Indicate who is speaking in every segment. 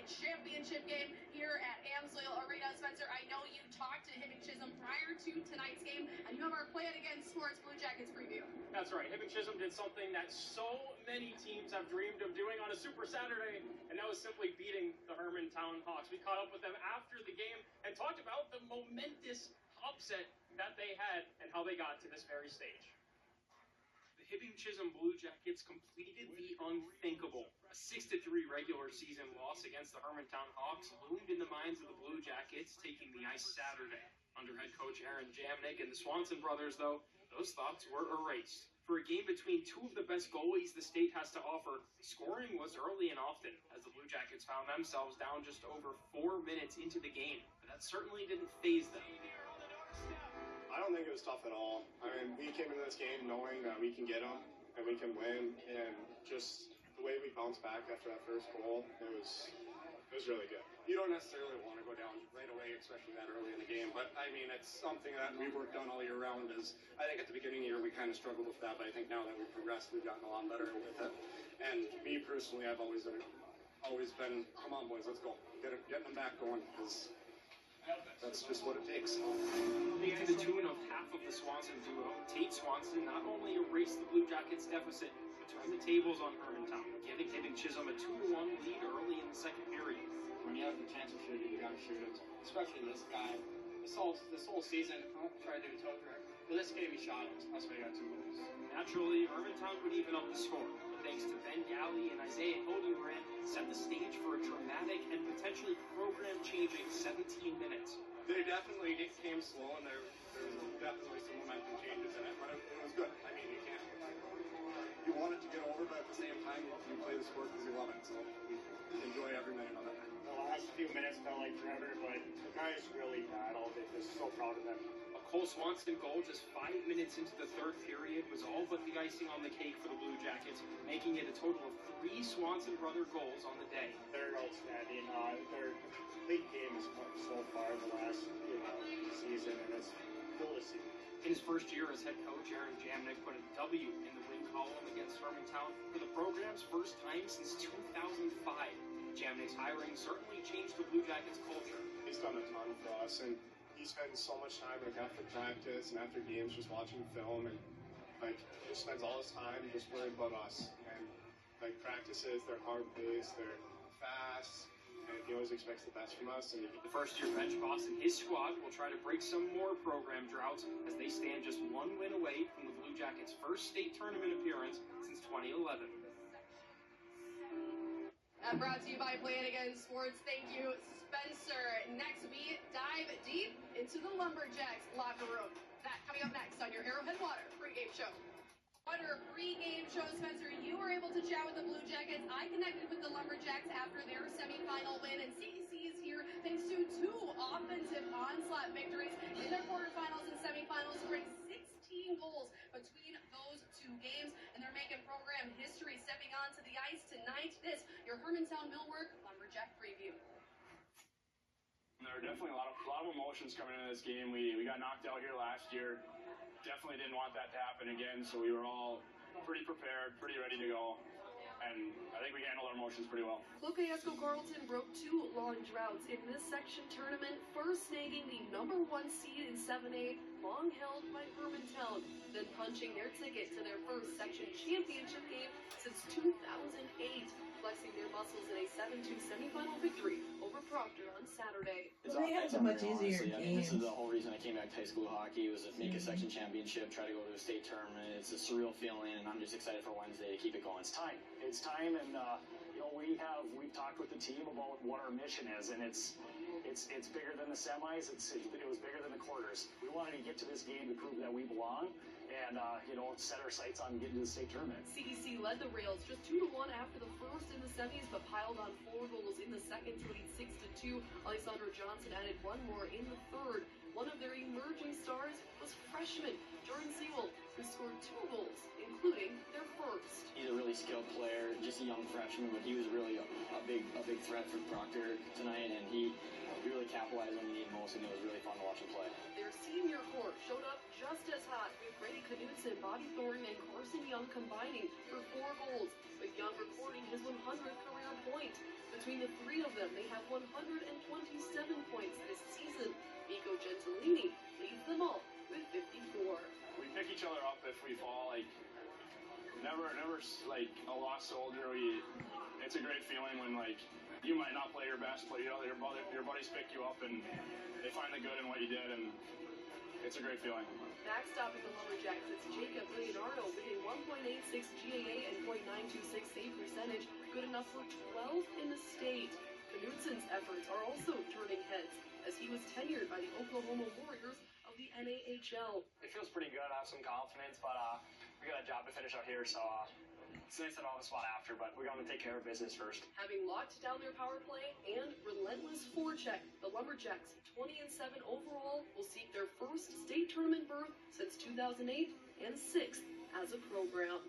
Speaker 1: championship game here at Amsoil Arena. Spencer, I know you talked to Hibbing Chisholm prior to tonight's game, and you have our Play It Again Sports Blue Jackets preview.
Speaker 2: That's right. Hibbing Chisholm did something that so many teams have dreamed of doing on a Super Saturday, and that was simply beating the Hermantown Hawks. We caught up with them after the game and talked about the momentous upset that they had and how they got to this very stage. The Hibbing Chisholm Blue Jackets completed the unthinkable. A 6-3 regular season loss against the Hermantown Hawks loomed in the minds of the Blue Jackets, taking the ice Saturday. Under head coach Aaron Jamnick and the Swanson brothers, though, those thoughts were erased. For a game between two of the best goalies the state has to offer, scoring was early and often, as the Blue Jackets found themselves down just over 4 minutes into the game. But that certainly didn't faze them.
Speaker 3: I don't think it was tough at all. I mean, we came into this game knowing that we can get them and we can win, and just the way we bounced back after that first goal, it was really good.
Speaker 4: You don't necessarily want to go down right away, especially that early in the game, but I mean, it's something that we've worked on all year round. I think at the beginning of the year we kind of struggled with that, but I think now that we've progressed, we've gotten a lot better with it. And me personally, I've always been, come on boys, let's go, getting them back going, because that's just what it takes.
Speaker 2: To the tune of half of the Swanson duo, Tate Swanson not only erased the Blue Jackets' deficit, but turned the tables on Hermantown, giving Hibbing Chisholm a 2-1 lead early in the second period.
Speaker 5: When you have the chance to shoot it, you gotta shoot it. Especially this guy. This whole season, I don't try to do a toe direct, but this game he shot it. That's why he got 2 goals. Naturally, Hermantown would even up the score, but thanks to Ben Galley and Isaiah Hildenbrand, set the stage for a dramatic and potentially program-changing 17 minutes.
Speaker 4: They definitely came slow, and there was definitely some momentum changes in it, but it was good. I mean, you want it to get over, but at the same time, you play the sport because you love it, so enjoy every minute of it.
Speaker 6: The last few minutes felt like forever, but the guys really battled. It was so proud of them.
Speaker 2: A Cole Swanson goal just 5 minutes into the third period was all but the icing on the cake for the Blue Jackets, making it a total of 3 Swanson brother goals on the day.
Speaker 6: They're outstanding. Their complete game is so far the last season, and it's cool to see.
Speaker 2: In his first year as head coach, Aaron Jamnick put a W in the win column against Hermantown for the program's first time since 2005. Jamnick's hiring certainly changed the Blue Jackets culture.
Speaker 3: He's done a ton for us, and he spends so much time after practice and after games just watching film, and just spends all his time just worrying about us. And practices, they're hard-paced, they're fast, and he always expects the best from us. And
Speaker 2: the first-year bench boss and his squad will try to break some more program droughts as they stand just 1 win away from the Blue Jackets' first state tournament appearance since 2011.
Speaker 1: Brought to you by Play It Again Sports. Thank you, Spencer. Next, we dive deep into the Lumberjacks locker room. That coming up next on your Arrowhead Water pregame show. Water pregame show, Spencer. You were able to chat with the Blue Jackets. I connected with the Lumberjacks after their semifinal win, and CEC is here thanks to 2 offensive onslaught victories in their quarterfinals and semifinals, scoring 16 goals between those 2 games, and they're making program history, stepping onto the ice tonight. This, your Hermantown Millwork Lumberjack preview.
Speaker 7: There are definitely a lot of emotions coming into this game. We got knocked out here last year. Definitely didn't want that to happen again, so we were all pretty prepared, pretty ready to go, and I think we handled our emotions pretty well.
Speaker 8: Lukaesco Carleton broke 2 long droughts in this section tournament, first snagging the #1 seed in 7A, long held by Hermantown, then punching their ticket to their first section championship game since 2008, flexing their muscles in a 7-2 semifinal victory over Proctor on Saturday.
Speaker 9: Well, they had a much easier
Speaker 5: game. I mean, this is the whole reason I came back to high school hockey, was to make a section championship, try to go to a state tournament. It's a surreal feeling, and I'm just excited for Wednesday to keep it going.
Speaker 7: It's time, and we've talked with the team about what our mission is, and it's bigger than the semis. It was bigger than the quarters. We wanted to get to this game to prove that we belong, and set our sights on getting to the state tournament.
Speaker 8: CEC led the Rails just 2-1 after the first in the semis, but piled on 4 goals in the second to lead 6-2. Alessandro Johnson added 1 more in the third. One of their emerging stars was freshman Jordan Sewell, who scored 2 goals, including their first.
Speaker 5: He's a really skilled player, just a young freshman, but he was really a big threat for Proctor tonight, and he really capitalized when he needed most, and it was really fun to watch him play.
Speaker 8: Their senior core showed up just as hot, with Brady Knudsen, Bobby Thornton, and Carson Young combining for 4 goals, with Young recording his 100th career point. The Between the three of them, they have 127 points this season. Vico Gentilini leads them all with 54.
Speaker 9: We pick each other up if we fall. Like never like a lost soldier. It's a great feeling when like you might not play your best, but you know your buddies pick you up and they find the good in what you did, and it's a great feeling.
Speaker 8: Backstopping the Lumberjacks, it's Jacob Leonardo with a 1.86 GAA and .926 save percentage, good enough for 12th in the state. Knutson's efforts are also turning heads, as he was tenured by the Oklahoma Warriors of the NAHL.
Speaker 7: It feels pretty good. I have some confidence, but we got a job to finish out here, so it's nice to know the spot after, but we're going to take care of business first. Having
Speaker 8: locked down their power play and relentless forecheck, the Lumberjacks, 20-7 overall, will seek their first state tournament berth since 2008 and 6th as a program.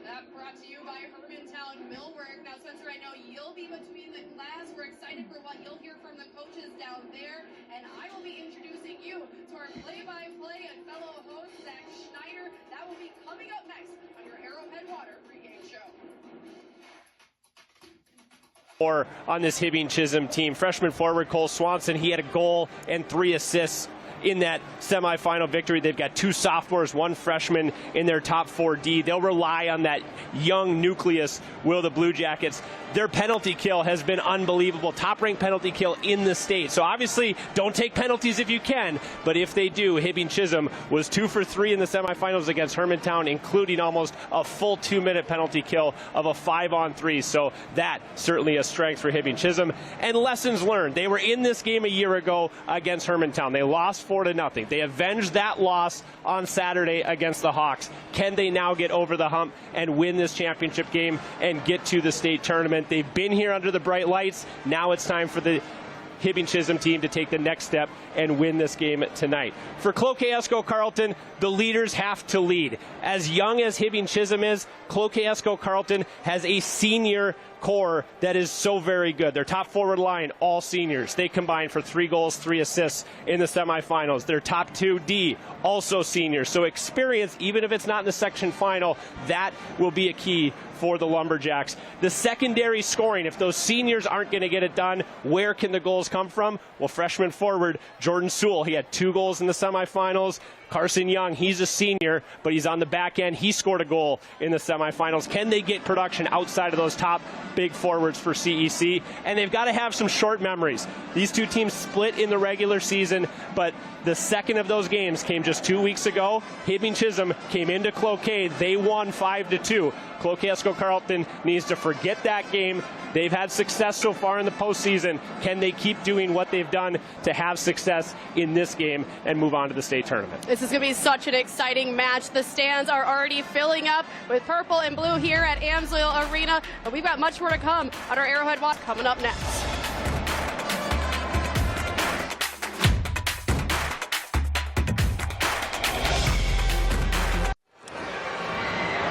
Speaker 1: That brought to you by Hermantown Millwork. Now, Spencer, I know you'll be between the glass. We're excited for what you'll hear from the coaches down there. And I will be introducing you to our play-by-play and fellow host, Zach Schneider. That will be coming up next on your Arrowhead Water pregame show.
Speaker 10: Or on this Hibbing Chisholm team, freshman forward Cole Swanson, he had a goal and 3 assists in that semifinal victory. They've got 2 sophomores, 1 freshman in their top 4D. They'll rely on that young nucleus, will the Blue Jackets. Their penalty kill has been unbelievable. Top-ranked penalty kill in the state. So obviously, don't take penalties if you can, but if they do, Hibbing Chisholm was 2 for 3 in the semifinals against Hermantown, including almost a full 2-minute penalty kill of a 5-on-3. So that certainly a strength for Hibbing Chisholm. And lessons learned. They were in this game a year ago against Hermantown. They lost 4-0. They avenged that loss on Saturday against the Hawks. Can they now get over the hump and win this championship game and get to the state tournament? They've been here under the bright lights. Now it's time for the Hibbing Chisholm team to take the next step and win this game tonight. For Cloquet Esco Carleton, the leaders have to lead. As young as Hibbing Chisholm is, Cloquet Esco Carleton has a senior core that is so very good. Their top forward line, all seniors. They combined for 3 goals, 3 assists in the semifinals. Their top 2D, also seniors. So experience, even if it's not in the section final, that will be a key for the Lumberjacks. The secondary scoring, if those seniors aren't going to get it done, where can the goals come from? Well, freshman forward Jordan Sewell, he had 2 goals in the semifinals. Carson Young, he's a senior, but he's on the back end. He scored a goal in the semifinals. Can they get production outside of those top big forwards for CEC? And they've got to have some short memories. These 2 teams split in the regular season, but the second of those games came just 2 weeks ago. Hibbing Chisholm came into Cloquet. They won 5-2. Cloquet Esco Carleton needs to forget that game. They've had success so far in the postseason. Can they keep doing what they've done to have success in this game and move on to the state tournament?
Speaker 1: This is going to be such an exciting match. The stands are already filling up with purple and blue here at Amsoil Arena. But we've got much more to come on our Arrowhead Watch coming up next.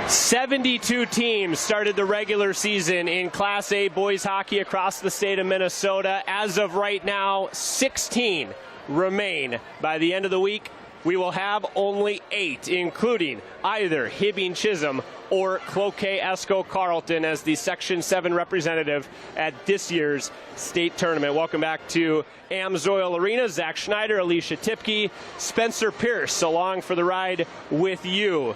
Speaker 10: 72 teams started the regular season in Class A boys hockey across the state of Minnesota. As of right now, 16 remain. By the end of the week, we will have only 8, including either Hibbing Chisholm or Cloquet Esco Carleton as the Section 7 representative at this year's state tournament. Welcome back to Amsoil Arena. Zach Schneider, Alicia Tipke, Spencer Pierce along for the ride with you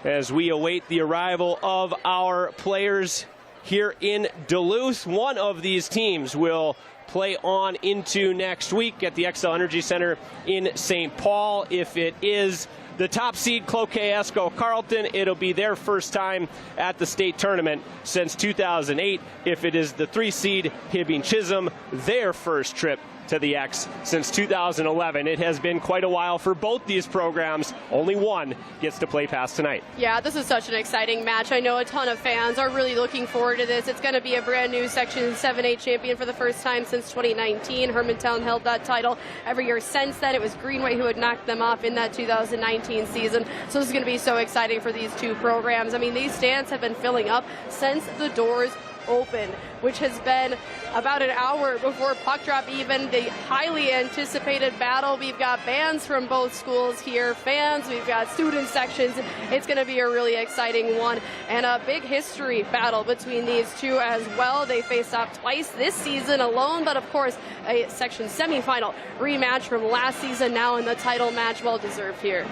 Speaker 10: as we await the arrival of our players here in Duluth. One of these teams will play on into next week at the Xcel Energy Center in St. Paul. If it is the top seed Cloquet Esco Carleton, it'll be their first time at the state tournament since 2008. If it is the 3 seed Hibbing Chisholm, their first trip to the X since 2011. It has been quite a while for both these programs. Only one gets to play past tonight.
Speaker 1: Yeah, this is such an exciting match. I know a ton of fans are really looking forward to this. It's going to be a brand new Section 7A champion for the first time since 2019. Hermantown held that title every year since then. It was Greenway who had knocked them off in that 2019 season. So this is going to be so exciting for these 2 programs. I mean, these stands have been filling up since the doors
Speaker 8: Open, which has been about an hour before puck drop even. The highly anticipated battle. We've got bands from both schools here, fans, we've got student sections. It's going to be a really exciting one, and a big history battle between these two as well. They faced off twice this season alone, but of course a section semifinal rematch from last season, now in the title match. Well deserved here.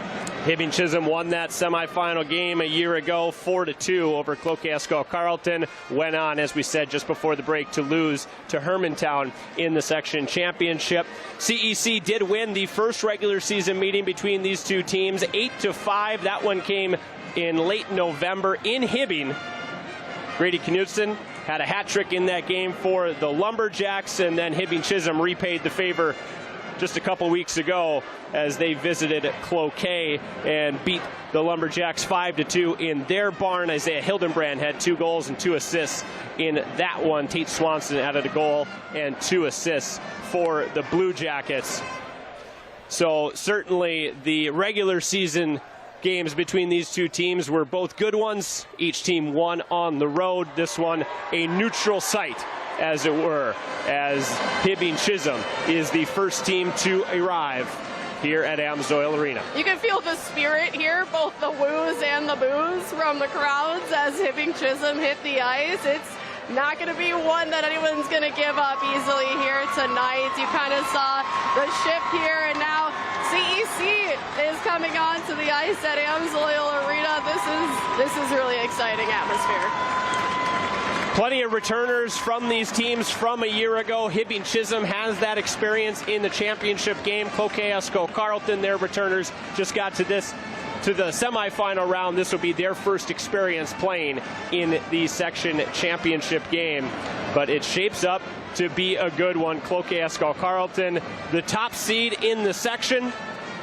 Speaker 10: Hibbing Chisholm won that semifinal game a year ago, 4-2 over Cloquet-Esco Carleton. Went on, as we said just before the break, to lose to Hermantown in the section championship. CEC did win the first regular season meeting between these two teams, 8-5. That one came in late November in Hibbing. Grady Knudsen had a hat trick in that game for the Lumberjacks, and then Hibbing Chisholm repaid the favor just a couple weeks ago as they visited Cloquet and beat the Lumberjacks 5-2 in their barn. Isaiah Hildenbrand had 2 goals and 2 assists in that one. Tate Swanson added a goal and 2 assists for the Blue Jackets. So certainly the regular season games between these two teams were both good ones. Each team won on the road. This one a neutral site, as it were, as Hibbing Chisholm is the first team to arrive here at Amsoil Arena.
Speaker 8: You can feel the spirit here, both the woos and the boos from the crowds as Hibbing Chisholm hit the ice. It's not going to be one that anyone's going to give up easily here tonight. You kind of saw the shift here, and now CEC is coming onto the ice at Amsoil Arena. This is really exciting atmosphere.
Speaker 10: Plenty of returners from these teams from a year ago. Hibbing Chisholm has that experience in the championship game. Cloquet-Esco Carleton, their returners, just got to the semifinal round. This will be their first experience playing in the section championship game. But it shapes up to be a good one. Cloquet-Esco Carleton, the top seed in the section.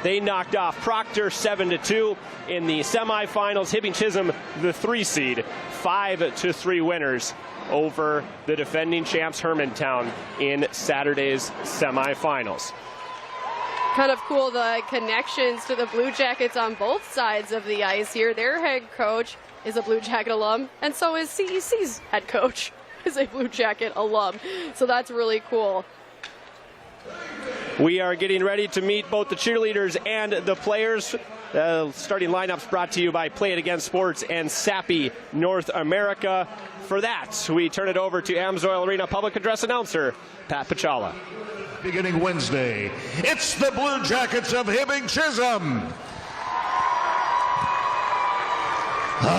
Speaker 10: They knocked off Proctor 7-2 in the semifinals. Hibbing Chisholm, the 3 seed, 5-3 winners over the defending champs Hermantown in Saturday's semifinals.
Speaker 8: Kind of cool, the connections to the Blue Jackets on both sides of the ice here. Their head coach is a Blue Jacket alum, and so is CEC's head coach is a Blue Jacket alum. So that's really cool.
Speaker 10: We are getting ready to meet both the cheerleaders and the players. Starting lineups brought to you by Play It Again Sports and Sappy North America. For that, we turn it over to Amsoil Arena public address announcer, Pat Pachala.
Speaker 11: Beginning Wednesday, it's the Blue Jackets of Hibbing Chisholm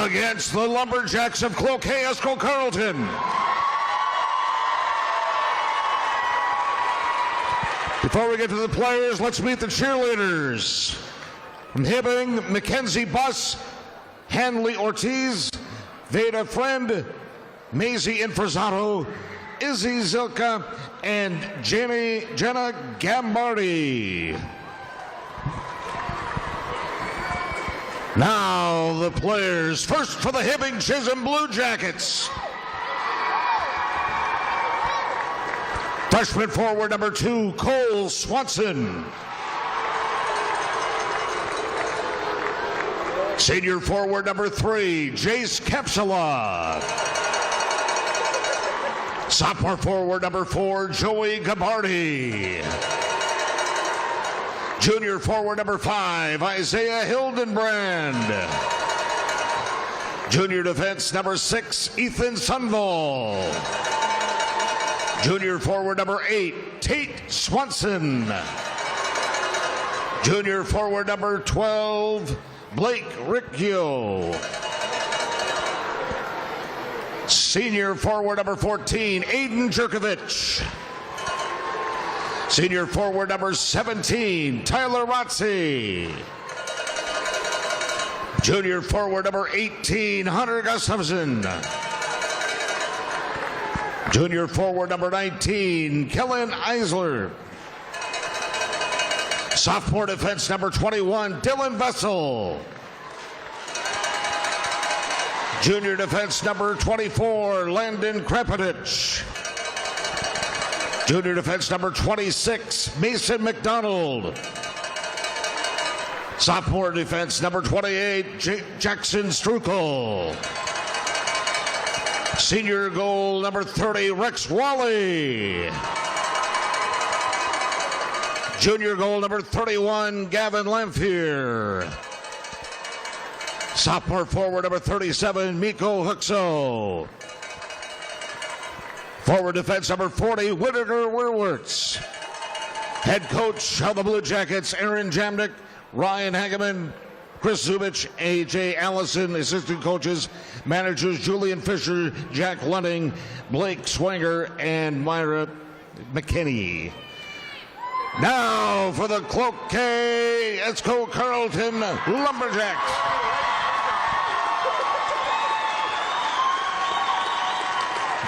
Speaker 11: against the Lumberjacks of Cloquet-Esco Carleton. Before we get to the players, let's meet the cheerleaders. From Hibbing, Mackenzie Buss, Hanley Ortiz, Veda Friend, Maisie Infrazato, Izzy Zilka, and Jenna Gambardi. Now the players. First for the Hibbing Chisholm Blue Jackets. Freshman forward number 2, Cole Swanson. Senior forward number 3, Jace Capsula. Sophomore forward number 4, Joey Gabardi. Junior forward number 5, Isaiah Hildenbrand. Junior defense number 6, Ethan Sunval. Junior forward number 8, Tate Swanson. Junior forward number 12, Blake Riccio. Senior forward number 14, Aiden Jerkovich. Senior forward number 17, Tyler Rotzi. Junior forward number 18, Hunter Gustafson. Junior forward number 19, Kellen Eisler. Sophomore defense number 21, Dylan Vessel. Junior defense number 24, Landon Krepetich. Junior defense number 26, Mason McDonald. Sophomore defense number 28, Jackson Strukel. Senior goal number 30, Rex Wally. Junior goal number 31, Gavin Lamphere. Sophomore forward number 37, Miko Huxo. Forward defense number 40, Whittaker Werwitz. Head coach of the Blue Jackets, Aaron Jamnick, Ryan Hageman, Chris Zubich, A.J. Allison. Assistant coaches, managers Julian Fisher, Jack Lunning, Blake Swanger, and Myra McKinney. Now for the Cloquet Esco Carlton Lumberjacks.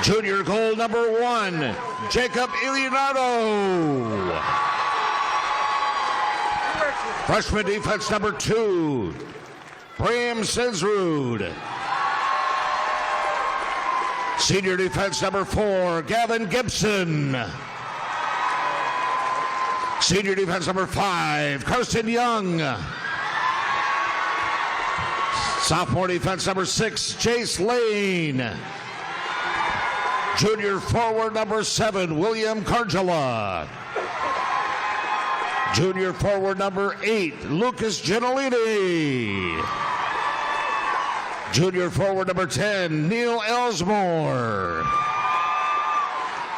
Speaker 11: Junior goal number 1, Jacob Ilianato. Freshman defense number 2, Bram Sensrud. Senior defense number 4, Gavin Gibson. Senior defense number 5, Karsten Young. Sophomore defense number 6, Chase Lane. Junior forward number 7, William Cargela. Junior forward number 8, Lucas Genolini. Junior forward number 10, Neil Elsmore.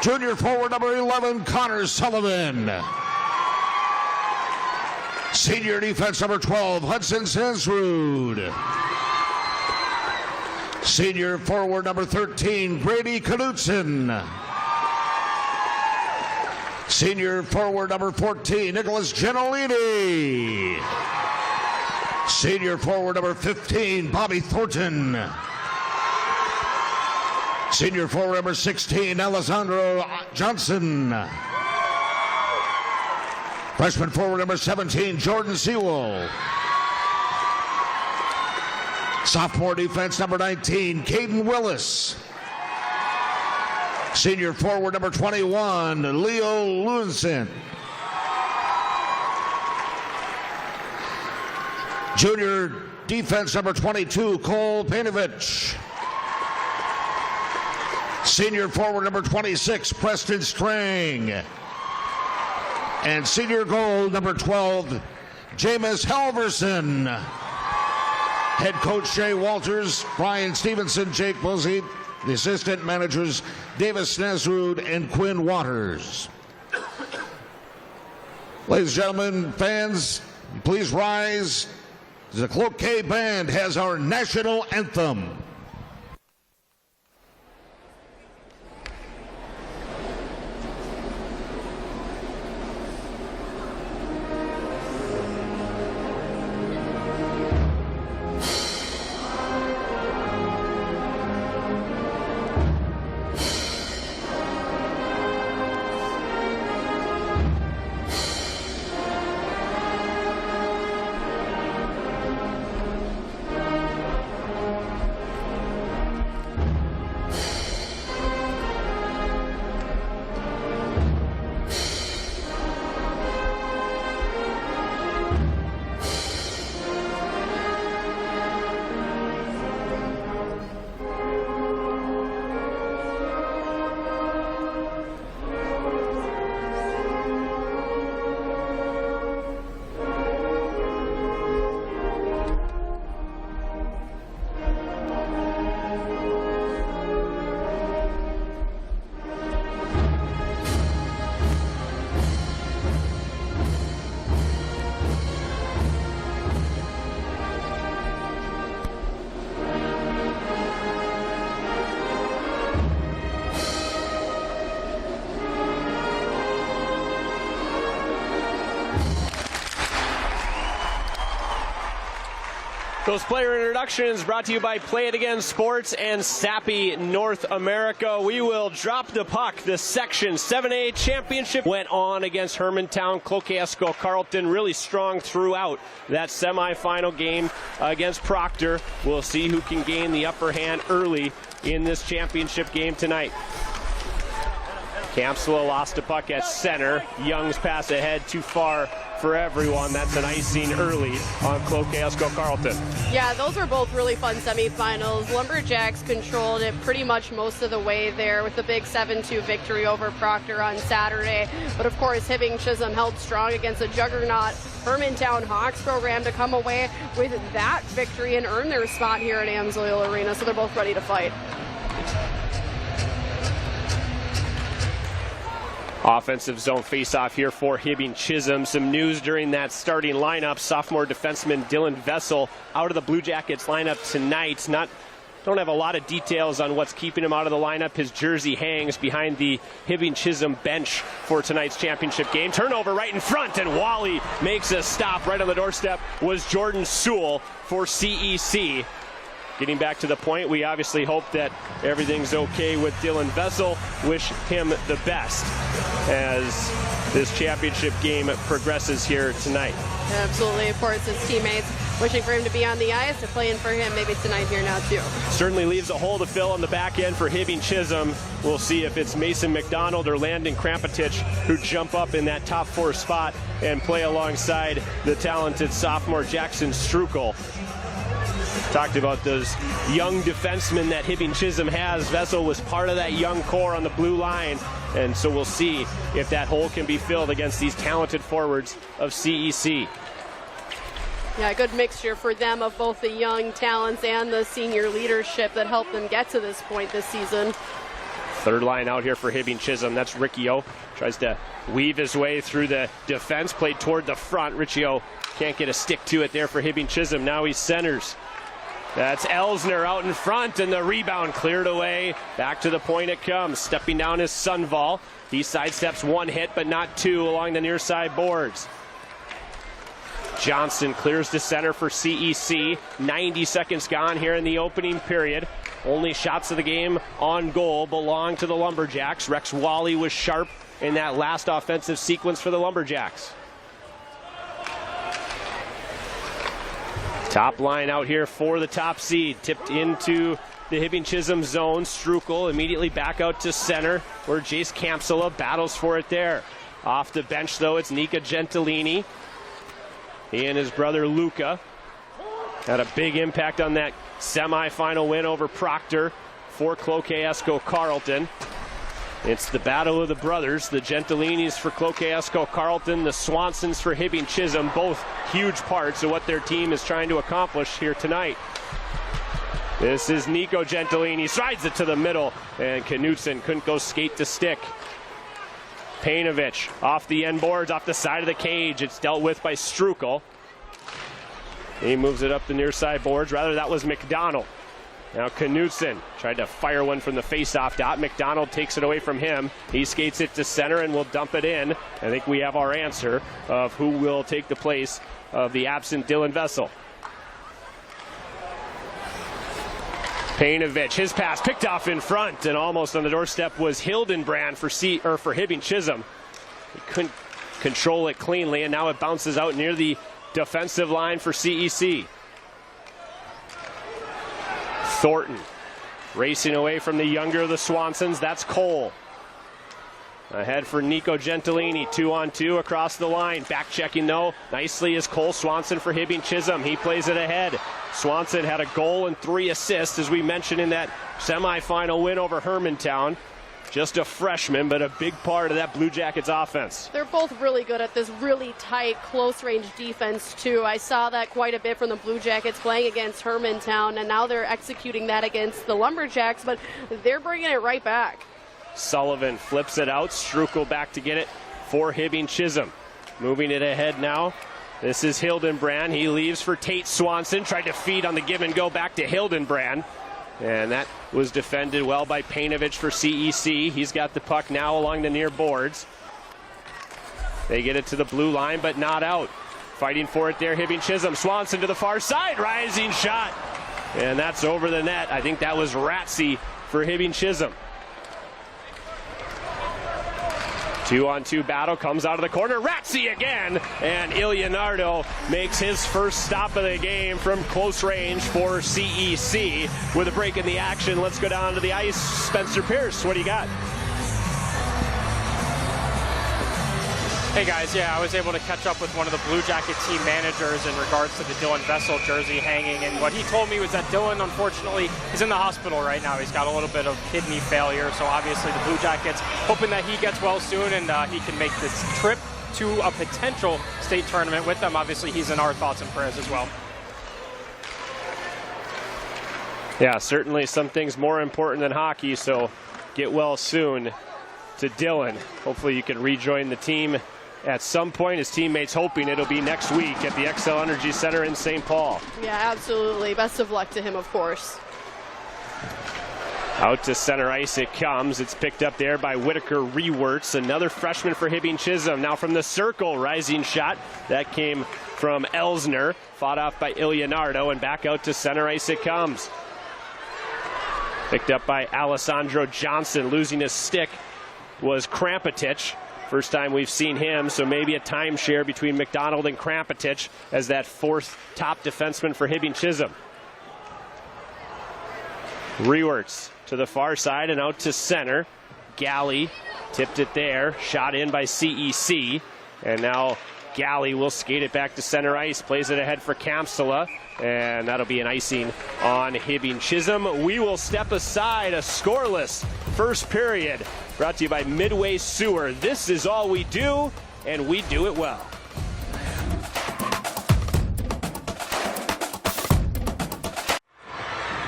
Speaker 11: Junior forward number 11, Connor Sullivan. Senior defense number 12, Hudson Sensrud. Senior forward number 13, Brady Knudsen. Senior forward number 14, Nicholas Genolini. Senior forward number 15, Bobby Thornton. Senior forward number 16, Alessandro Johnson. Freshman forward number 17, Jordan Sewell. Sophomore defense number 19, Caden Willis. Senior forward number 21, Leo Lewinson. Junior defense number 22, Cole Panovich. Senior forward number 26, Preston Strang. And senior goal number 12, Jameis Halverson. Head coach Jay Walters, Brian Stevenson, Jake Bozzi. The assistant managers, Davis Nesrud and Quinn Waters. Ladies and gentlemen, fans, please rise. The Cloquet Band has our national anthem.
Speaker 10: Those player introductions brought to you by Play It Again Sports and Sappy North America. We will drop the puck. The Section 7A Championship went on against Hermantown. Cloquet Esco Carlton really strong throughout that semifinal game against Proctor. We'll see who can gain the upper hand early in this championship game tonight. Campswell lost a puck at center. Young's pass ahead too far for everyone. That's an icing early on Cloquet-Esco Carleton.
Speaker 12: Yeah, those were both really fun semifinals. Lumberjacks controlled it pretty much most of the way there with the big 7-2 victory over Proctor on Saturday. But of course, Hibbing Chisholm held strong against a juggernaut Hermantown Hawks program to come away with that victory and earn their spot here at Amsoil Arena. So they're both ready to fight.
Speaker 10: Offensive zone face-off here for Hibbing Chisholm. Some news during that starting lineup. Sophomore defenseman Dylan Vessel out of the Blue Jackets lineup tonight. Don't have a lot of details on what's keeping him out of the lineup. His jersey hangs behind the Hibbing Chisholm bench for tonight's championship game. Turnover right in front, and Wally makes a stop. Right on the doorstep was Jordan Sewell for CEC. Getting back to the point, we obviously hope that everything's okay with Dylan Vessel. Wish him the best as this championship game progresses here tonight.
Speaker 12: Absolutely, of course, his teammates wishing for him to be on the ice, to play in for him maybe tonight here now too.
Speaker 10: Certainly leaves a hole to fill on the back end for Hibbing Chisholm. We'll see if it's Mason McDonald or Landon Krampetich who jump up in that top 4 spot and play alongside the talented sophomore Jackson Strukel. Talked about those young defensemen that Hibbing Chisholm has. Vessel was part of that young core on the blue line, and so we'll see if that hole can be filled against these talented forwards of CEC.
Speaker 12: Yeah, a good mixture for them of both the young talents and the senior leadership that helped them get to this point this season.
Speaker 10: Third line out here for Hibbing Chisholm. That's Riccio. Tries to weave his way through the defense, played toward the front. Riccio can't get a stick to it there for Hibbing Chisholm. Now he centers. That's Elsner out in front, and the rebound cleared away. Back to the point it comes. Stepping down is Sunval. He sidesteps one hit, but not two along the near side boards. Johnson clears to center for CEC. 90 seconds gone here in the opening period. Only shots of the game on goal belong to the Lumberjacks. Rex Wally was sharp in that last offensive sequence for the Lumberjacks. Top line out here for the top seed. Tipped into the Hibbing Chisholm zone. Strukel immediately back out to center where Jace Campsela battles for it there. Off the bench, though, it's Nika Gentilini. He and his brother Luca had a big impact on that semifinal win over Proctor for Cloquet-Esco Carleton. It's the battle of the brothers, the Gentilinis for Cloquet-Esco Carleton, the Swansons for Hibbing Chisholm, both huge parts of what their team is trying to accomplish here tonight. This is Nico Gentilini, slides it to the middle, and Knutson couldn't go skate to stick. Painovich off the end boards, off the side of the cage. It's dealt with by Strukel. He moves it up the near side boards. Rather, that was McDonald. Now Knutson tried to fire one from the face-off dot. McDonald takes it away from him. He skates it to center and will dump it in. I think we have our answer of who will take the place of the absent Dylan Vessel. Painovich, his pass picked off in front, and almost on the doorstep was Hildenbrand for Hibbing Chisholm. He couldn't control it cleanly, and now it bounces out near the defensive line for CEC. Thornton racing away from the younger of the Swansons. That's Cole. Ahead for Nico Gentilini, 2-on-2 across the line. Back checking though, nicely is Cole Swanson for Hibbing Chisholm. He plays it ahead. Swanson had a goal and 3 assists, as we mentioned, in that semifinal win over Hermantown. Just a freshman, but a big part of that Blue Jackets offense.
Speaker 12: They're both really good at this really tight, close-range defense, too. I saw that quite a bit from the Blue Jackets playing against Hermantown, and now they're executing that against the Lumberjacks, but they're bringing it right back.
Speaker 10: Sullivan flips it out. Strukel back to get it for Hibbing Chisholm. Moving it ahead now. This is Hildenbrand. He leaves for Tate Swanson. Tried to feed on the give and go back to Hildenbrand. And that was defended well by Painovich for CEC. He's got the puck now along the near boards. They get it to the blue line, but not out. Fighting for it there, Hibbing Chisholm. Swanson to the far side. Rising shot. And that's over the net. I think that was Ratsey for Hibbing Chisholm. 2-on-2 battle, comes out of the corner. Ratsey again, and Ilianardo makes his first stop of the game from close range for CEC. With a break in the action, let's go down to the ice. Spencer Pierce, what do you got?
Speaker 13: Hey guys, yeah, I was able to catch up with one of the Blue Jacket team managers in regards to the Dylan Vessel jersey hanging, and what he told me was that Dylan, unfortunately, is in the hospital right now. He's got a little bit of kidney failure, so obviously the Blue Jackets hoping that he gets well soon and he can make this trip to a potential state tournament with them. Obviously, he's in our thoughts and prayers as well.
Speaker 10: Yeah, certainly some things more important than hockey, so get well soon to Dylan. Hopefully you can rejoin the team at some point. His teammates hoping it'll be next week at the XL Energy Center in St. Paul.
Speaker 12: Yeah, absolutely. Best of luck to him, of course.
Speaker 10: Out to center ice it comes. It's picked up there by Whitaker Rewerts, another freshman for Hibbing Chisholm. Now from the circle, rising shot. That came from Elsner, fought off by Ilianardo, and back out to center ice it comes. Picked up by Alessandro Johnson. Losing his stick was Krampetich. First time we've seen him, so maybe a timeshare between McDonald and Krampetich as that fourth top defenseman for Hibbing Chisholm. Rewerts to the far side and out to center. Galley tipped it there. Shot in by CEC. And now Galley will skate it back to center ice. Plays it ahead for Kampsala. And that'll be an icing on Hibbing Chisholm. We will step aside. A scoreless first period. Brought to you by Midway Sewer. This is all we do, and we do it well.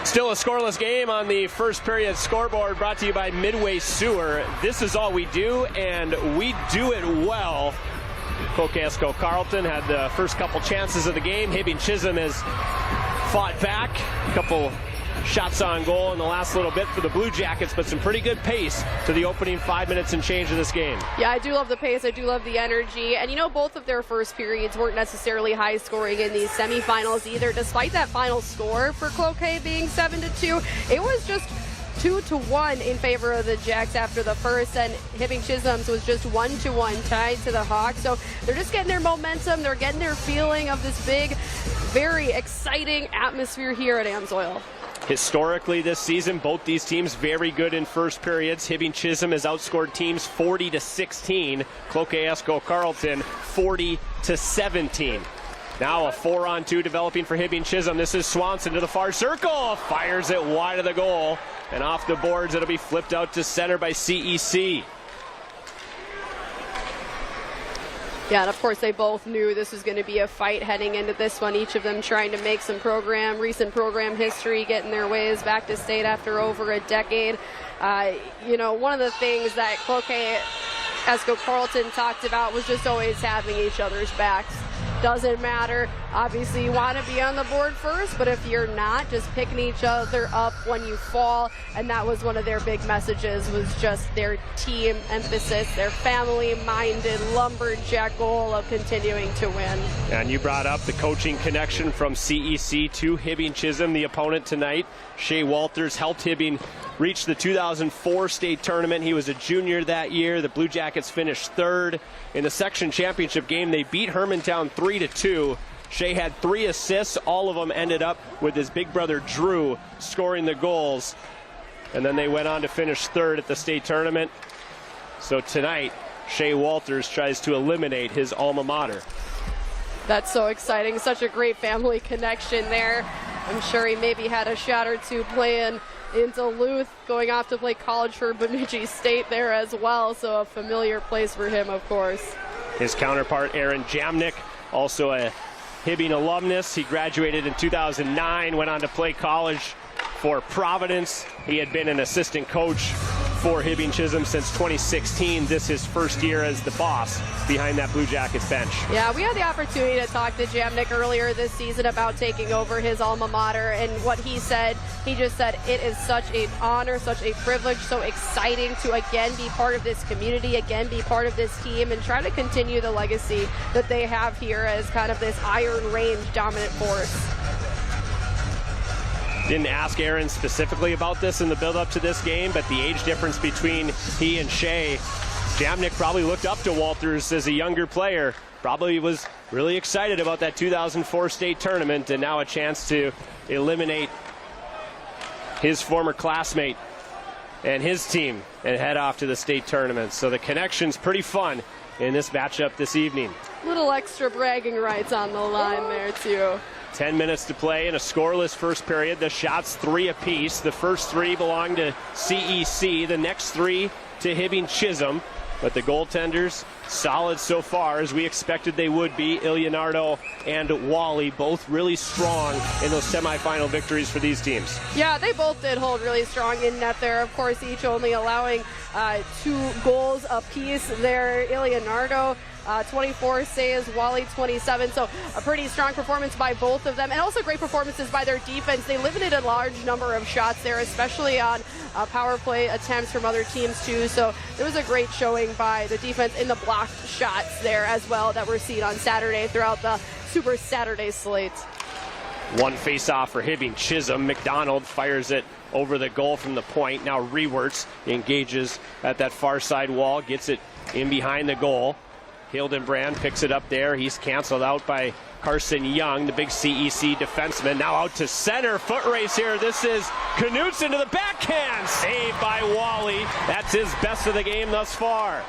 Speaker 10: Still a scoreless game on the first period scoreboard, brought to you by Midway Sewer. This is all we do, and we do it well. Cloquet-Esco Carleton had the first couple chances of the game. Hibbing Chisholm has fought back. A couple shots on goal in the last little bit for the Blue Jackets, but some pretty good pace to the opening 5 minutes and change of this game. Yeah, I do love the pace. I do love the energy. And, you know, both of their first periods weren't necessarily high scoring in these semifinals either. Despite that final score for Cloquet being 7-2, it was just 2-1 in favor of the Jacks after the first, and Hibbing Chisholm's was just 1-1 tied to the Hawks. So they're just getting their momentum. They're getting their feeling of this big, very exciting atmosphere here at Amsoil. Historically this season, both these teams very good in first periods. Hibbing Chisholm has outscored teams 40-16. Cloquet-Esco Carleton 40-17. Now a 4-on-2 developing for Hibbing Chisholm. This is Swanson to the far circle. Fires it wide of the goal. And off the boards, it'll be flipped out to center by CEC. Yeah, and of course they both knew this was going to be a fight heading into this one. Each of them trying to make some recent program history, getting their ways back to state after over a decade. You know, one of the things that Cloquet-Esco Carleton talked about was just always having each other's backs. Doesn't matter. Obviously, you want to be on the board first, but if you're not, just picking each other up when you fall. And that was one of their big messages, was just their team emphasis, their family-minded Lumberjack goal of continuing to win. And you brought up the coaching connection from CEC to Hibbing Chisholm, the opponent tonight. Shea Walters helped Hibbing reach the 2004 state tournament. He was a junior that year. The Blue Jackets finished third. In the section championship game, they beat Hermantown 3-2. Shea had 3 assists. All of them ended up with his big brother Drew scoring the goals. And then they went on to finish third at the state tournament. So tonight, Shea Walters tries to eliminate his alma mater. That's so exciting. Such a great family connection there. I'm sure he maybe had a shot or two playing in Duluth, going off to play college for Bemidji State there as well, so a familiar place for him, of course. His counterpart, Aaron Jamnik, also a Hibbing alumnus. He graduated in 2009, went on to play college for Providence. He had been an assistant coach for Hibbing Chisholm since 2016. This is his first year as the boss behind that Blue Jackets bench. Yeah, we had the opportunity to talk to Jamnik earlier this season about taking over his alma mater, and what he said, he just said it is such an honor, such a privilege, so exciting to again be part of this community, again be part of this team, and try to continue the legacy that they have here as kind of this Iron Range dominant force. Didn't ask Aaron specifically about this in the build-up to this game, but the age difference between he and Shea, Jamnik probably looked up to Walters as a younger player, probably was really excited about that 2004 state tournament, and now a chance to eliminate his former classmate and his team and head off to the state tournament. So the connection's pretty fun in this matchup this evening.
Speaker 12: Little extra bragging rights on the line there, too.
Speaker 10: 10 minutes to play in a scoreless first period. The shots 3 apiece. The first 3 belong to CEC. The next 3 to Hibbing Chisholm. But the goaltenders solid so far, as we expected they would be. Leonardo and Wally both really strong in those semifinal victories for these teams.
Speaker 12: Yeah, they both did hold really strong in net there. Of course, each only allowing 2 goals apiece there. Leonardo 24 saves, Wally 27. So a pretty strong performance by both of them, and also great performances by their defense. They limited a large number of shots there, especially on power play attempts from other teams too. So it was a great showing by the defense in the blocked shots there as well that we're seeing on Saturday throughout the Super Saturday slate.
Speaker 10: One face-off for Hibbing Chisholm. McDonald fires it over the goal from the point. Now Rewerts engages at that far side wall, gets it in behind the goal. Hildenbrand picks it up there. He's canceled out by Carson Young, the big CEC defenseman. Now out to center. Foot race here. This is Knutson to the backhand. Saved by Wally. That's his best of the game thus far.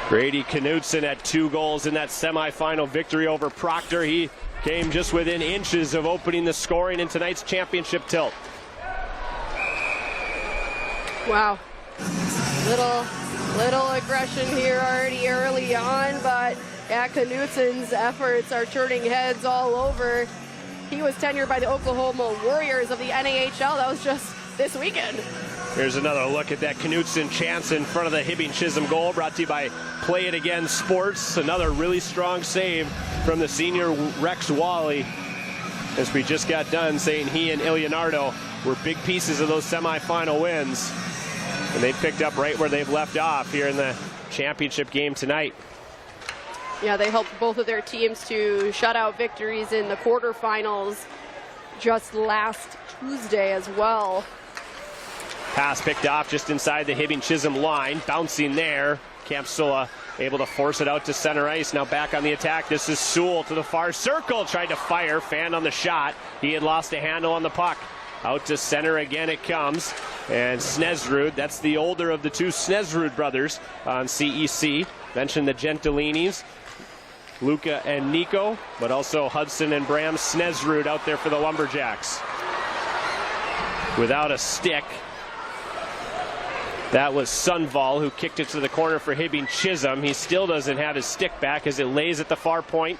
Speaker 10: Grady Knutson had 2 goals in that semifinal victory over Proctor. He came just within inches of opening the scoring in tonight's championship tilt.
Speaker 12: Wow. Little aggression here already early on, but yeah, Knutson's efforts are turning heads all over. He was tenured by the Oklahoma Warriors of the NAHL. That was just this weekend.
Speaker 10: Here's another look at that Knutson chance in front of the Hibbing Chisholm goal, brought to you by Play It Again Sports. Another really strong save from the senior Rex Wally, as we just got done saying he and Leonardo were big pieces of those semifinal wins. And they picked up right where they've left off here in the championship game tonight.
Speaker 12: Yeah, they helped both of their teams to shutout victories in the quarterfinals just last Tuesday as well.
Speaker 10: Pass picked off just inside the Hibbing Chisholm line. Bouncing there. Campsula able to force it out to center ice. Now back on the attack. This is Sewell to the far circle. Tried to fire. Fanned on the shot. He had lost a handle on the puck. Out to center again it comes. And Snesrud, that's the older of the 2 Snesrud brothers on CEC. Mentioned the Gentilinis, Luca and Nico, but also Hudson and Bram Snesrud out there for the Lumberjacks. Without a stick. That was Sunval who kicked it to the corner for Hibbing Chisholm. He still doesn't have his stick back as it lays at the far point.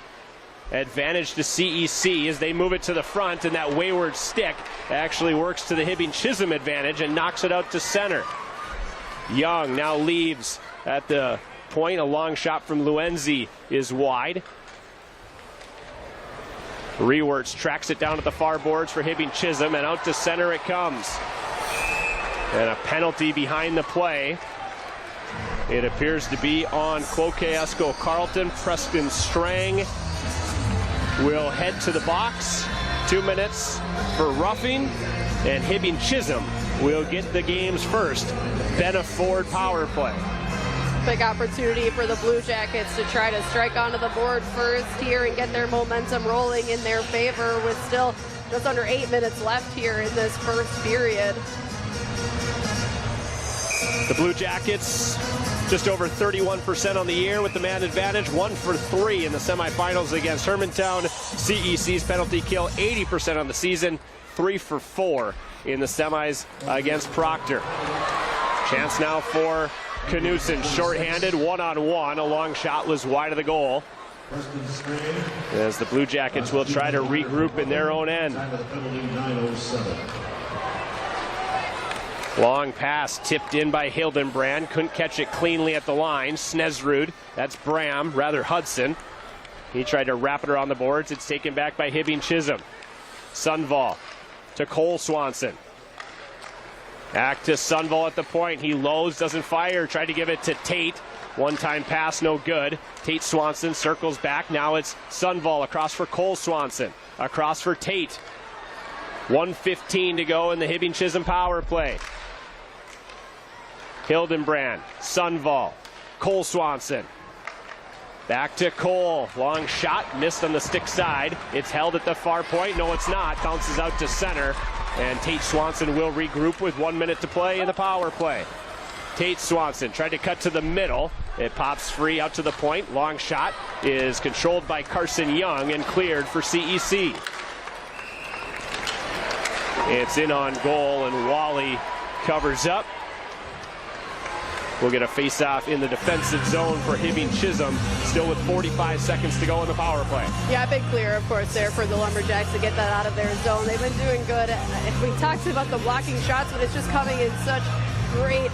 Speaker 10: Advantage to CEC as they move it to the front, and that wayward stick actually works to the Hibbing Chisholm advantage and knocks it out to center. Young now leaves at the point. A long shot from Luenzi is wide. Rewerts tracks it down at the far boards for Hibbing Chisholm, and out to center it comes. And a penalty behind the play. It appears to be on Cloquet Esco Carlton. Preston Strang will head to the box. 2 minutes for roughing, and Hibbing Chisholm will get the game's first Benna-Ford power play.
Speaker 12: Big opportunity for the Blue Jackets to try to strike onto the board first here and get their momentum rolling in their favor with still just under 8 minutes left here in this first period.
Speaker 10: The Blue Jackets just over 31% on the year with the man advantage. 1 for 3 in the semifinals against Hermantown. CEC's penalty kill 80% on the season. 3 for 4 in the semis against Proctor. Chance now for Knutson. Shorthanded, 1-on-1. A long shot was wide of the goal. As the Blue Jackets will try to regroup in their own end. Long pass tipped in by Hildenbrand. Couldn't catch it cleanly at the line. Snesrud, that's Bram, rather Hudson. He tried to wrap it around the boards. It's taken back by Hibbing Chisholm. Sunval to Cole Swanson. Back to Sunval at the point. He lows, doesn't fire. Tried to give it to Tate. One-time pass, no good. Tate Swanson circles back. Now it's Sunval across for Cole Swanson. Across for Tate. 1:15 to go in the Hibbing Chisholm power play. Hildenbrand, Sunval, Cole Swanson. Back to Cole. Long shot, missed on the stick side. It's held at the far point. No, it's not. Bounces out to center. And Tate Swanson will regroup with 1 minute to play in the power play. Tate Swanson tried to cut to the middle. It pops free out to the point. Long shot is controlled by Carson Young and cleared for CEC. It's in on goal, and Wally covers up. We'll get a face-off in the defensive zone for Hibbing Chisholm, still with 45 seconds to go in the power play.
Speaker 12: Yeah, big clear, of course, there for the Lumberjacks to get that out of their zone. They've been doing good. We talked about the blocking shots, but it's just coming in such great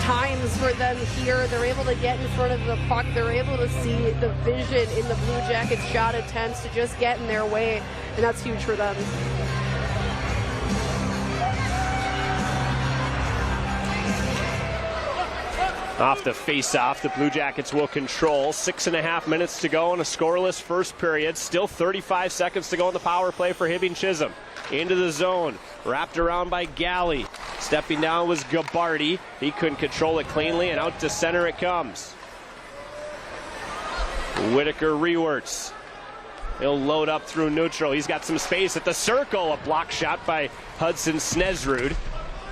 Speaker 12: times for them here. They're able to get in front of the puck. They're able to see the vision in the Blue Jackets' shot attempts to just get in their way, and that's huge for them.
Speaker 10: Off the face-off, the Blue Jackets will control. 6.5 minutes to go in a scoreless first period. Still 35 seconds to go in the power play for Hibbing Chisholm. Into the zone, wrapped around by Galley. Stepping down was Gabardi. He couldn't control it cleanly, and out to center it comes. Whitaker rewerts. He'll load up through neutral. He's got some space at the circle. A block shot by Hudson Snesrud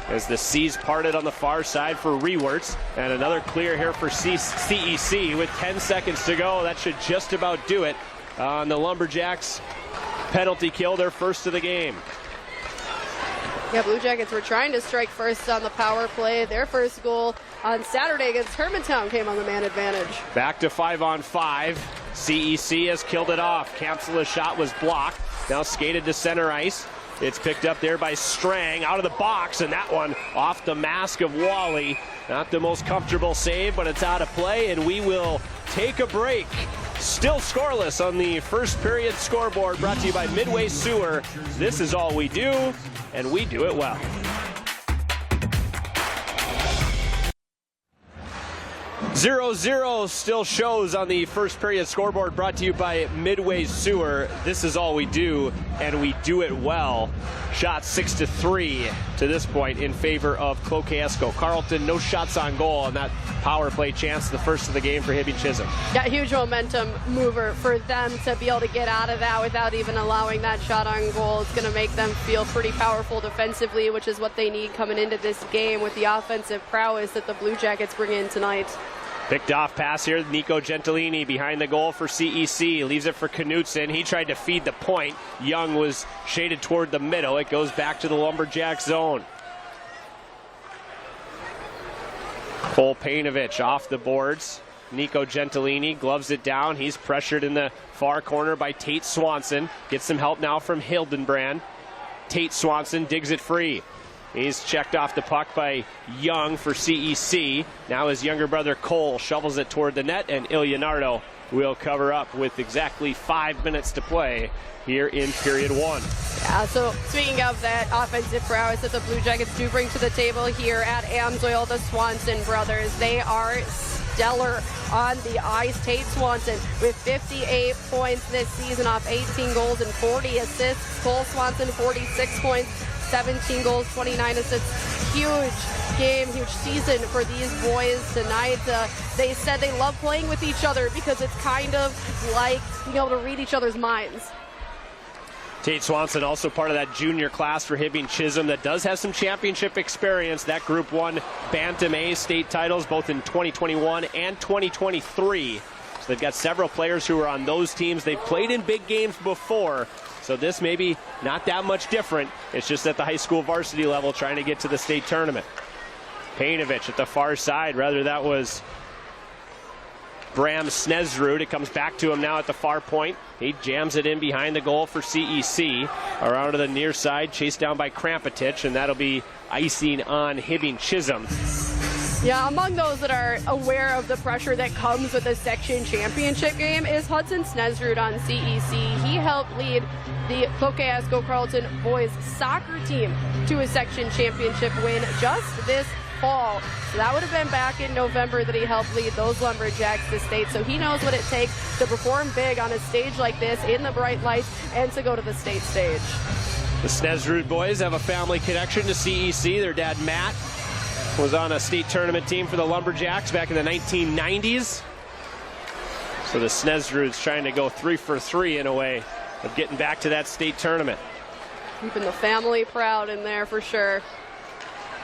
Speaker 10: as the C's parted on the far side for Rewerts. And another clear here for CEC with 10 seconds to go. That should just about do it on the Lumberjacks penalty kill, their first of the game.
Speaker 12: Yeah, Blue Jackets were trying to strike first on the power play. Their first goal on Saturday against Hermantown came on the man advantage.
Speaker 10: Back to 5-on-5. CEC has killed it off. Capsula's shot was blocked. Now skated to center ice. It's picked up there by Strang out of the box, and that one off the mask of Wally. Not the most comfortable save, but it's out of play, and we will take a break. Still scoreless on the first period scoreboard, brought to you by Midway Sewer. This is all we do, and we do it well. 0-0 still shows on the first period scoreboard, brought to you by Midway Sewer. This is all we do, and we do it well. Shot 6-3 to this point in favor of Cloquet-Esco. Carleton, no shots on goal on that power play chance, the first of the game for Hibbing Chisholm.
Speaker 12: Yeah, huge momentum mover for them to be able to get out of that without even allowing that shot on goal. It's going to make them feel pretty powerful defensively, which is what they need coming into this game with the offensive prowess that the Blue Jackets bring in tonight.
Speaker 10: Picked off pass here, Nico Gentilini behind the goal for CEC. Leaves it for Knutson. He tried to feed the point. Young was shaded toward the middle. It goes back to the Lumberjack zone. Cole Painovich off the boards. Nico Gentilini gloves it down. He's pressured in the far corner by Tate Swanson. Gets some help now from Hildenbrand. Tate Swanson digs it free. He's checked off the puck by Young for CEC. Now his younger brother Cole shovels it toward the net, and Ilianardo will cover up with exactly 5 minutes to play here in period one.
Speaker 12: Yeah, so speaking of that offensive prowess that the Blue Jackets do bring to the table here at Amsoil, the Swanson brothers, they are stellar on the ice. Tate Swanson with 58 points this season off 18 goals and 40 assists. Cole Swanson 46 points, 17 goals, 29 assists. Huge game, huge season for these boys tonight. They said they love playing with each other because it's kind of like being able to read each other's minds.
Speaker 10: Tate Swanson also part of that junior class for Hibbing Chisholm that does have some championship experience. That group won Bantam A state titles both in 2021 and 2023. So they've got several players who are on those teams. They've played in big games before. So this may be not that much different. It's just at the high school varsity level trying to get to the state tournament. Painovich at the far side. Rather, that was Bram Snesrud. It comes back to him now at the far point. He jams it in behind the goal for CEC. Around to the near side, chased down by Krampetich, and that'll be icing on Hibbing Chisholm.
Speaker 12: Yeah, among those that are aware of the pressure that comes with a section championship game is Hudson Snesrud on CEC. He helped lead the Cloquet-Esco Carleton boys soccer team to a section championship win just this fall. So that would have been back in November that he helped lead those Lumberjacks to state. So he knows what it takes to perform big on a stage like this in the bright lights and to go to the state stage.
Speaker 10: The Snesrud boys have a family connection to CEC. Their dad, Matt, was on a state tournament team for the Lumberjacks back in the 1990s. So the Snesruds trying to go 3 for 3 in a way of getting back to that state tournament.
Speaker 12: Keeping the family proud in there for sure.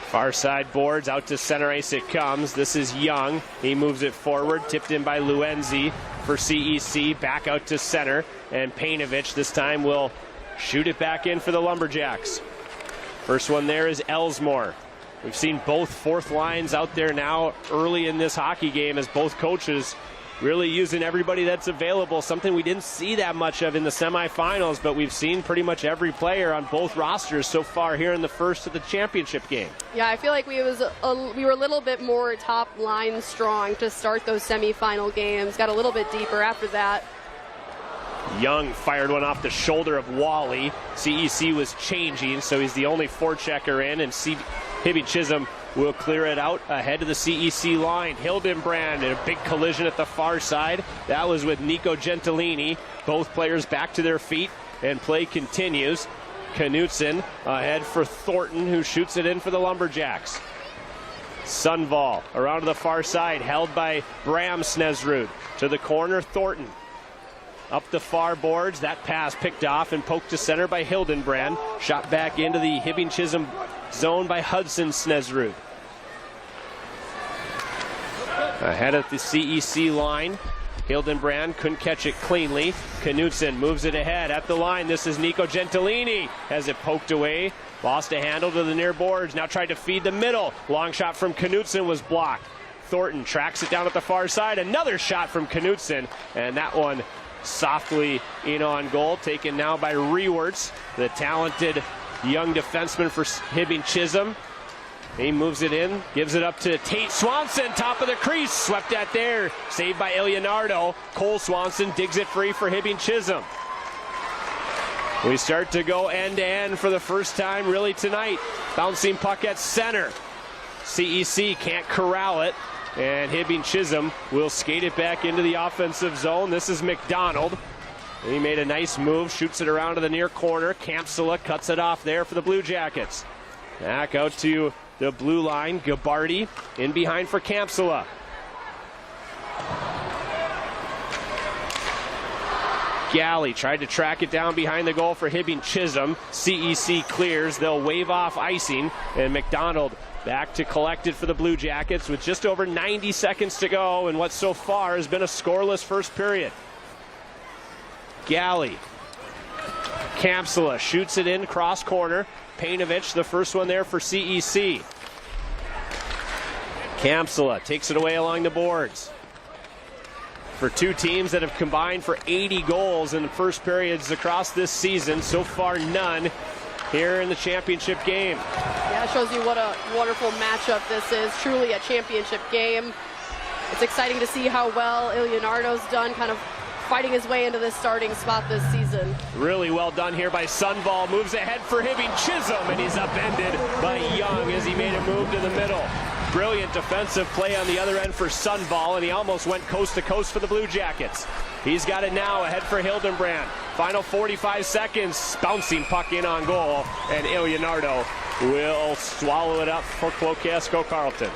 Speaker 10: Far side boards, out to center ice it comes. This is Young. He moves it forward, tipped in by Luenzi for CEC. Back out to center, and Painovich this time will shoot it back in for the Lumberjacks. First one there is Elsmore. We've seen both fourth lines out there now early in this hockey game as both coaches really using everybody that's available, something we didn't see that much of in the semifinals, but we've seen pretty much every player on both rosters so far here in the first of the championship game.
Speaker 12: Yeah, I feel like we were a little bit more top line strong to start those semifinal games, got a little bit deeper after that.
Speaker 10: Young fired one off the shoulder of Wally. CEC was changing, so he's the only forechecker in, and Hibbing Chisholm will clear it out ahead of the CEC line. Hildenbrand in a big collision at the far side. That was with Nico Gentilini. Both players back to their feet, and play continues. Knutson ahead for Thornton, who shoots it in for the Lumberjacks. Sundvall around to the far side, held by Bram Snesrud. To the corner, Thornton. Up the far boards, that pass picked off and poked to center by Hildenbrand. Shot back into the Hibbing Chisholm zone by Hudson Snesrud. Ahead at the CEC line, Hildenbrand couldn't catch it cleanly. Knutson moves it ahead at the line. This is Nico Gentilini. Has it poked away, lost a handle to the near boards. Now tried to feed the middle. Long shot from Knutson was blocked. Thornton tracks it down at the far side. Another shot from Knutson, and that one softly in on goal, taken now by Rewerts, the talented young defenseman for Hibbing Chisholm. He moves it in, gives it up to Tate Swanson, top of the crease, swept at there, saved by Leonardo. Cole Swanson digs it free for Hibbing Chisholm. We start to go end-to-end for the first time really tonight. Bouncing puck at center. CEC can't corral it, and Hibbing Chisholm will skate it back into the offensive zone. This is McDonald. He made a nice move, shoots it around to the near corner. Kampsula cuts it off there for the Blue Jackets. Back out to the blue line, Gabardi in behind for Kampsula. Galley tried to track it down behind the goal for Hibbing Chisholm. CEC clears, they'll wave off icing, and McDonald back to collect it for the Blue Jackets with just over 90 seconds to go in what so far has been a scoreless first period. Galley. Kampsula shoots it in, cross corner. Painovich, the first one there for CEC. Kampsula takes it away along the boards. For two teams that have combined for 80 goals in the first periods across this season, so far none here in the championship game.
Speaker 12: Yeah, it shows you what a wonderful matchup this is. Truly a championship game. It's exciting to see how well Leonardo's done, kind of fighting his way into this starting spot this season.
Speaker 10: Really well done here by Sundvall. Moves ahead for Hibbing Chisholm, and he's upended by Young as he made a move to the middle. Brilliant defensive play on the other end for Sundvall, and he almost went coast to coast for the Blue Jackets. He's got it now ahead for Hildenbrand. Final 45 seconds, bouncing puck in on goal, and Leonardo will swallow it up for Cloquet-Esco Carleton.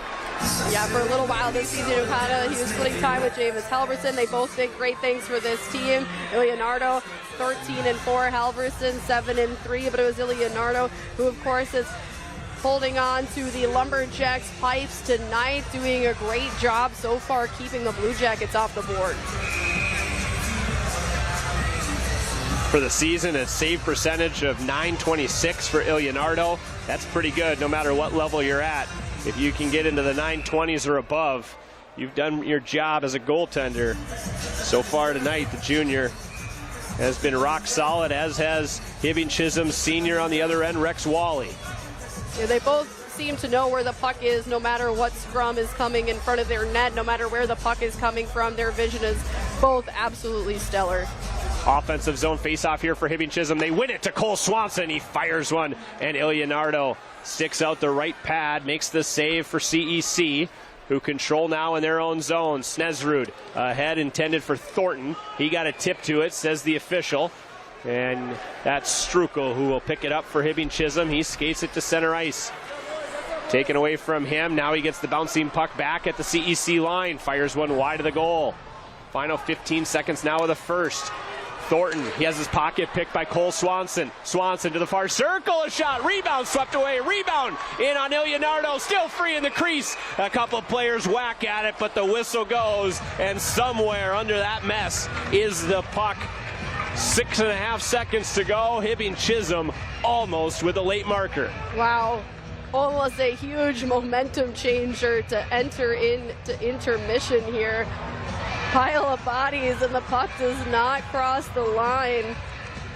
Speaker 12: Yeah, for a little while this season, he was splitting time with James Halverson. They both did great things for this team. Leonardo, 13-4, Halverson, 7-3, but it was Leonardo who, of course, is holding on to the Lumberjacks pipes tonight, doing a great job so far keeping the Blue Jackets off the board.
Speaker 10: For the season, a save percentage of .926 for Leonardo. That's pretty good no matter what level you're at. If you can get into the 920s or above, you've done your job as a goaltender. So far tonight, the junior has been rock solid, as has Hibbing Chisholm's senior on the other end, Rex Wally.
Speaker 12: Yeah, they both seem to know where the puck is, no matter what scrum is coming in front of their net, no matter where the puck is coming from. Their vision is both absolutely stellar.
Speaker 10: Offensive zone face-off here for Hibbing Chisholm. They win it to Cole Swanson. He fires one, and Leonardo sticks out the right pad, makes the save for CEC, who control now in their own zone. Snesrud ahead, intended for Thornton. He got a tip to it, says the official. And that's Strukel who will pick it up for Hibbing Chisholm. He skates it to center ice. Taken away from him. Now he gets the bouncing puck back at the CEC line. Fires one wide of the goal. Final 15 seconds now of the first. Thornton, he has his pocket picked by Cole Swanson. Swanson to the far circle, a shot, rebound, swept away, rebound in on Leonardo, still free in the crease. A couple of players whack at it, but the whistle goes, and somewhere under that mess is the puck. 6.5 seconds to go. Hibbing Chisholm almost with a late marker.
Speaker 12: Wow. Almost a huge momentum changer to enter into intermission here. Pile of bodies, and the puck does not cross the line.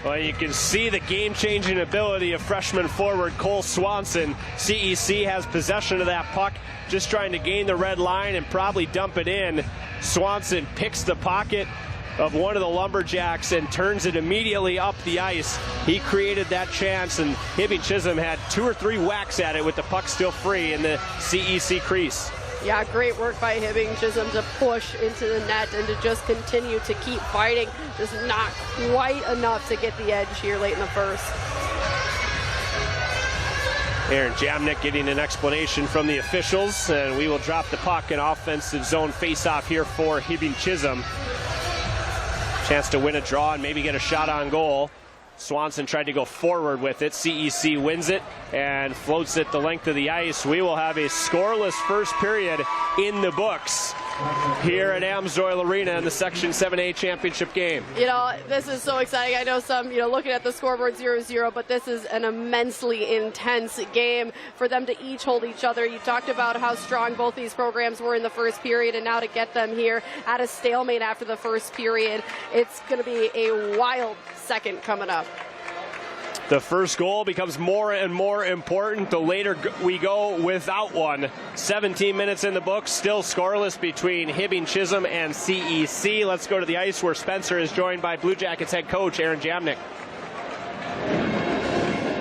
Speaker 10: Well, you can see the game-changing ability of freshman forward Cole Swanson. CEC has possession of that puck, just trying to gain the red line and probably dump it in. Swanson picks the pocket of one of the Lumberjacks and turns it immediately up the ice. He created that chance, and Hibbing Chisholm had 2 or 3 whacks at it with the puck still free in the CEC crease.
Speaker 12: Yeah, great work by Hibbing Chisholm to push into the net and to just continue to keep fighting. Just not quite enough to get the edge here late in the first.
Speaker 10: Aaron Jamnick getting an explanation from the officials, and we will drop the puck in offensive zone face-off here for Hibbing Chisholm. Chance to win a draw and maybe get a shot on goal. Swanson tried to go forward with it. CEC wins it and floats it the length of the ice. We will have a scoreless first period in the books here at Amsoil Arena in the Section 7A championship game.
Speaker 12: You know, this is so exciting. I know some, looking at the scoreboard 0-0, but this is an immensely intense game for them to each hold each other. You talked about how strong both these programs were in the first period, and now to get them here at a stalemate after the first period, it's going to be a wild second coming up.
Speaker 10: The first goal becomes more and more important the later we go without one. 17 minutes in the books, still scoreless between Hibbing Chisholm and CEC. Let's go to the ice where Spencer is joined by Blue Jackets head coach Aaron Jamnick.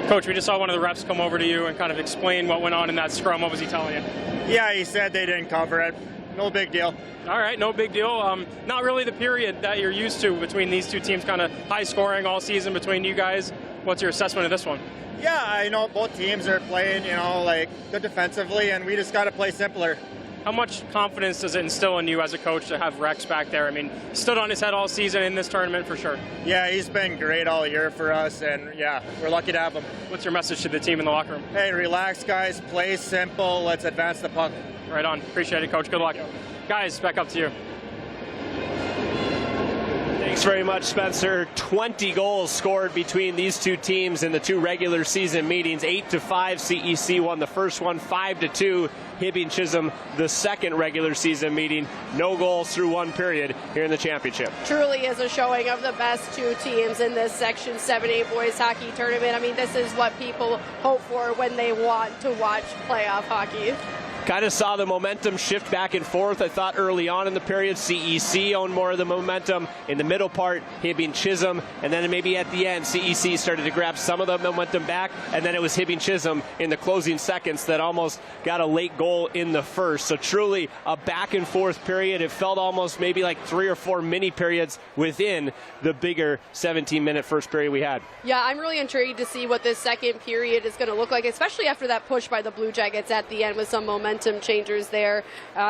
Speaker 13: Coach, we just saw one of the refs come over to you and kind of explain what went on in that scrum. What was he telling you?
Speaker 6: Yeah, he said they didn't cover it. No big deal.
Speaker 13: All right, no big deal. Not really the period that you're used to between these two teams, kind of high scoring all season between you guys. What's your assessment of this one?
Speaker 6: Yeah, I know both teams are playing, good defensively, and we just got to play simpler.
Speaker 13: How much confidence does it instill in you as a coach to have Rex back there? I mean, he stood on his head all season in this tournament for sure.
Speaker 6: Yeah, he's been great all year for us, and yeah, we're lucky to have him.
Speaker 13: What's your message to the team in the locker room?
Speaker 6: Hey, relax, guys. Play simple. Let's advance the puck.
Speaker 13: Right on. Appreciate it, Coach. Good luck. Guys, back up to you.
Speaker 10: Thanks very much, Spencer. 20 goals scored between these two teams in the 2 regular season meetings. 8-5, CEC won the first one. 5-2, Hibbing Chisholm the second regular season meeting. No goals through 1 period here in the championship.
Speaker 12: Truly is a showing of the best 2 teams in this Section 7A boys hockey tournament. I mean, this is what people hope for when they want to watch playoff hockey.
Speaker 10: Kind of saw the momentum shift back and forth. I thought early on in the period, CEC owned more of the momentum. In the middle part, Hibbing Chisholm, and then maybe at the end, CEC started to grab some of the momentum back, and then it was Hibbing Chisholm in the closing seconds that almost got a late goal in the first. So truly a back and forth period. It felt almost maybe like 3 or 4 mini periods within the bigger 17-minute first period we had.
Speaker 12: Yeah, I'm really intrigued to see what this second period is going to look like, especially after that push by the Blue Jackets at the end with some momentum changers there.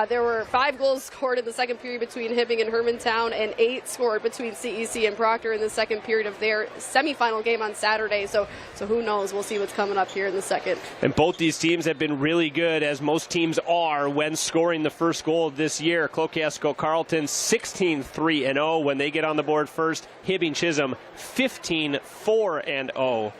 Speaker 12: There were 5 goals scored in the second period between Hibbing and Hermantown, and 8 scored between CEC and Proctor in the second period of their semifinal game on Saturday. So who knows? We'll see what's coming up here in the second.
Speaker 10: And both these teams have been really good, as most teams are, when scoring the first goal this year. Cloquet Carleton 16-3-0 when they get on the board first. Hibbing Chisholm 15-4-0.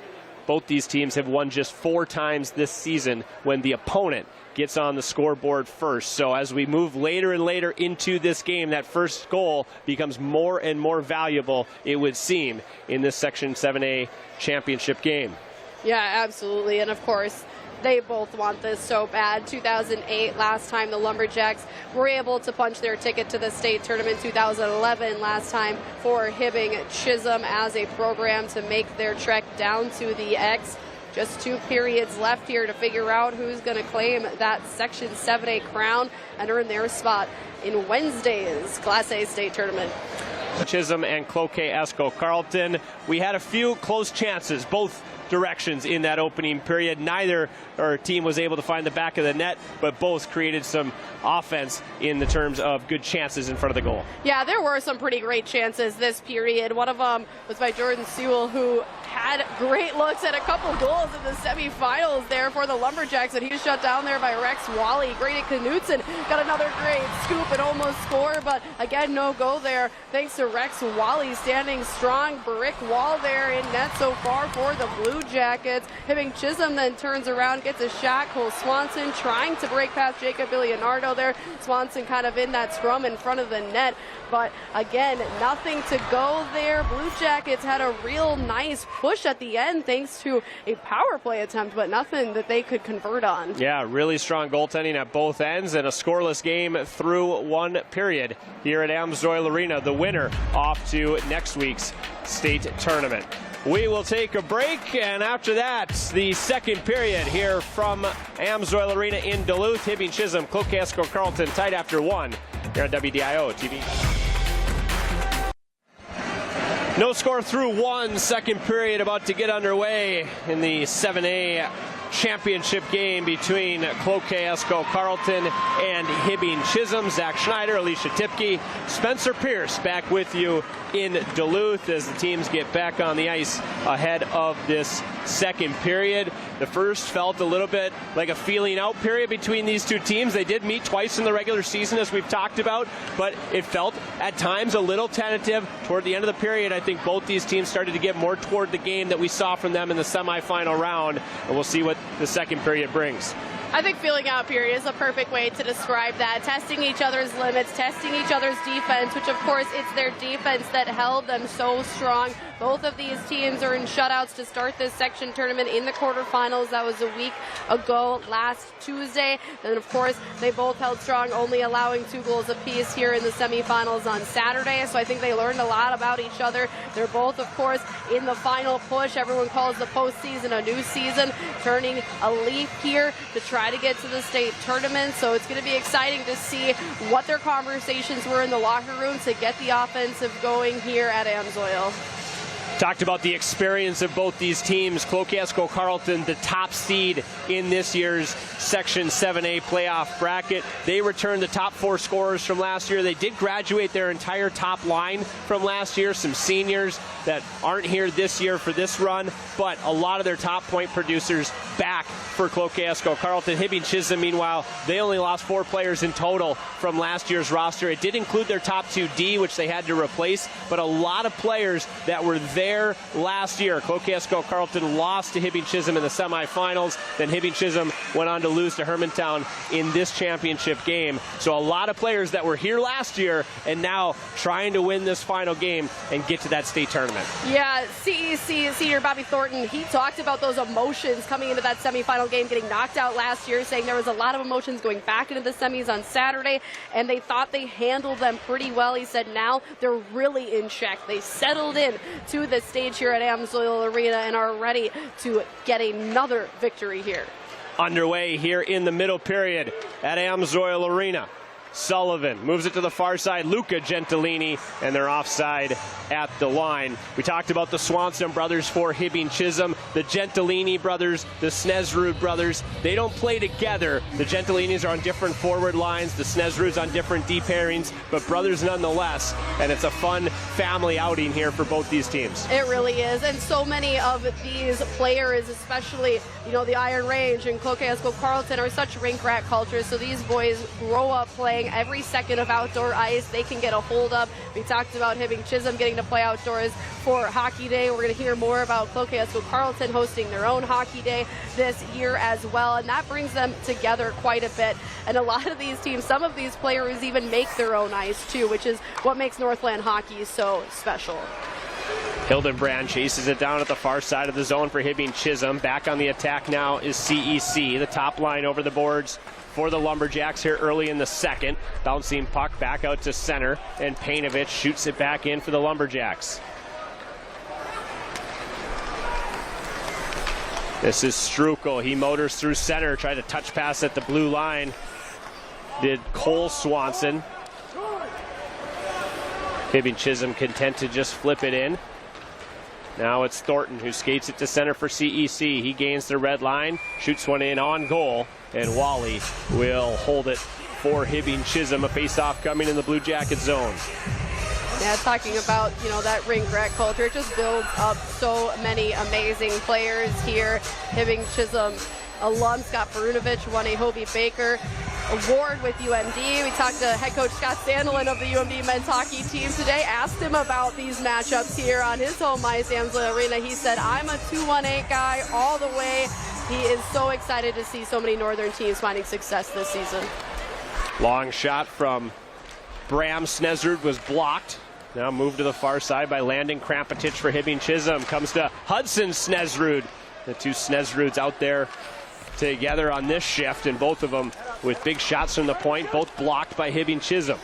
Speaker 10: Both these teams have won just 4 times this season when the opponent gets on the scoreboard first. So as we move later and later into this game, that first goal becomes more and more valuable, it would seem, in this Section 7A championship game.
Speaker 12: Yeah, absolutely. And of course, they both want this so bad. 2008, last time the Lumberjacks were able to punch their ticket to the state tournament. 2011, last time for Hibbing Chisholm as a program to make their trek down to the X. Just 2 periods left here to figure out who's going to claim that Section 7A crown and earn their spot in Wednesday's Class A state tournament.
Speaker 10: Chisholm and Cloquet Carleton. We had a few close chances. Both directions in that opening period. Neither team was able to find the back of the net, but both created some offense in the terms of good chances in front of the goal.
Speaker 12: Yeah, there were some pretty great chances this period. One of them was by Jordan Sewell, who had great looks at a couple goals in the semifinals there for the Lumberjacks, and he was shut down there by Rex Wally. Grady Knutson got another great scoop and almost score, but again, no go there thanks to Rex Wally standing strong. Brick wall there in net so far for the Blue Jackets. Hibbing Chisholm then turns around, gets a shot. Cole Swanson trying to break past Jacob Leonardo there. Swanson kind of in that scrum in front of the net, but again, nothing to go there. Blue Jackets had a real nice push at the end thanks to a power play attempt, but nothing that they could convert on.
Speaker 10: Yeah, really strong goaltending at both ends and a scoreless game through one period here at Amsoil Arena. The winner off to next week's state tournament. We will take a break, and after that, the second period here from Amsoil Arena in Duluth. Hibbing Chisholm, Cloquet Carleton tied after 1 here on WDIO TV. No score through one. Second period about to get underway in the 7A championship game between Cloquet Carleton and Hibbing Chisholm. Zach Schneider, Alicia Tipke, Spencer Pierce back with you in Duluth as the teams get back on the ice ahead of this second period. The first felt a little bit like a feeling out period between these two teams. They did meet twice in the regular season, as we've talked about, but it felt at times a little tentative. Toward the end of the period, I think both these teams started to get more toward the game that we saw from them in the semifinal round, and we'll see what the second period brings.
Speaker 12: I think feeling out period is a perfect way to describe that. Testing each other's limits, testing each other's defense, which of course it's their defense that held them so strong. Both of these teams are in shutouts to start this section tournament in the quarterfinals. That was a week ago last Tuesday. And of course, they both held strong, only allowing 2 goals apiece here in the semifinals on Saturday. So I think they learned a lot about each other. They're both, of course, in the final push. Everyone calls the postseason a new season, turning a leaf here to try to get to the state tournament. So it's going to be exciting to see what their conversations were in the locker room to get the offensive going here at Amsoil.
Speaker 10: Talked about the experience of both these teams. Cloquet Carleton, the top seed in this year's Section 7A playoff bracket. They returned the top 4 scorers from last year. They did graduate their entire top line from last year. Some seniors that aren't here this year for this run, but a lot of their top point producers back for Cloquet Carleton. Hibbing Chisholm, meanwhile, they only lost 4 players in total from last year's roster. It did include their top 2D, which they had to replace, but a lot of players that were there last year. Cloquet Carleton lost to Hibbing Chisholm in the semifinals. Then Hibbing Chisholm went on to lose to Hermantown in this championship game. So a lot of players that were here last year and now trying to win this final game and get to that state tournament.
Speaker 12: Yeah, CEC senior Bobby Thornton, he talked about those emotions coming into that semifinal game, getting knocked out last year, saying there was a lot of emotions going back into the semis on Saturday, and they thought they handled them pretty well. He said now they're really in check. They settled in to the stage here at Amsoil Arena and are ready to get another victory here.
Speaker 10: Underway here in the middle period at Amsoil Arena. Sullivan moves it to the far side. Luca Gentilini, and they're offside at the line. We talked about the Swanson brothers for Hibbing Chisholm, the Gentilini brothers, the Snesrud brothers. They don't play together. The Gentilinis are on different forward lines, the Snesruds on different D pairings, but brothers nonetheless. And it's a fun family outing here for both these teams.
Speaker 12: It really is, and so many of these players, especially the Iron Range and Cloquet Carleton, are such rink rat cultures. So these boys grow up playing every second of outdoor ice they can get a hold of. We talked about Hibbing Chisholm getting to play outdoors for Hockey Day. We're going to hear more about Cloquet Carleton hosting their own Hockey Day this year as well, and that brings them together quite a bit. And a lot of these teams, some of these players even make their own ice too, which is what makes Northland hockey so special.
Speaker 10: Hildenbrand chases it down at the far side of the zone for Hibbing Chisholm. Back on the attack now is CEC. The top line over the boards for the Lumberjacks here early in the second. Bouncing puck back out to center, and Painovich shoots it back in for the Lumberjacks. This is Strukel. He motors through center, tried to touch pass at the blue line. Did Cole Swanson. Hibbing Chisholm content to just flip it in. Now it's Thornton who skates it to center for CEC. He gains the red line, shoots one in on goal, and Wally will hold it for Hibbing Chisholm. A face-off coming in the Blue Jacket zone.
Speaker 12: Yeah, talking about, that ring rat culture, it just builds up so many amazing players here. Hibbing Chisholm alum Scott Perunovich won a Hobie Baker Award with UMD. We talked to head coach Scott Sandelin of the UMD men's hockey team today, asked him about these matchups here on his home ice, Amsoil Arena. He said, I'm a 2-1-8 guy all the way. He is so excited to see so many Northern teams finding success this season.
Speaker 10: Long shot from Bram Snesrud was blocked. Now moved to the far side by Landon Krampetich for Hibbing Chisholm. Comes to Hudson Snesrud. The two Snesruds out there together on this shift, and both of them with big shots from the point, both blocked by Hibbing Chisholm.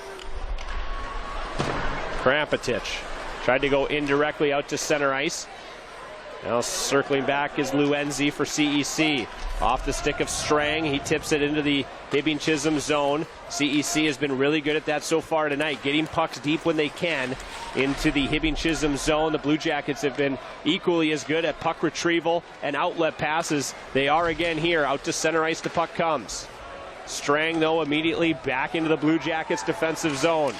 Speaker 10: Krampetich tried to go indirectly out to center ice. Now circling back is Luenzi for CEC. Off the stick of Strang, he tips it into the Hibbing Chisholm zone. CEC has been really good at that so far tonight, getting pucks deep when they can into the Hibbing Chisholm zone. The Blue Jackets have been equally as good at puck retrieval and outlet passes. They are again here, out to center ice, the puck comes. Strang, though, immediately back into the Blue Jackets defensive zone.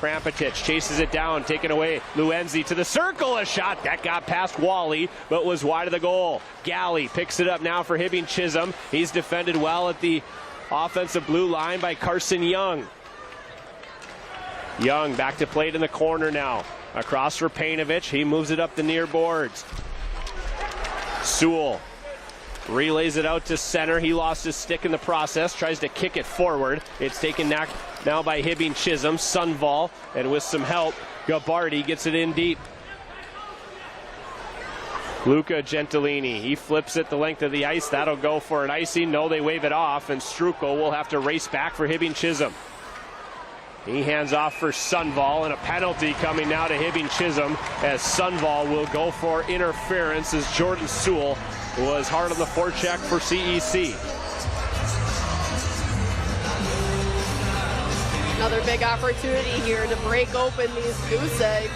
Speaker 10: Krampetich chases it down, taken away. Luenzi to the circle, a shot that got past Wally, but was wide of the goal. Galley picks it up now for Hibbing Chisholm. He's defended well at the offensive blue line by Carson Young. Young back to plate in the corner now. Across for Painovich, he moves it up the near boards. Sewell relays it out to center. He lost his stick in the process, tries to kick it forward. It's taken now by Hibbing Chisholm. Sunval, and with some help, Gabardi gets it in deep. Luca Gentilini, he flips it the length of the ice. That'll go for an icing. No, they wave it off, and Strukel will have to race back for Hibbing Chisholm. He hands off for Sunval, and a penalty coming now to Hibbing Chisholm as Sunval will go for interference as Jordan Sewell was hard on the forecheck for CEC.
Speaker 12: Another big opportunity here to break open these goose eggs.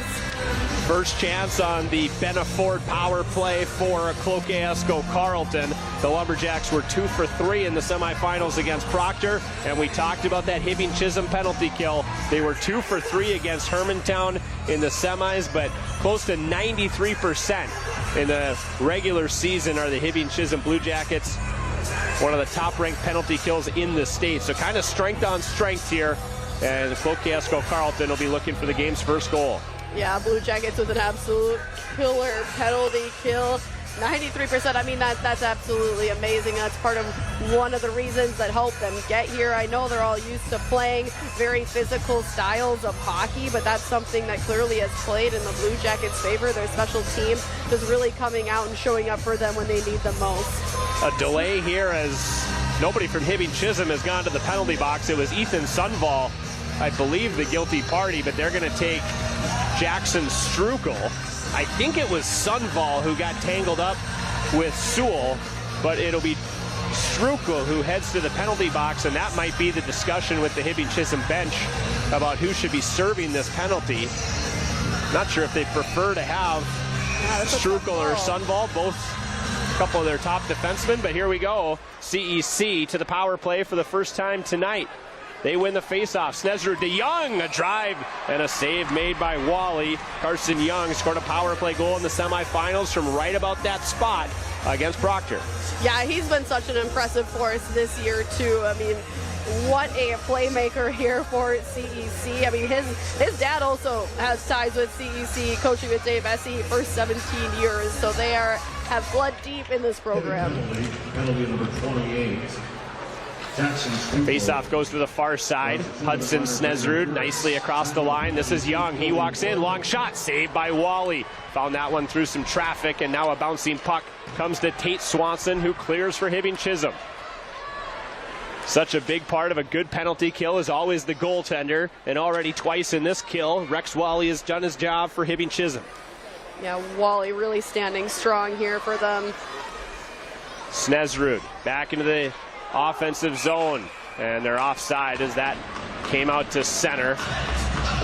Speaker 10: First chance on the Benaford power play for Cloquet-Esco Carleton. The Lumberjacks were 2 for 3 in the semifinals against Proctor, and we talked about that Hibbing Chisholm penalty kill. They were 2 for 3 against Hermantown in the semis, but close to 93% in the regular season are the Hibbing Chisholm Blue Jackets. One of the top-ranked penalty kills in the state. So kind of strength on strength here, and Cloquet-Esco Carleton will be looking for the game's first goal.
Speaker 12: Yeah, Blue Jackets with an absolute killer penalty kill. 93%, I mean, that's absolutely amazing. That's part of one of the reasons that helped them get here. I know they're all used to playing very physical styles of hockey, but that's something that clearly has played in the Blue Jackets' favor. Their special team just really coming out and showing up for them when they need them most.
Speaker 10: A delay here as nobody from Hibbing Chisholm has gone to the penalty box. It was Ethan Sunval, I believe, the guilty party, but they're going to take Jackson Strukel. I think it was Sunval who got tangled up with Sewell, but it'll be Strukel who heads to the penalty box, and that might be the discussion with the Hibbing Chisholm bench about who should be serving this penalty. Not sure if they prefer to have Strukel or Sunval, both a couple of their top defensemen, but here we go. CEC to the power play for the first time tonight. They win the faceoff. Snesrud to Young, a drive and a save made by Wally. Carson Young scored a power play goal in the semifinals from right about that spot against Proctor.
Speaker 12: Yeah, he's been such an impressive force this year too. I mean, what a playmaker here for CEC. I mean, his dad also has ties with CEC, coaching with Dave Essie for 17 years, so they have blood deep in this program.
Speaker 11: Penalty number 28.
Speaker 10: Faceoff goes to the far side. Hudson Snesrud nicely across the line. This is Young. He walks in. Long shot. Saved by Wally. Found that one through some traffic, and now a bouncing puck comes to Tate Swanson, who clears for Hibbing Chisholm. Such a big part of a good penalty kill is always the goaltender, and already twice in this kill, Rex Wally has done his job for Hibbing Chisholm.
Speaker 12: Yeah, Wally really standing strong here for them.
Speaker 10: Snesrud back into the offensive zone, and they're offside as that came out to center.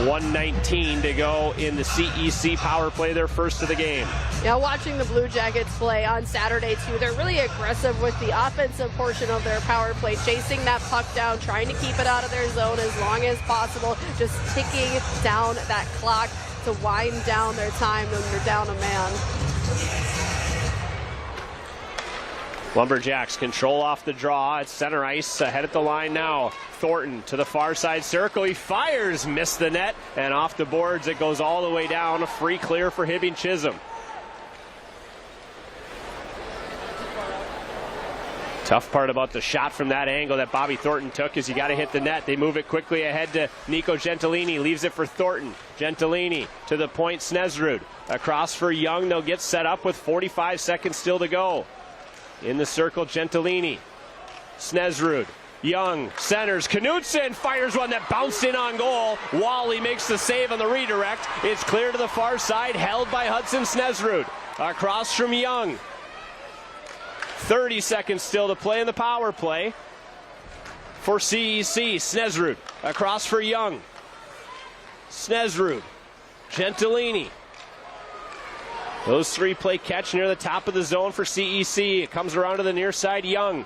Speaker 10: 1:19 to go in the CEC power play, their first of the game.
Speaker 12: Yeah, watching the Blue Jackets play on Saturday, too, they're really aggressive with the offensive portion of their power play, chasing that puck down, trying to keep it out of their zone as long as possible, just ticking down that clock to wind down their time when they're down a man.
Speaker 10: Lumberjacks control off the draw at center ice, ahead at the line now. Thornton to the far side circle. He fires, missed the net, and off the boards it goes all the way down. A free clear for Hibbing Chisholm. Tough part about the shot from that angle that Bobby Thornton took is you got to hit the net. They move it quickly ahead to Nico Gentilini. Leaves it for Thornton. Gentilini to the point, Snesrud. Across for Young. They'll get set up with 45 seconds still to go. In the circle, Gentilini. Snesrud. Young centers. Knutson fires one that bounced in on goal. Wally makes the save on the redirect. It's clear to the far side, held by Hudson Snesrud. Across from Young. 30 seconds still to play in the power play for CEC. Snesrud across for Young. Snesrud. Gentilini. Those three play catch near the top of the zone for CEC. It comes around to the near side. Young.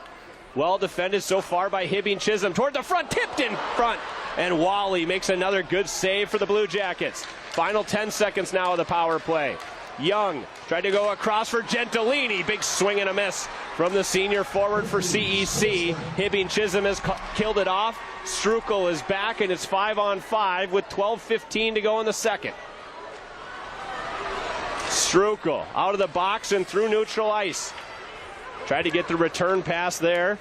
Speaker 10: Well defended so far by Hibbing Chisholm. Toward the front, tipped in front. And Wally makes another good save for the Blue Jackets. Final 10 seconds now of the power play. Young tried to go across for Gentilini. Big swing and a miss from the senior forward for CEC. Hibbing Chisholm has killed it off. Strukel is back, and it's 5-on-5 with 12:15 to go in the second. Strukel out of the box and through neutral ice. Tried to get the return pass there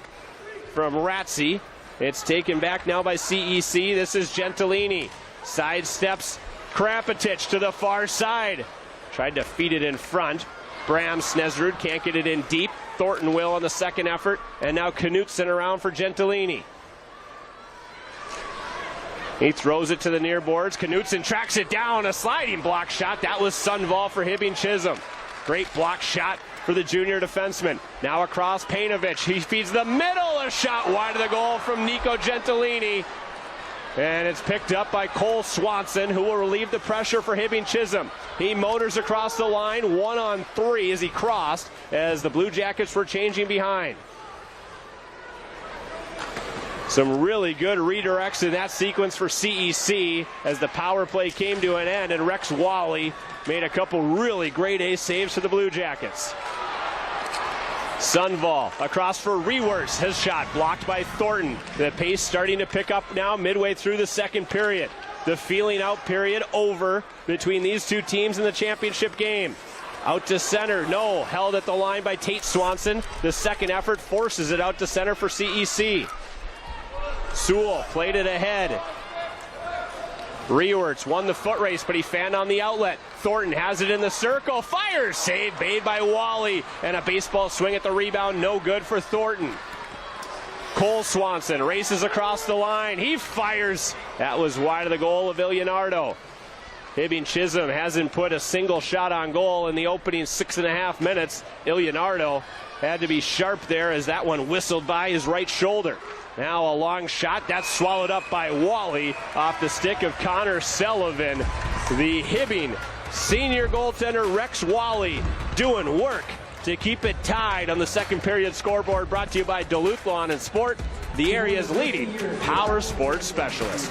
Speaker 10: from Ratzi. It's taken back now by CEC. This is Gentilini. Sidesteps Krampetich to the far side. Tried to feed it in front. Bram Snesrud can't get it in deep. Thornton will on the second effort. And now Knutson around for Gentilini. He throws it to the near boards. Knutson tracks it down. A sliding block shot. That was Sundvall for Hibbing Chisholm. Great block shot for the junior defenseman. Now across Painovich. He feeds the middle. A shot wide of the goal from Nico Gentilini. And it's picked up by Cole Swanson, who will relieve the pressure for Hibbing Chisholm. He motors across the line, 1-on-3 as he crossed, as the Blue Jackets were changing behind. Some really good redirects in that sequence for CEC as the power play came to an end, and Rex Wally made a couple really great ace saves for the Blue Jackets. Sundvall across for Rewerts. His shot blocked by Thornton. The pace starting to pick up now midway through the second period. The feeling out period over between these two teams in the championship game. Out to center. No. Held at the line by Tate Swanson. The second effort forces it out to center for CEC. Sewell played it ahead. Rewerts won the foot race, but he fanned on the outlet. Thornton has it in the circle. Fires. Save made by Wally. And a baseball swing at the rebound. No good for Thornton. Cole Swanson races across the line. He fires. That was wide of the goal of Ilianardo. Hibbing Chisholm hasn't put a single shot on goal in the opening 6.5 minutes. Ilianardo had to be sharp there as that one whistled by his right shoulder. Now a long shot. That's swallowed up by Wally off the stick of Connor Sullivan. The Hibbing senior goaltender Rex Wally doing work to keep it tied on the second period scoreboard, brought to you by Duluth Lawn and Sport, the area's leading power sports specialist.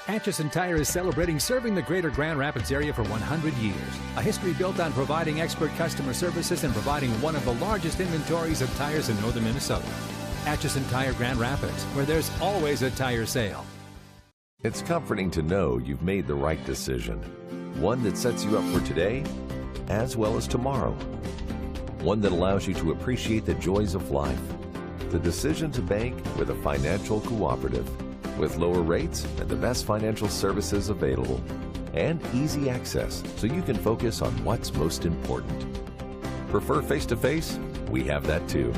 Speaker 14: Atchison Tire is celebrating serving the greater Grand Rapids area for 100 years. A history built on providing expert customer services and providing one of the largest inventories of tires in northern Minnesota. Atchison Tire Grand Rapids, where there's always a tire sale.
Speaker 15: It's comforting to know you've made the right decision. One that sets you up for today as well as tomorrow. One that allows you to appreciate the joys of life. The decision to bank with a financial cooperative. With lower rates and the best financial services available. And easy access so you can focus on what's most important. Prefer face-to-face? We have that too.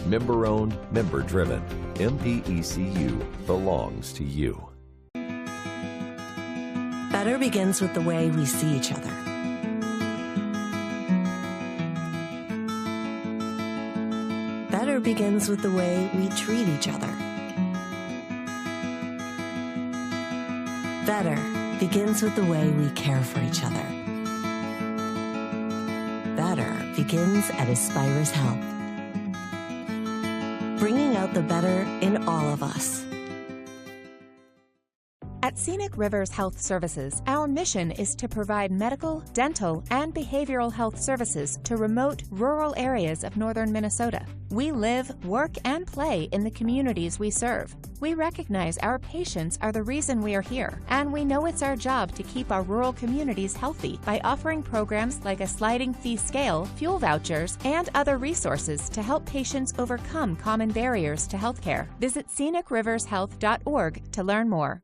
Speaker 15: Member-owned, member-driven. MPECU belongs to you.
Speaker 16: Better begins with the way we see each other. Better begins with the way we treat each other. Better begins with the way we care for each other. Better begins at Aspirus Health. Bringing out the better in all of us.
Speaker 17: At Scenic Rivers Health Services, our mission is to provide medical, dental, and behavioral health services to remote, rural areas of northern Minnesota. We live, work, and play in the communities we serve. We recognize our patients are the reason we are here, and we know it's our job to keep our rural communities healthy by offering programs like a sliding fee scale, fuel vouchers, and other resources to help patients overcome common barriers to healthcare. Visit scenicrivershealth.org to learn more.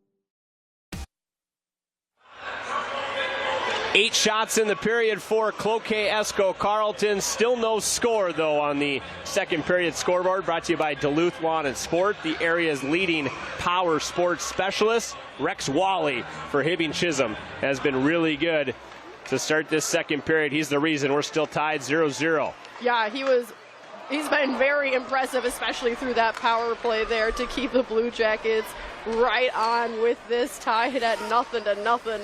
Speaker 10: 8 shots in the period for Cloquet Esco Carleton. Still no score, though, on the second period scoreboard. Brought to you by Duluth Lawn and Sport, the area's leading power sports specialist. Rex Wally for Hibbing Chisholm has been really good to start this second period. He's the reason we're still tied 0-0.
Speaker 12: Yeah, he's been very impressive, especially through that power play there to keep the Blue Jackets right on with this tied at 0-0.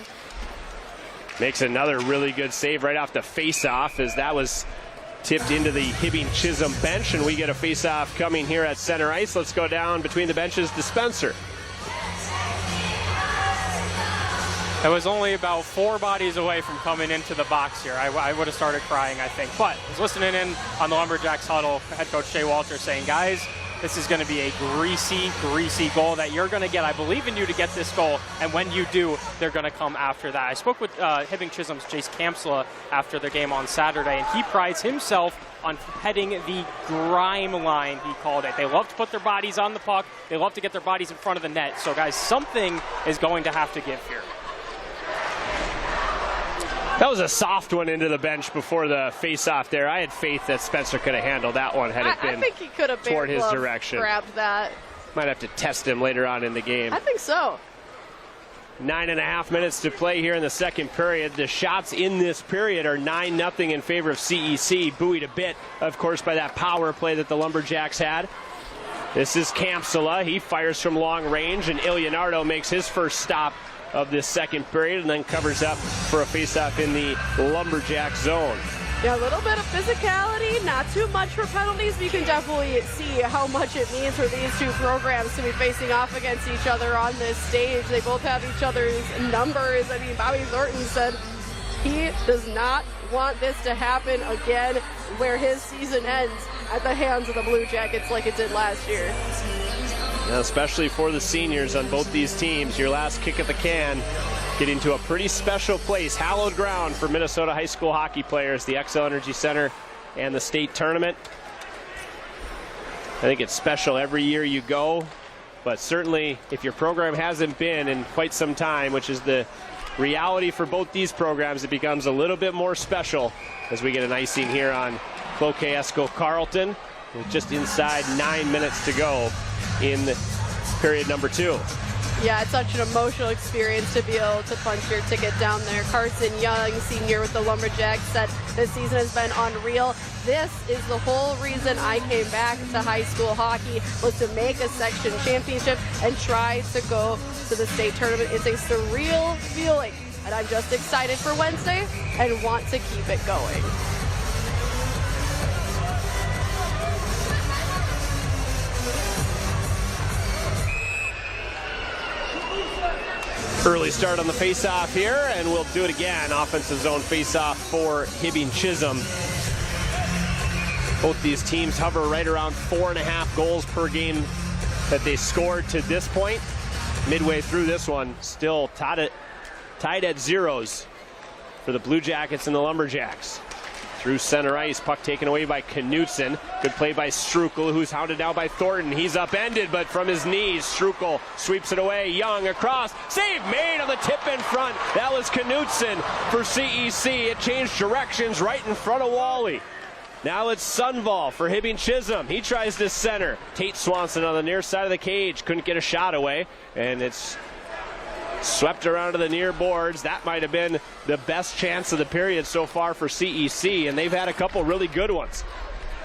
Speaker 10: Makes another really good save right off the face-off, as that was tipped into the Hibbing Chisholm bench, and we get a face-off coming here at center ice. Let's go down between the benches to Spencer.
Speaker 13: I was only about 4 bodies away from coming into the box here. I would have started crying, I think. But I was listening in on the Lumberjacks huddle, head coach Shea Walter saying, guys, this is going to be a greasy goal that you're going to get. I believe in you to get this goal, and when you do, they're going to come after that. I spoke with Hibbing Chisholm's Jace Kamsla after the game on Saturday, and he prides himself on heading the grime line, he called it. They love to put their bodies on the puck. They love to get their bodies in front of the net. So, guys, something is going to have to give here.
Speaker 10: That was a soft one into the bench before the face-off there. I had faith that Spencer could have handled that one had it been
Speaker 12: I think he could have
Speaker 10: toward his direction.
Speaker 12: Grabbed that.
Speaker 10: Might have to test him later on in the game.
Speaker 12: I think so.
Speaker 10: 9.5 minutes to play here in the second period. The shots in this period are 9-0 in favor of CEC. Buoyed a bit, of course, by that power play that the Lumberjacks had. This is Kamsala. He fires from long range, and Ilianardo makes his first stop of this second period and then covers up for a face-off in the Lumberjack zone.
Speaker 12: Yeah, a little bit of physicality, not too much for penalties, but you can definitely see how much it means for these two programs to be facing off against each other on this stage. They both have each other's numbers. I mean, Bobby Thornton said he does not want this to happen again, where his season ends at the hands of the Blue Jackets like it did last year.
Speaker 10: Now, especially for the seniors on both these teams, your last kick at the can, getting to a pretty special place, hallowed ground for Minnesota high school hockey players, the Xcel Energy Center and the state tournament. I think it's special every year you go, but certainly if your program hasn't been in quite some time, which is the reality for both these programs, it becomes a little bit more special as we get an icing here on Cloquet Esco Carleton with just inside 9 minutes to go in period number 2.
Speaker 12: Yeah, it's such an emotional experience to be able to punch your ticket down there. Carson Young, senior with the Lumberjacks, said this season has been unreal. This is the whole reason I came back to high school hockey, was to make a section championship and try to go to the state tournament. It's a surreal feeling, and I'm just excited for Wednesday and want to keep it going.
Speaker 10: Early start on the face-off here, and we'll do it again. Offensive zone face-off for Hibbing Chisholm. Both these teams hover right around 4.5 goals per game that they scored to this point. Midway through this one, still tied at zeros for the Blue Jackets and the Lumberjacks. Through center ice, puck taken away by Knutson. Good play by Strukel, who's hounded now by Thornton. He's upended, but from his knees, Strukel sweeps it away. Young across, save made on the tip in front. That was Knutson for CEC. It changed directions right in front of Wally. Now it's Sunval for Hibbing Chisholm. He tries to center. Tate Swanson on the near side of the cage. Couldn't get a shot away, and it's swept around to the near boards. That might have been the best chance of the period so far for CEC, and they've had a couple really good ones.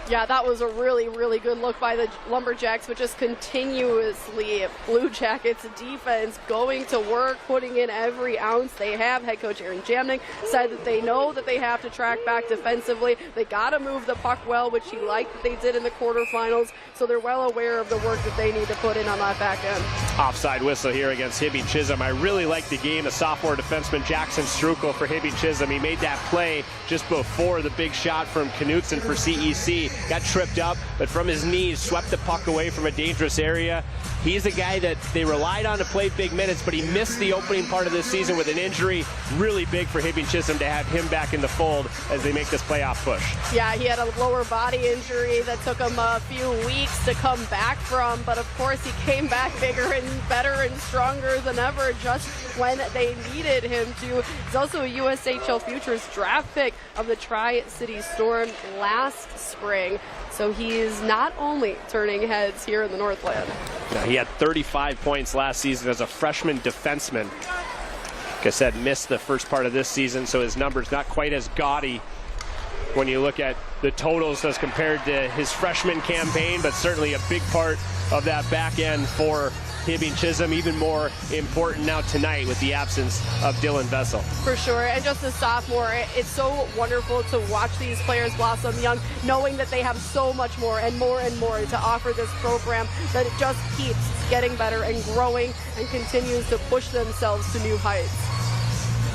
Speaker 12: Yeah, that was a really, really good look by the Lumberjacks, but just continuously Blue Jackets defense going to work, putting in every ounce they have. Head coach Aaron Jamnik said that they know that they have to track back defensively. They got to move the puck well, which he liked that they did in the quarterfinals, so they're well aware of the work that they need to put in on that back end.
Speaker 10: Offside whistle here against Hibbing Chisholm. I really like the game. The sophomore defenseman Jackson Strukel for Hibbing Chisholm. He made that play just before the big shot from Knutson for CEC. Got tripped up, but from his knees, swept the puck away from a dangerous area. He's a guy that they relied on to play big minutes, but he missed the opening part of this season with an injury. Really big for Hibbing Chisholm to have him back in the fold as they make this playoff push.
Speaker 12: Yeah, he had a lower body injury that took him a few weeks to come back from, but of course he came back bigger and better and stronger than ever just when they needed him to. He's also a USHL Futures draft pick of the Tri-City Storm last spring. So he's not only turning heads here in the Northland.
Speaker 10: Now, he had 35 points last season as a freshman defenseman. Like I said, missed the first part of this season, so his numbers not quite as gaudy when you look at the totals as compared to his freshman campaign, but certainly a big part of that back end for Hibbing Chisholm, even more important now tonight with the absence of Dylan Vessel.
Speaker 12: For sure, and just a sophomore, it's so wonderful to watch these players blossom young, knowing that they have so much more and more to offer this program, that it just keeps getting better and growing and continues to push themselves to new heights.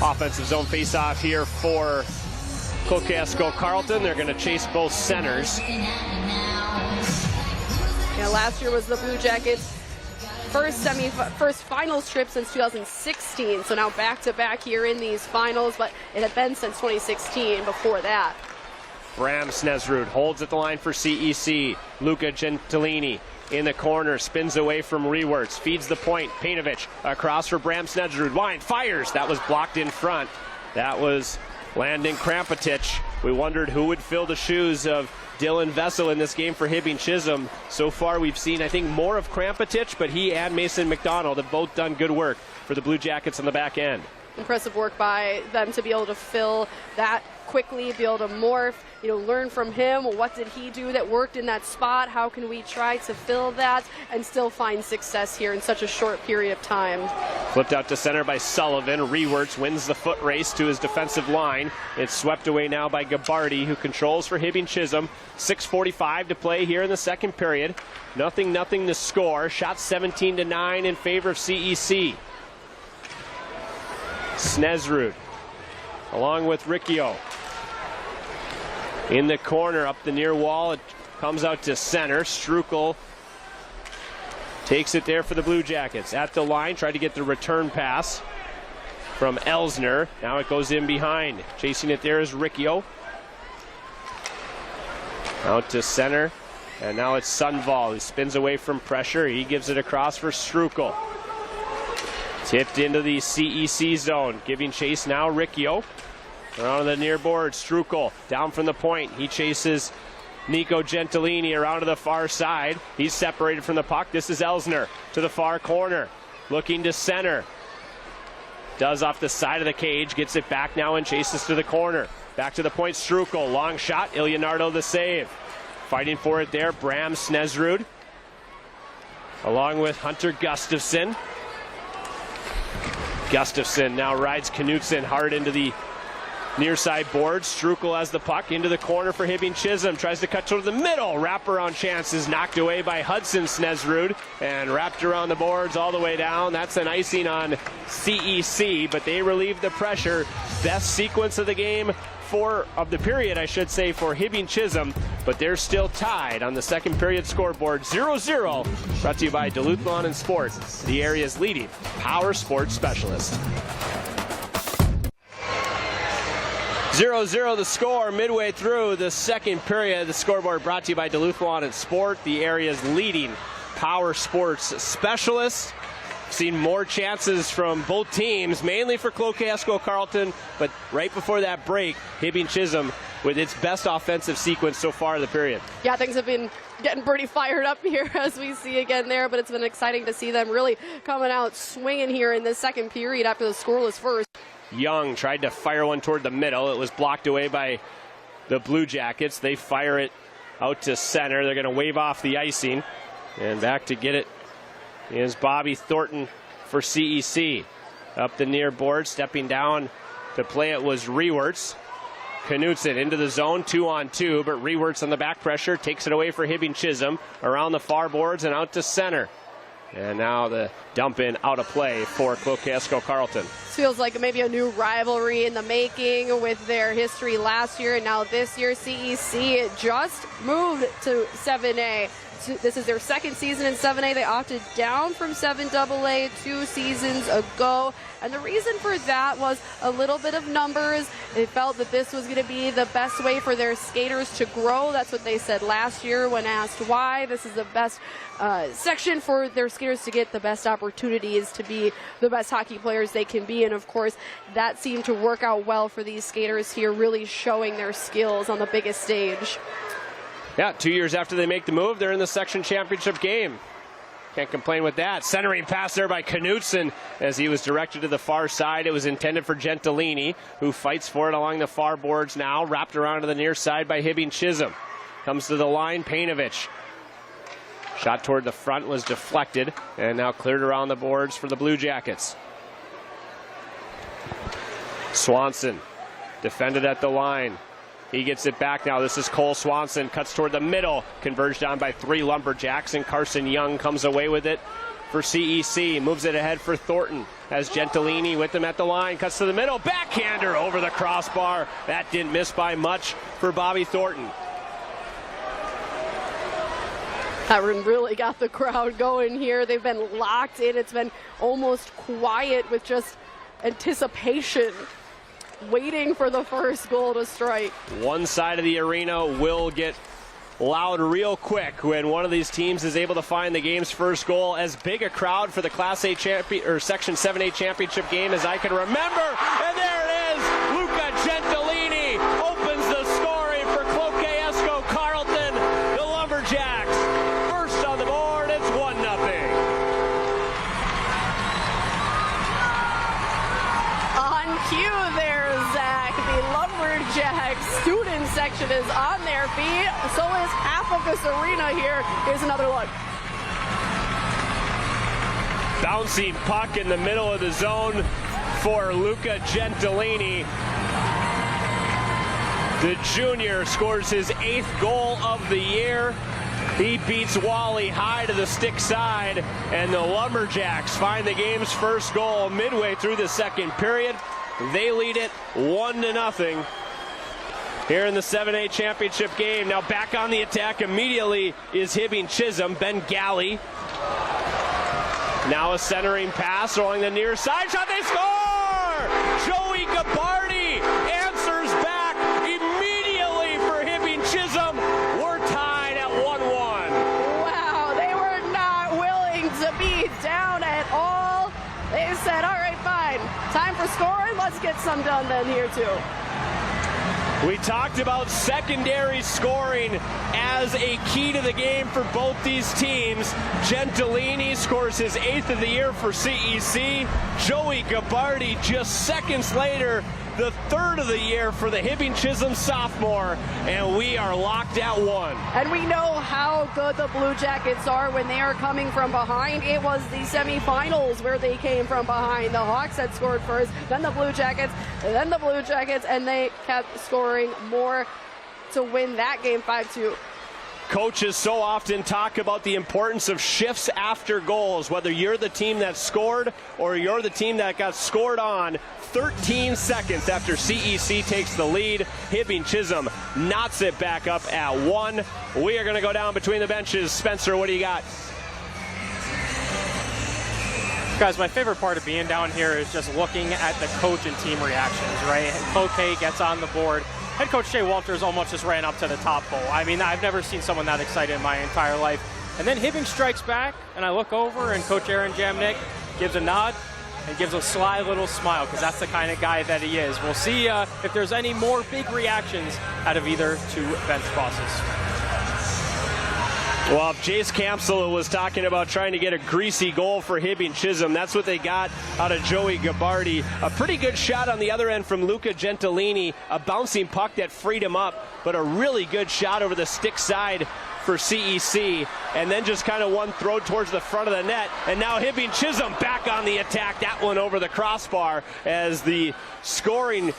Speaker 10: Offensive zone face-off here for Cloquet-Esco Carleton. They're going to chase both centers.
Speaker 12: Yeah, last year was the Blue Jackets' first finals trip since 2016, so now back-to-back here in these finals, but it had been since 2016 before that.
Speaker 10: Bram Snesrud holds at the line for CEC. Luca Gentilini in the corner, spins away from Rewerts, feeds the point. Painovich across for Bram Snesrud. Line fires. That was blocked in front. That was Landon Krampetich. We wondered who would fill the shoes of Dylan Vessel in this game for Hibbing Chisholm. So far we've seen, I think, more of Krampetich, but he and Mason McDonald have both done good work for the Blue Jackets on the back end.
Speaker 12: Impressive work by them to be able to fill that quickly, be able to morph, learn from him. What did he do that worked in that spot? How can we try to fill that and still find success here in such a short period of time?
Speaker 10: Flipped out to center by Sullivan. Rewerts wins the foot race to his defensive line. It's swept away now by Gabardi, who controls for Hibbing Chisholm. 6:45 to play here in the second period. Nothing to score. Shot 17-9 in favor of CEC. Snesrud along with Riccio. In the corner, up the near wall, it comes out to center. Strukel takes it there for the Blue Jackets. At the line, tried to get the return pass from Elsner. Now it goes in behind. Chasing it there is Riccio. Out to center, and now it's Sundvall, who spins away from pressure. He gives it across for Strukel. Tipped into the CEC zone, giving chase now Riccio. Around the near board, Strukel down from the point. He chases Nico Gentilini around to the far side. He's separated from the puck. This is Elsner to the far corner, looking to center. Does off the side of the cage, gets it back now and chases to the corner. Back to the point, Strukel, long shot, Ilianardo the save. Fighting for it there, Bram Snesrud, along with Hunter Gustafson. Gustafson now rides Knutson hard into the near side board. Strukel has the puck into the corner for Hibbing Chisholm. Tries to cut to the middle. Wraparound chance is knocked away by Hudson Snesrud and wrapped around the boards all the way down. That's an icing on CEC, but they relieve the pressure. Best sequence of the game of the period, I should say, for Hibbing Chisholm, but they're still tied on the second period scoreboard. 0-0. Brought to you by Duluth Lawn and Sport, the area's leading power sports specialist. 0-0 the score midway through the second period. The scoreboard brought to you by Duluth Lawn and Sport, the area's leading power sports specialist. Seen more chances from both teams, mainly for Cloquet-Esco Carleton, but right before that break, Hibbing Chisholm with its best offensive sequence so far in the period.
Speaker 12: Yeah, things have been getting pretty fired up here as we see again there, but it's been exciting to see them really coming out swinging here in the second period after the scoreless first.
Speaker 10: Young tried to fire one toward the middle. It was blocked away by the Blue Jackets. They fire it out to center. They're going to wave off the icing. And back to get it is Bobby Thornton for CEC. Up the near board, stepping down to play it was Rewerts. Knutson into the zone, 2-on-2, but Rewerts on the back pressure takes it away for Hibbing Chisholm around the far boards and out to center. And now the dump in out of play for Cloquet-Esko Carleton.
Speaker 12: This feels like maybe a new rivalry in the making with their history last year and now this year. CEC just moved to 7A. This is their second season in 7A. They opted down from 7AA 2 seasons ago. And the reason for that was a little bit of numbers. They felt that this was going to be the best way for their skaters to grow. That's what they said last year when asked why. This is the best section for their skaters to get the best opportunities to be the best hockey players they can be. And of course, that seemed to work out well for these skaters here, really showing their skills on the biggest stage.
Speaker 10: Yeah, 2 years after they make the move, they're in the section championship game. Can't complain with that. Centering pass there by Knutson as he was directed to the far side. It was intended for Gentilini, who fights for it along the far boards now. Wrapped around to the near side by Hibbing Chisholm. Comes to the line, Painovich. Shot toward the front was deflected and now cleared around the boards for the Blue Jackets. Swanson defended at the line. He gets it back now. This is Cole Swanson. Cuts toward the middle. Converged on by 3 Lumberjacks, and Carson Young comes away with it for CEC. Moves it ahead for Thornton as Gentilini with him at the line. Cuts to the middle. Backhander over the crossbar. That didn't miss by much for Bobby Thornton.
Speaker 12: That really got the crowd going here. They've been locked in. It's been almost quiet with just anticipation, waiting for the first goal to strike.
Speaker 10: One side of the arena will get loud real quick when one of these teams is able to find the game's first goal. As big a crowd for the Class A Section 7A championship game as I can remember. And there it is. Luca Gentilini opens the scoring for Cloquet-Esko Carleton. The Lumberjacks first on the board. It's 1-0.
Speaker 12: On cue there, Zach. The Lumberjacks student section is on their feet. So is half of this arena here. Here's another look.
Speaker 10: Bouncing puck in the middle of the zone for Luca Gentilini. The junior scores his 8th goal of the year. He beats Wally high to the stick side, and the Lumberjacks find the game's first goal midway through the second period. They lead it 1-0 here in the 7A championship game. Now back on the attack immediately is Hibbing Chisholm. Ben Galley. Now a centering pass along the near side. Shot, they score! Joey Gabardi answers back immediately for Hibbing Chisholm. We're tied at 1-1.
Speaker 12: Wow, they were not willing to be down at all. They said, all right, fine. Time for scoring. Let's get some done then here too.
Speaker 10: We talked about secondary scoring as a key to the game for both these teams. Gentilini scores his 8th of the year for CEC. Joey Gabardi just seconds later, the 3rd of the year for the Hibbing Chisholm sophomore, and we are locked at 1.
Speaker 12: And we know how good the Blue Jackets are when they are coming from behind. It was the semifinals where they came from behind. The Hawks had scored first, then the Blue Jackets, and they kept scoring more to win that game 5-2.
Speaker 10: Coaches so often talk about the importance of shifts after goals, whether you're the team that scored or you're the team that got scored on. 13 seconds after CEC takes the lead, Hibbing Chisholm knots it back up at 1. We are going to go down between the benches. Spencer, what do you got?
Speaker 13: Guys, my favorite part of being down here is just looking at the coach and team reactions, right? Cloquet gets on the board. Head coach Shea Walters almost just ran up to the top pole. I mean, I've never seen someone that excited in my entire life. And then Hibbing strikes back, and I look over, and Coach Aaron Jamnick gives a nod and gives a sly little smile, because that's the kind of guy that he is. We'll see if there's any more big reactions out of either two bench bosses.
Speaker 10: Well, if Jace Campsell was talking about trying to get a greasy goal for Hibbing Chisholm, that's what they got out of Joey Gabardi. A pretty good shot on the other end from Luca Gentilini, a bouncing puck that freed him up, but a really good shot over the stick side for CEC, and then just kind of one throw towards the front of the net, and now Hibbing Chisholm back on the attack, that one over the crossbar as the scoring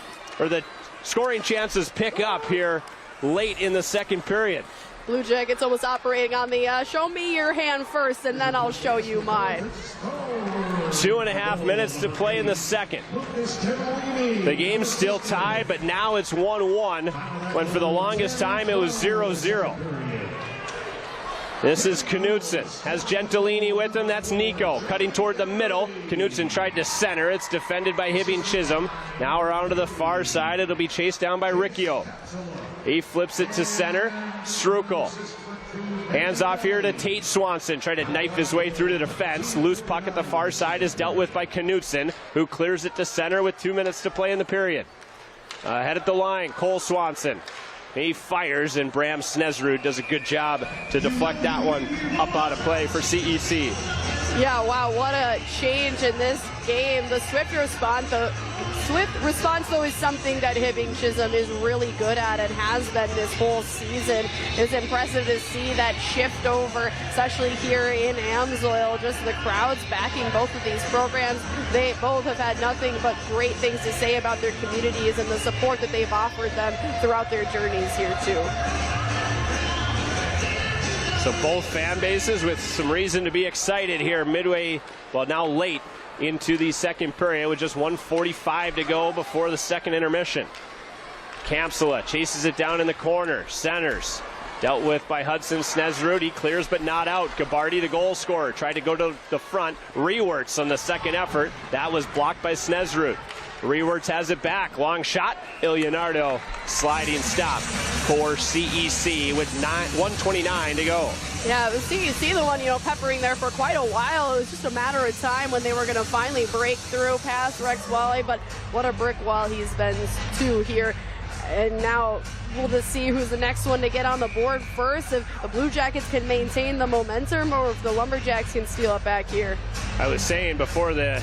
Speaker 10: chances pick up here late in the second period.
Speaker 12: Blue Jackets almost operating on the show me your hand first and then I'll show you mine.
Speaker 10: 2.5 minutes to play in the second. The game's still tied, but now it's 1-1, when for the longest time it was 0-0. This is Knutson, has Gentilini with him, that's Nico, cutting toward the middle. Knutson tried to center, it's defended by Hibbing Chisholm. Now around to the far side, it'll be chased down by Riccio. He flips it to center, Strukel. Hands off here to Tate Swanson, trying to knife his way through the defense. Loose puck at the far side is dealt with by Knutson, who clears it to center with 2 minutes to play in the period. Head at the line, Cole Swanson. He fires, and Bram Snesrud does a good job to deflect that one up out of play for CEC.
Speaker 12: Yeah, wow, what a change in this game. The swift response, though, is something that Hibbing Chisholm is really good at and has been this whole season. It's impressive to see that shift over, especially here in Amsoil. Just the crowds backing both of these programs. They both have had nothing but great things to say about their communities and the support that they've offered them throughout their journeys here, too.
Speaker 10: So both fan bases with some reason to be excited here midway, well, now late into the second period with just 1:45 to go before the second intermission. Kampsala chases it down in the corner, centers. Dealt with by Hudson Snesrud. He clears but not out. Gabardi, the goal scorer, tried to go to the front. Rewerts on the second effort. That was blocked by Snesrud. Rewerts has it back. Long shot. Ilianardo sliding stop for CEC with 1:29 to go.
Speaker 12: Yeah, the CEC, the one, peppering there for quite a while. It was just a matter of time when they were going to finally break through past Rex Wally, but what a brick wall he's been to here. And now we'll just see who's the next one to get on the board first, if the Blue Jackets can maintain the momentum or if the Lumberjacks can steal it back here.
Speaker 10: I was saying before the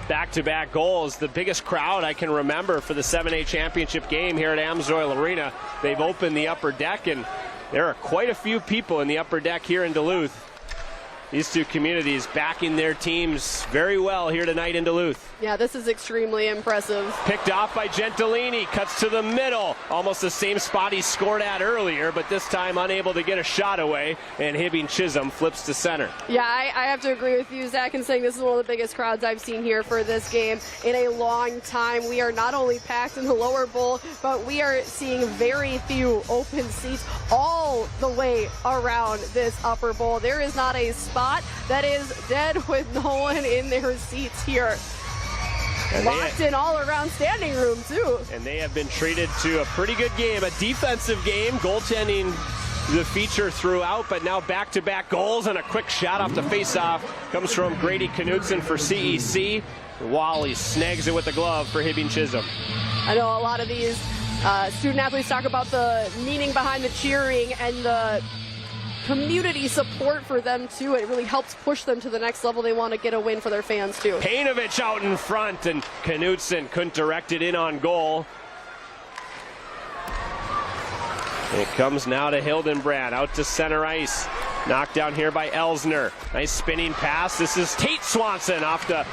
Speaker 10: back-to-back goals, the biggest crowd I can remember for the 7A championship game here at Amsoil Arena. They've opened the upper deck, and there are quite a few people in the upper deck here in Duluth. These two communities backing their teams very well here tonight in Duluth.
Speaker 12: Yeah, this is extremely impressive.
Speaker 10: Picked off by Gentilini, cuts to the middle. Almost the same spot he scored at earlier, but this time unable to get a shot away, and Hibbing Chisholm flips to center.
Speaker 12: Yeah, I have to agree with you, Zach, in saying this is one of the biggest crowds I've seen here for this game in a long time. We are not only packed in the lower bowl, but we are seeing very few open seats all the way around this upper bowl. There is not a spot that is dead with no one in their seats here. And locked in all around standing room too.
Speaker 10: And they have been treated to a pretty good game, a defensive game, goaltending the feature throughout, but now back-to-back goals and a quick shot off the face-off comes from Grady Knutson for CEC. Wally snags it with the glove for Hibbing Chisholm.
Speaker 12: I know a lot of these student athletes talk about the meaning behind the cheering and the community support for them too. It really helps push them to the next level. They want to get a win for their fans too.
Speaker 10: Painovich out in front, and Knutson couldn't direct it in on goal. It comes now to Hildenbrand, out to center ice. Knocked down here by Elsner. Nice spinning pass. This is Tate Swanson off the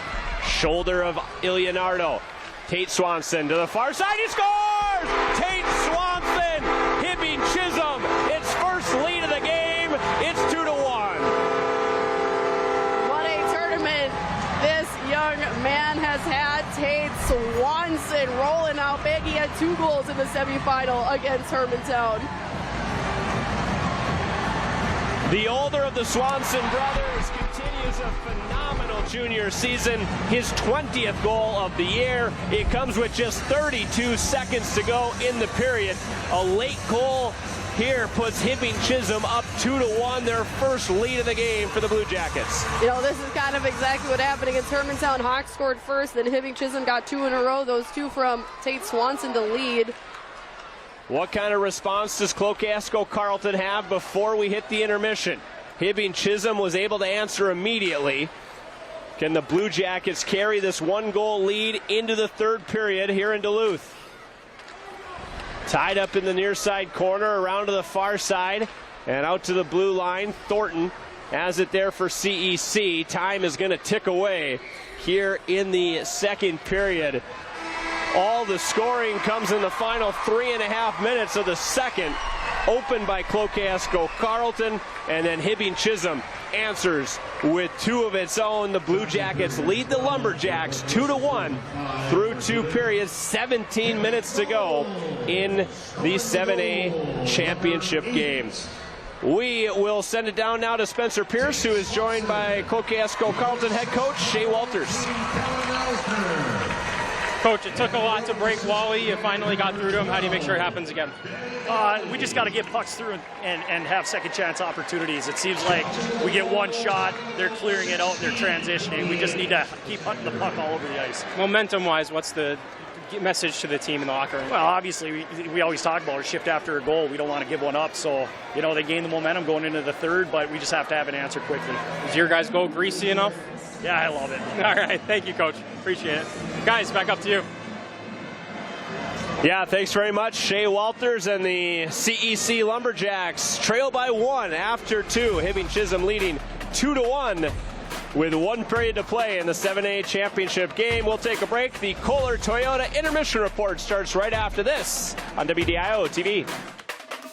Speaker 10: shoulder of Ilianardo. Tate Swanson to the far side. He scores! Tate Swanson! Hibbing Chisholm. Its first lead of the game. It's 2-1.
Speaker 12: What a tournament this young man has had. Tate Swanson rolling out big. He had 2 goals in the semifinal against Hermantown.
Speaker 10: The older of the Swanson brothers continues a phenomenal junior season. His 20th goal of the year. It comes with just 32 seconds to go in the period. A late goal here puts Hibbing Chisholm up 2-1, their first lead of the game for the Blue Jackets.
Speaker 12: This is kind of exactly what happened against Hermantown. Hawks scored first, then Hibbing Chisholm got 2 in a row. Those 2 from Tate Swanson to lead.
Speaker 10: What kind of response does Cloquasco Carleton have before we hit the intermission? Hibbing Chisholm was able to answer immediately. Can the Blue Jackets carry this 1-goal lead into the third period here in Duluth? Tied up in the near side corner, around to the far side, and out to the blue line. Thornton has it there for CEC. Time is going to tick away here in the second period. All the scoring comes in the final 3.5 minutes of the second. Opened by Cloquet-Esco Carleton, and then Hibbing Chisholm answers with 2 of its own. The Blue Jackets lead the Lumberjacks 2-1 through 2 periods. 17 minutes to go in the 7A championship games. We will send it down now to Spencer Pierce, who is joined by Cloquet-Esco Carleton head coach Shea Walters.
Speaker 13: Coach, it took a lot to break Wally. You finally got through to him. How do you make sure it happens again?
Speaker 18: We just got to get pucks through and have second chance opportunities. It seems like we get one shot, they're clearing it out, they're transitioning. We just need to keep hunting the puck all over the ice.
Speaker 13: Momentum-wise, what's the message to the team in the locker room?
Speaker 18: Well, obviously, we always talk about a shift after a goal. We don't want to give one up. So, they gain the momentum going into the third, but we just have to have an answer quickly.
Speaker 13: Is your guys' goal greasy enough?
Speaker 18: Yeah, I love it.
Speaker 13: All right. Thank you, Coach. Appreciate it. Guys, back up to you.
Speaker 10: Yeah, thanks very much. Shea Walters and the CEC Lumberjacks trail by 1 after 2. Hibbing Chisholm leading 2-1 with 1 period to play in the 7A championship game. We'll take a break. The Kohler Toyota intermission report starts right after this on WDIO TV.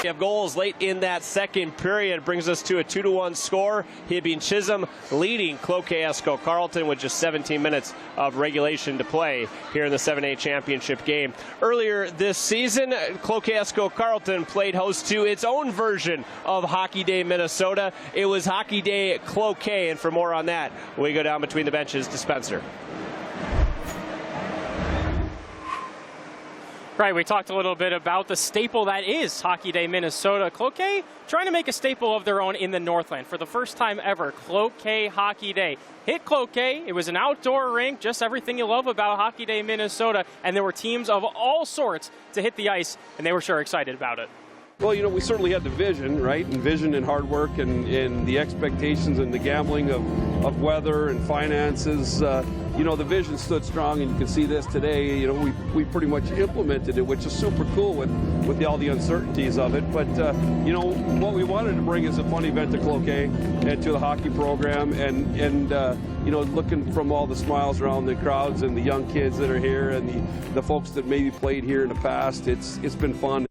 Speaker 10: We have goals late in that second period. Brings us to a 2-1 score. Hibbing Chisholm leading Cloquet-Esco Carleton with just 17 minutes of regulation to play here in the 7A championship game. Earlier this season, Cloquet-Esco Carleton played host to its own version of Hockey Day Minnesota. It was Hockey Day Cloquet, and for more on that, we go down between the benches to Spencer.
Speaker 13: Right, we talked a little bit about the staple that is Hockey Day Minnesota. Cloquet trying to make a staple of their own in the Northland for the first time ever. Cloquet Hockey Day. Hit Cloquet. It was an outdoor rink, just everything you love about Hockey Day Minnesota. And there were teams of all sorts to hit the ice, and they were sure excited about it.
Speaker 19: Well, we certainly had the vision, right? And vision and hard work and the expectations and the gambling of weather and finances. The vision stood strong, and you can see this today. We pretty much implemented it, which is super cool with all the uncertainties of it. But, what we wanted to bring is a fun event to Cloquet and to the hockey program and looking from all the smiles around the crowds and the young kids that are here and the folks that maybe played here in the past. It's been fun.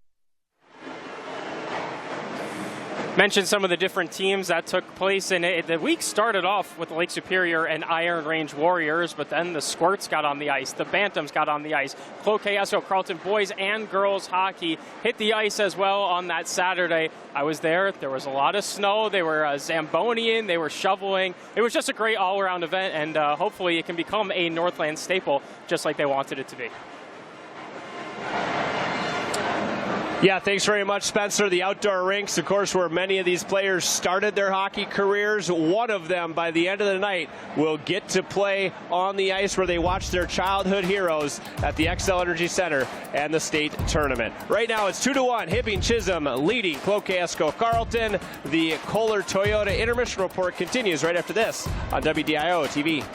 Speaker 13: Mentioned some of the different teams that took place, and the week started off with the Lake Superior and Iron Range Warriors, but then the Squirts got on the ice, the Bantams got on the ice. Cloquet-Esco Carleton boys and girls hockey hit the ice as well on that Saturday. I was there. There was a lot of snow. They were Zambonian. They were shoveling. It was just a great all-around event, and hopefully it can become a Northland staple just like they wanted it to be.
Speaker 10: Yeah, thanks very much, Spencer. The outdoor rinks, of course, where many of these players started their hockey careers. One of them, by the end of the night, will get to play on the ice where they watch their childhood heroes at the XL Energy Center and the state tournament. Right now, it's 2-1. Hibbing Chisholm leading Cloquet-Esco Carleton. The Kohler Toyota intermission report continues right after this on WDIO TV.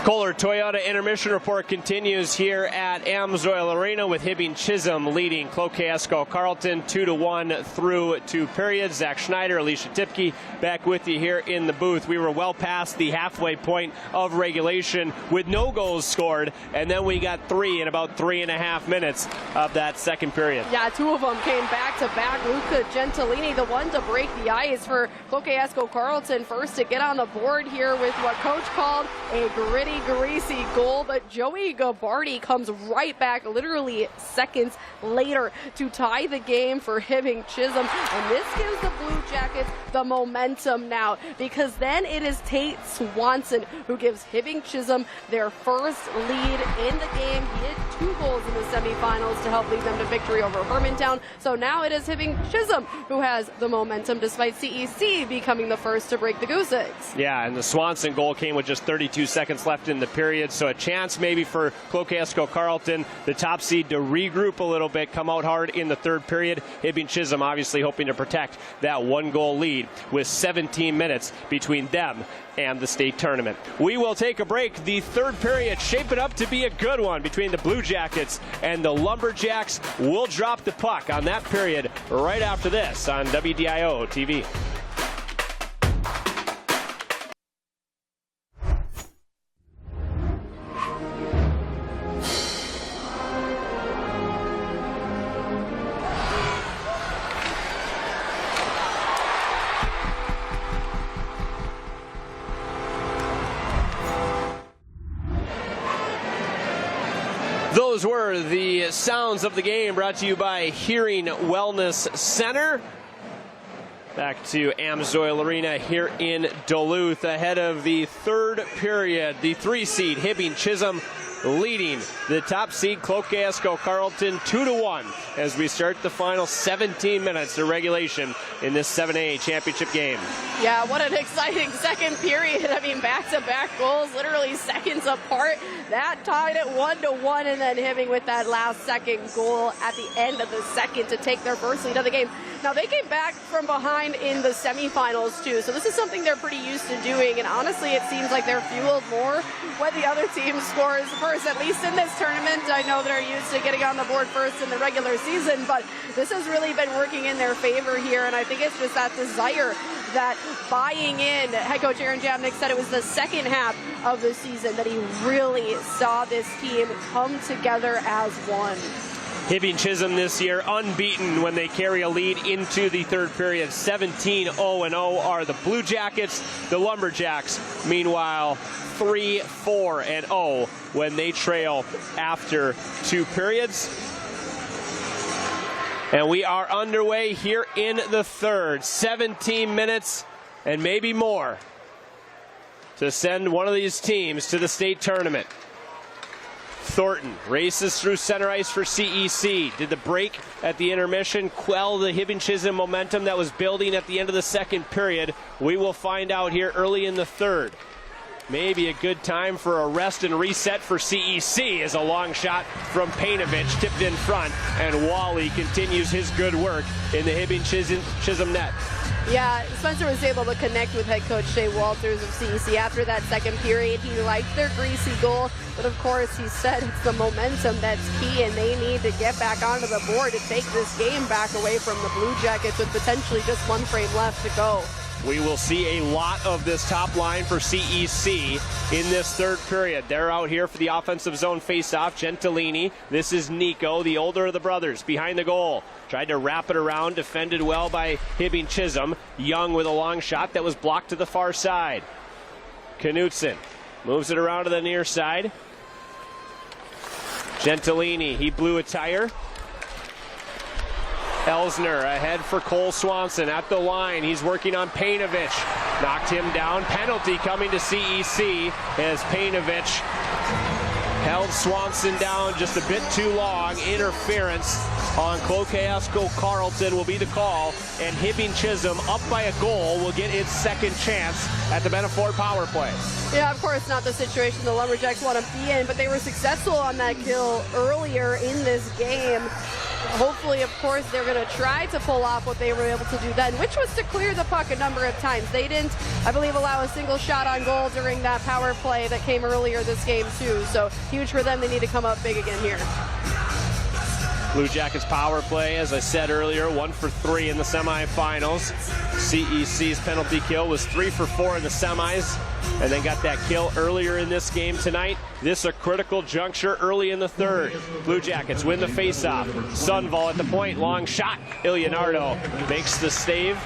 Speaker 10: Kohler Toyota intermission report continues here at Amsoil Arena with Hibbing Chisholm leading Cloquet-Esco Carleton 2-1 through 2 periods. Zach Schneider, Alicia Tipke back with you here in the booth. We were well past the halfway point of regulation with no goals scored, and then we got 3 in about 3.5 minutes of that second period.
Speaker 12: Yeah, 2 of them came back to back. Luca Gentilini, the one to break the ice for Cloquet-Esco Carleton, first to get on the board here with what coach called a gritty, greasy goal, but Joey Gabardi comes right back literally seconds later to tie the game for Hibbing Chisholm, and this gives the Blue Jackets the momentum now, because then it is Tate Swanson who gives Hibbing Chisholm their first lead in the game. He hit 2 goals in the semifinals to help lead them to victory over Hermantown, so now it is Hibbing Chisholm who has the momentum despite CEC becoming the first to break the Goose Eggs.
Speaker 10: Yeah, and the Swanson goal came with just 32 seconds left left in the period, so a chance maybe for Cloquet-Esco Carleton, the top seed, to regroup a little bit, come out hard in the third period. Hibbing Chisholm obviously hoping to protect that one-goal lead with 17 minutes between them and the state tournament. We will take a break. The third period shaping up to be a good one between the Blue Jackets and the Lumberjacks. We'll drop the puck on that period right after this on WDIO TV. Those were the sounds of the game brought to you by Hearing Wellness Center. Back to Amsoil Arena here in Duluth ahead of the third period. The 3-seed Hibbing Chisholm leading the top seed Cloquet-Esco Carleton 2-1 as we start the final 17 minutes of regulation in this 7A championship game.
Speaker 12: Yeah, what an exciting second period. I mean, back-to-back goals, literally seconds apart. That tied it 1-1, and then Hibbing with that last second goal at the end of the second to take their first lead of the game. Now, they came back from behind in the semifinals, too, so this is something they're pretty used to doing, and honestly, it seems like they're fueled more when the other team scores first, at least in this tournament. I know they're used to getting on the board first in the regular season, but this has really been working in their favor here, and I think it's just that desire, that buying in. Head coach Aaron Jamnick said it was the second half of the season that he really saw this team come together as one.
Speaker 10: Hibbing Chisholm this year unbeaten when they carry a lead into the third period. 17-0-0 are the Blue Jackets. The Lumberjacks, meanwhile, 3-4-0 when they trail after two periods. And we are underway here in the third. 17 minutes and maybe more to send one of these teams to the state tournament. Thornton races through center ice for CEC. Did the break at the intermission quell the Hibbing Chisholm momentum that was building at the end of the second period? We will find out here early in the third. Maybe a good time for a rest and reset for CEC as a long shot from Painovich tipped in front, and Wally continues his good work in the Hibbing Chisholm net.
Speaker 12: Yeah, Spencer was able to connect with head coach Shea Walters of CEC after that second period. He liked their greasy goal, but of course he said it's the momentum that's key, and they need to get back onto the board to take this game back away from the Blue Jackets with potentially just one frame left to go.
Speaker 10: We will see a lot of this top line for CEC in this third period. They're out here for the offensive zone faceoff. Gentilini, this is Nico, the older of the brothers, behind the goal. Tried to wrap it around, defended well by Hibbing Chisholm. Young with a long shot that was blocked to the far side. Knutson moves it around to the near side. Gentilini, he blew a tire. Elsner ahead for Cole Swanson at the line. He's working on Painovich. Knocked him down. Penalty coming to CEC as Painovich held Swanson down just a bit too long. Interference on Cloquet-Esco Carleton will be the call, and Hibbing Chisholm, up by a goal, will get its second chance at the Benefort power play.
Speaker 12: Yeah, of course, not the situation the Lumberjacks want to be in, but they were successful on that kill earlier in this game. Hopefully, of course, they're going to try to pull off what they were able to do then, which was to clear the puck a number of times. They didn't, I believe, allow a single shot on goal during that power play that came earlier this game, too. So huge for them. They need to come up big again here.
Speaker 10: Blue Jackets power play, as I said earlier, 1 for 3 in the semifinals. CEC's penalty kill was 3 for 4 in the semis, and then got that kill earlier in this game tonight. This a critical juncture early in the third. Blue Jackets win the faceoff. Sunval at the point, long shot. Ilianardo makes the save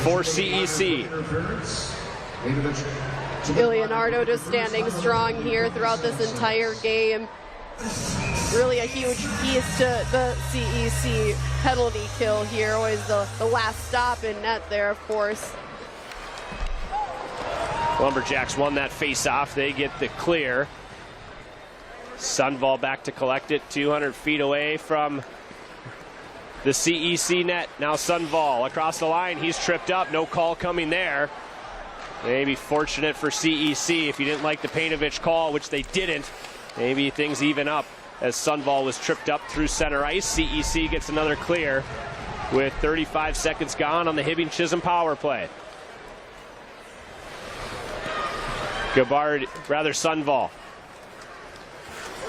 Speaker 10: for CEC.
Speaker 12: Ilianardo just standing strong here throughout this entire game. Really a huge piece to the CEC penalty kill here. Always the last stop in net there, of course.
Speaker 10: Lumberjacks won that face-off. They get the clear. Sunval back to collect it, 200 feet away from the CEC net. Now Sunval across the line. He's tripped up. No call coming there. Maybe fortunate for CEC if you didn't like the Painovich call, which they didn't. Maybe things even up as Sundvall was tripped up through center ice. CEC gets another clear with 35 seconds gone on the Hibbing Chisholm power play. Sundvall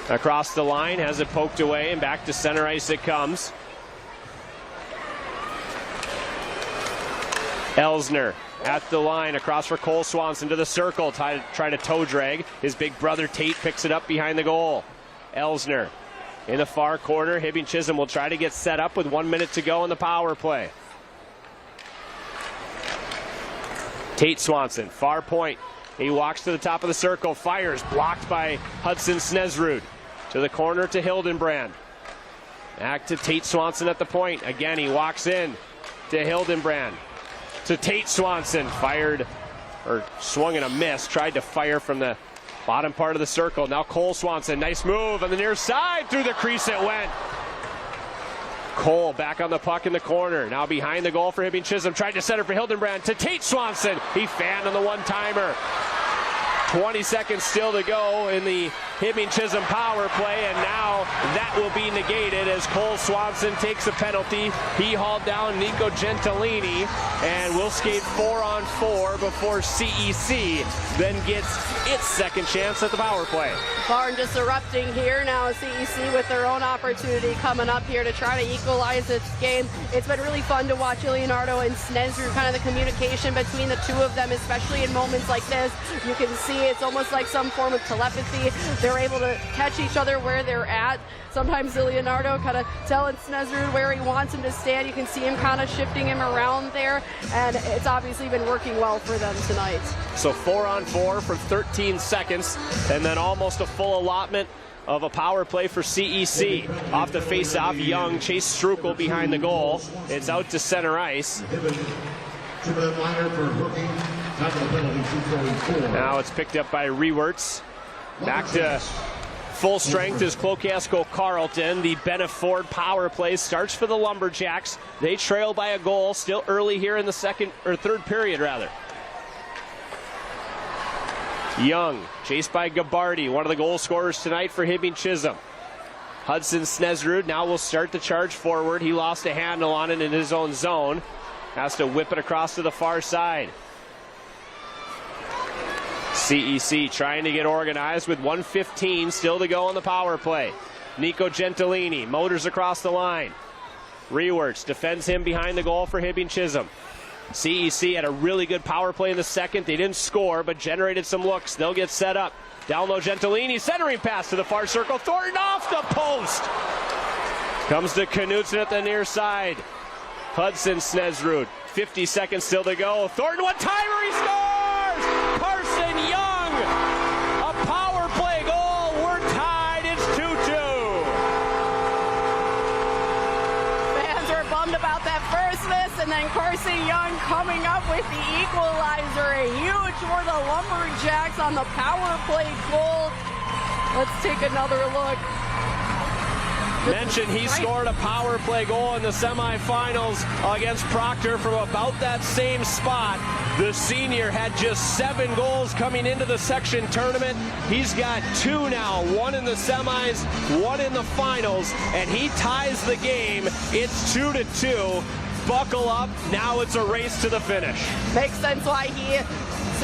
Speaker 10: across the line, has it poked away, and back to center ice it comes. Elsner at the line, across for Cole Swanson to the circle, try to toe drag. His big brother Tate picks it up behind the goal. Elsner in the far corner. Hibbing Chisholm will try to get set up with 1 minute to go in the power play. Tate Swanson, far point. He walks to the top of the circle, fires, blocked by Hudson Snesrud. To the corner to Hildenbrand. Back to Tate Swanson at the point. Again, he walks in to Hildenbrand. To Tate Swanson, fired, or swung and a miss, tried to fire from the bottom part of the circle. Now Cole Swanson, nice move on the near side, through the crease it went. Cole back on the puck in the corner, now behind the goal for Hibbing Chisholm, tried to center for Hildenbrand, to Tate Swanson, he fanned on the one-timer. 20 seconds still to go in the Hibbing Chisholm power play, and now that will be negated as Cole Swanson takes a penalty. He hauled down Nico Gentilini, and will skate 4-on-4 before CEC then gets its second chance at the power play.
Speaker 12: Barn just erupting here now. CEC with their own opportunity coming up here to try to equalize this game. It's been really fun to watch Leonardo and Snesrud, kind of the communication between the two of them, especially in moments like this. You can see it's almost like some form of telepathy. They're able to catch each other where they're at. Sometimes Leonardo kind of telling Snesrud where he wants him to stand. You can see him kind of shifting him around there, and it's obviously been working well for them tonight.
Speaker 10: So 4-on-4 for 13 seconds, and then almost a full allotment of a power play for CEC. Off the face-off, Young, Chase Strukel behind the goal. It's out to center ice. Now it's picked up by Rewerts. Back to full strength is Clocasko Carleton. The Bennett Ford power play starts for the Lumberjacks. They trail by a goal, still early here in the third period rather. Young, chased by Gabardi, one of the goal scorers tonight for Hibbing Chisholm. Hudson Snesrud now will start the charge forward. He lost a handle on it in his own zone. Has to whip it across to the far side. CEC trying to get organized with 1:15 still to go on the power play. Nico Gentilini motors across the line. Rewerts defends him behind the goal for Hibbing Chisholm. CEC had a really good power play in the second. They didn't score, but generated some looks. They'll get set up. Down low, Gentilini, centering pass to the far circle. Thornton off the post. Comes to Knutson at the near side. Hudson Snesrud, 50 seconds still to go. Thornton, one-timer, he scores! Carson Young, a power play goal. We're tied, it's 2-2.
Speaker 12: Fans are bummed about that first miss, and then Carson Young coming up with the equalizer. Huge for the Lumberjacks on the power play goal. Let's take another look.
Speaker 10: Mentioned he scored a power play goal in the semifinals against Proctor from about that same spot. The senior had just 7 goals coming into the section tournament. He's got 2 now, 1 in the semis, 1 in the finals, and he ties the game. It's 2-2. Buckle up, now it's a race to the finish.
Speaker 12: Makes sense why he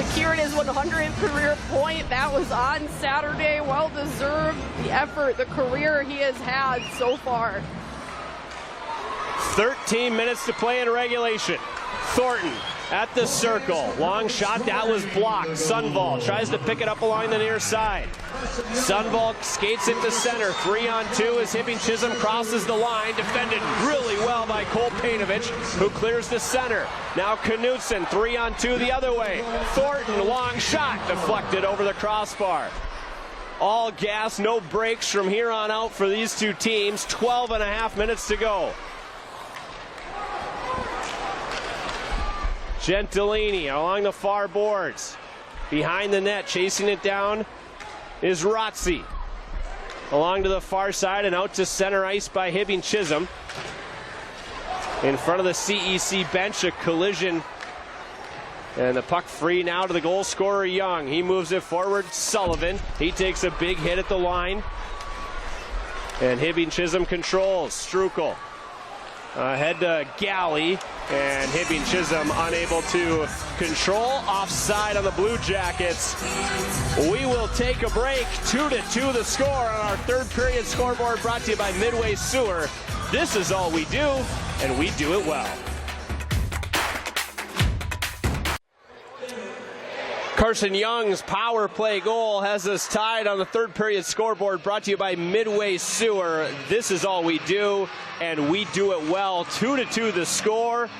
Speaker 12: secured his 100th career point. That was on Saturday. Well deserved, the effort, the career he has had so far.
Speaker 10: 13 minutes to play in regulation. Thornton at the circle. Long shot, that was blocked. Sundvall tries to pick it up along the near side. Sundvall skates it to center. 3-on-2 as Hibbing Chisholm crosses the line. Defended really well by Cole Painovich, who clears the center. Now Knutson, 3-on-2 the other way. Thornton, long shot, deflected over the crossbar. All gas, no brakes from here on out for these two teams. 12.5 minutes to go. Gentilini along the far boards. Behind the net, chasing it down is Rotzi. Along to the far side and out to center ice by Hibbing Chisholm. In front of the CEC bench, a collision And the puck free now to the goal scorer, Young. He moves it forward. Sullivan, he takes a big hit at the line. And Hibbing Chisholm controls. Strukel ahead to Galley. And Hibbing Chisholm unable to control. Offside on the Blue Jackets. We will take a break. 2-2 the score on our third period scoreboard, brought to you by Midway Sewer. This is all we do, and we do it well. Carson Young's power play goal has us tied on the third period scoreboard, brought to you by Midway Sewer. This is all we do, and we do it well. 2-2 the score.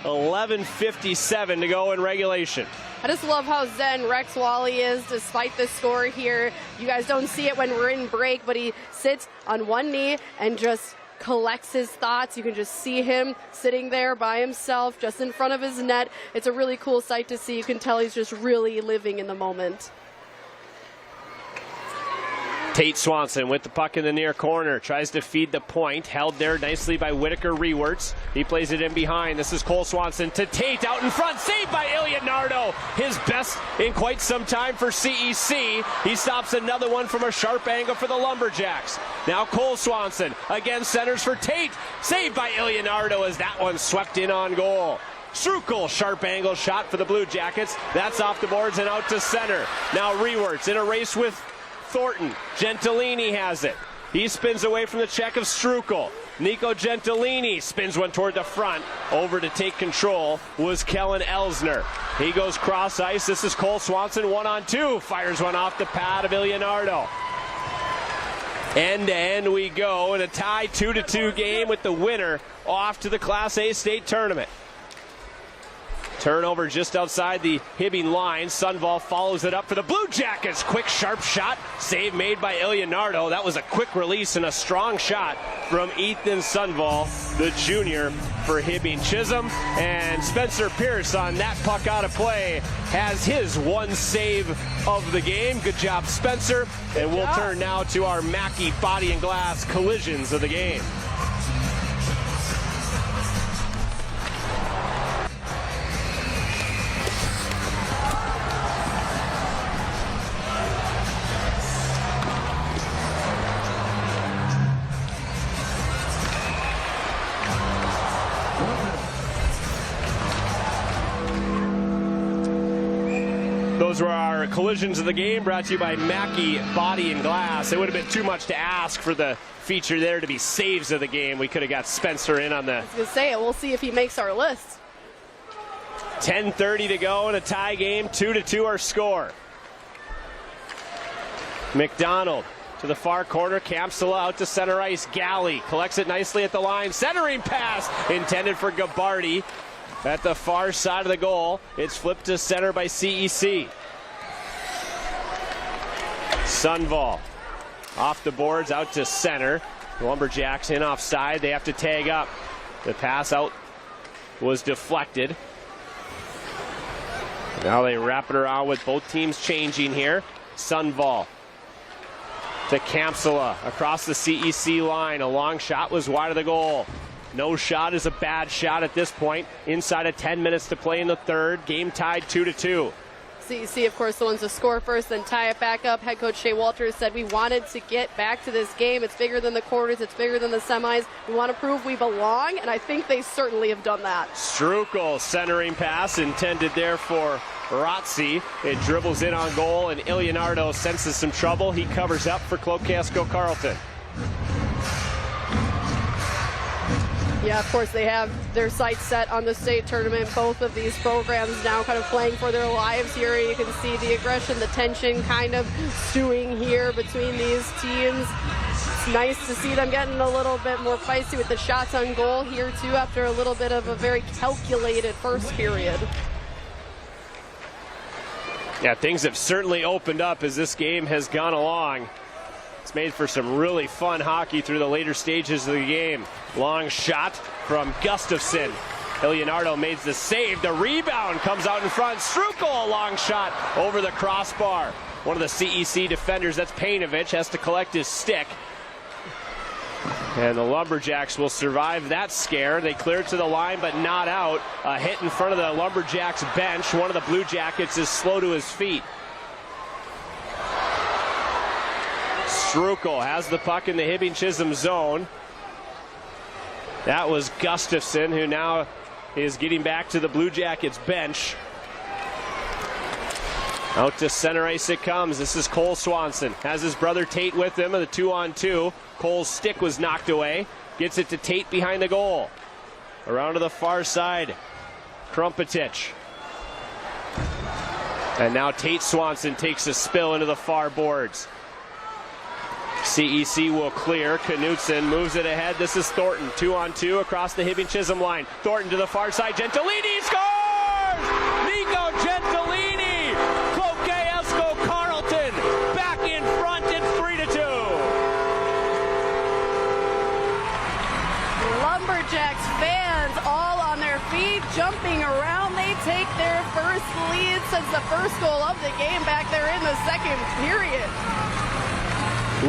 Speaker 10: 11:57 to go in regulation.
Speaker 12: I just love how zen Rex Wally is despite the score here. You guys don't see it when we're in break, but he sits on one knee and just collects his thoughts. You can just see him sitting there by himself just in front of his net. It's a really cool sight to see. You can tell he's just really living in the moment.
Speaker 10: Tate Swanson with the puck in the near corner, tries to feed the point, held there nicely by Whitaker Rewerts. He plays it in behind. This is Cole Swanson to Tate, out in front, saved by Ilya Nardo. His best in quite some time for CEC. He stops another one from a sharp angle for the Lumberjacks. Now Cole Swanson again centers for Tate, saved by Ilya Nardo as that one swept in on goal. Strukel, sharp angle shot for the Blue Jackets. That's off the boards and out to center. Now Rewerts in a race with Thornton. Gentilini has it. He spins away from the check of Strukel. Nico Gentilini spins one toward the front. Over to take control was Kellen Elsner. He goes cross ice. This is Cole Swanson 1-on-2. Fires one off the pad of Ilianardo. End to end we go in a tie 2-2 game with the winner off to the Class A state tournament. Turnover just outside the Hibbing line. Sunval follows it up for the Blue Jackets. Quick, sharp shot. Save made by Ilianardo. That was a quick release and a strong shot from Ethan Sunval, the junior for Hibbing Chisholm. And Spencer Pierce on that puck out of play has his one save of the game. Good job, Spencer. And we'll turn now to our Mackey Body and Glass collisions of the game. Those were our collisions of the game, brought to you by Mackey Body and Glass. It would have been too much to ask for the feature there to be saves of the game. We could have got Spencer in on the...
Speaker 12: I was going to say it. We'll see if he makes our list.
Speaker 10: 10:30 to go in a tie game. 2-2 our score. McDonald to the far corner. Kamsala out to center ice. Galley collects it nicely at the line. Centering pass intended for Gabardi. At the far side of the goal, it's flipped to center by CEC. Sunval off the boards, out to center. Lumberjacks in offside. They have to tag up. The pass out was deflected. Now they wrap it around with both teams changing here. Sunval to Kamsala across the CEC line. A long shot was wide of the goal. No shot is a bad shot at this point. Inside of 10 minutes to play in the third. Game tied 2-2.
Speaker 12: CEC, of course, the ones to score first, then tie it back up. Head coach Shea Walters said we wanted to get back to this game. It's bigger than the quarters. It's bigger than the semis. We want to prove we belong, and I think they certainly have done that.
Speaker 10: Strukel centering pass intended there for Rotzi. It dribbles in on goal, and Ilianardo senses some trouble. He covers up for Clocasco Carleton.
Speaker 12: Yeah, of course, they have their sights set on the state tournament. Both of these programs now kind of playing for their lives here. You can see the aggression, the tension kind of stewing here between these teams. It's nice to see them getting a little bit more feisty with the shots on goal here, too, after a little bit of a very calculated first period.
Speaker 10: Yeah, things have certainly opened up as this game has gone along. It's made for some really fun hockey through the later stages of the game. Long shot from Gustafson. Ilianardo made the save. The rebound comes out in front. Strukel, a long shot over the crossbar. One of the CEC defenders, that's Painovich, has to collect his stick. And the Lumberjacks will survive that scare. They clear to the line, but not out. A hit in front of the Lumberjacks bench. One of the Blue Jackets is slow to his feet. Strukel has the puck in the Hibbing Chisholm zone. That was Gustafson, who now is getting back to the Blue Jackets bench. Out to center ice it comes. This is Cole Swanson. Has his brother Tate with him in the 2-on-2. Cole's stick was knocked away. Gets it to Tate behind the goal. Around to the far side. Krumpetich. And now Tate Swanson takes a spill into the far boards. CEC will clear. Knutson moves it ahead. This is Thornton. 2-on-2 across the Hibbing Chisholm line. Thornton to the far side. Gentilini scores! Nico Gentilini! Cloquet Esco Carlton back in front. It's 3-2.
Speaker 12: Lumberjacks fans all on their feet, jumping around. They take their first lead since the first goal of the game back there in the second period.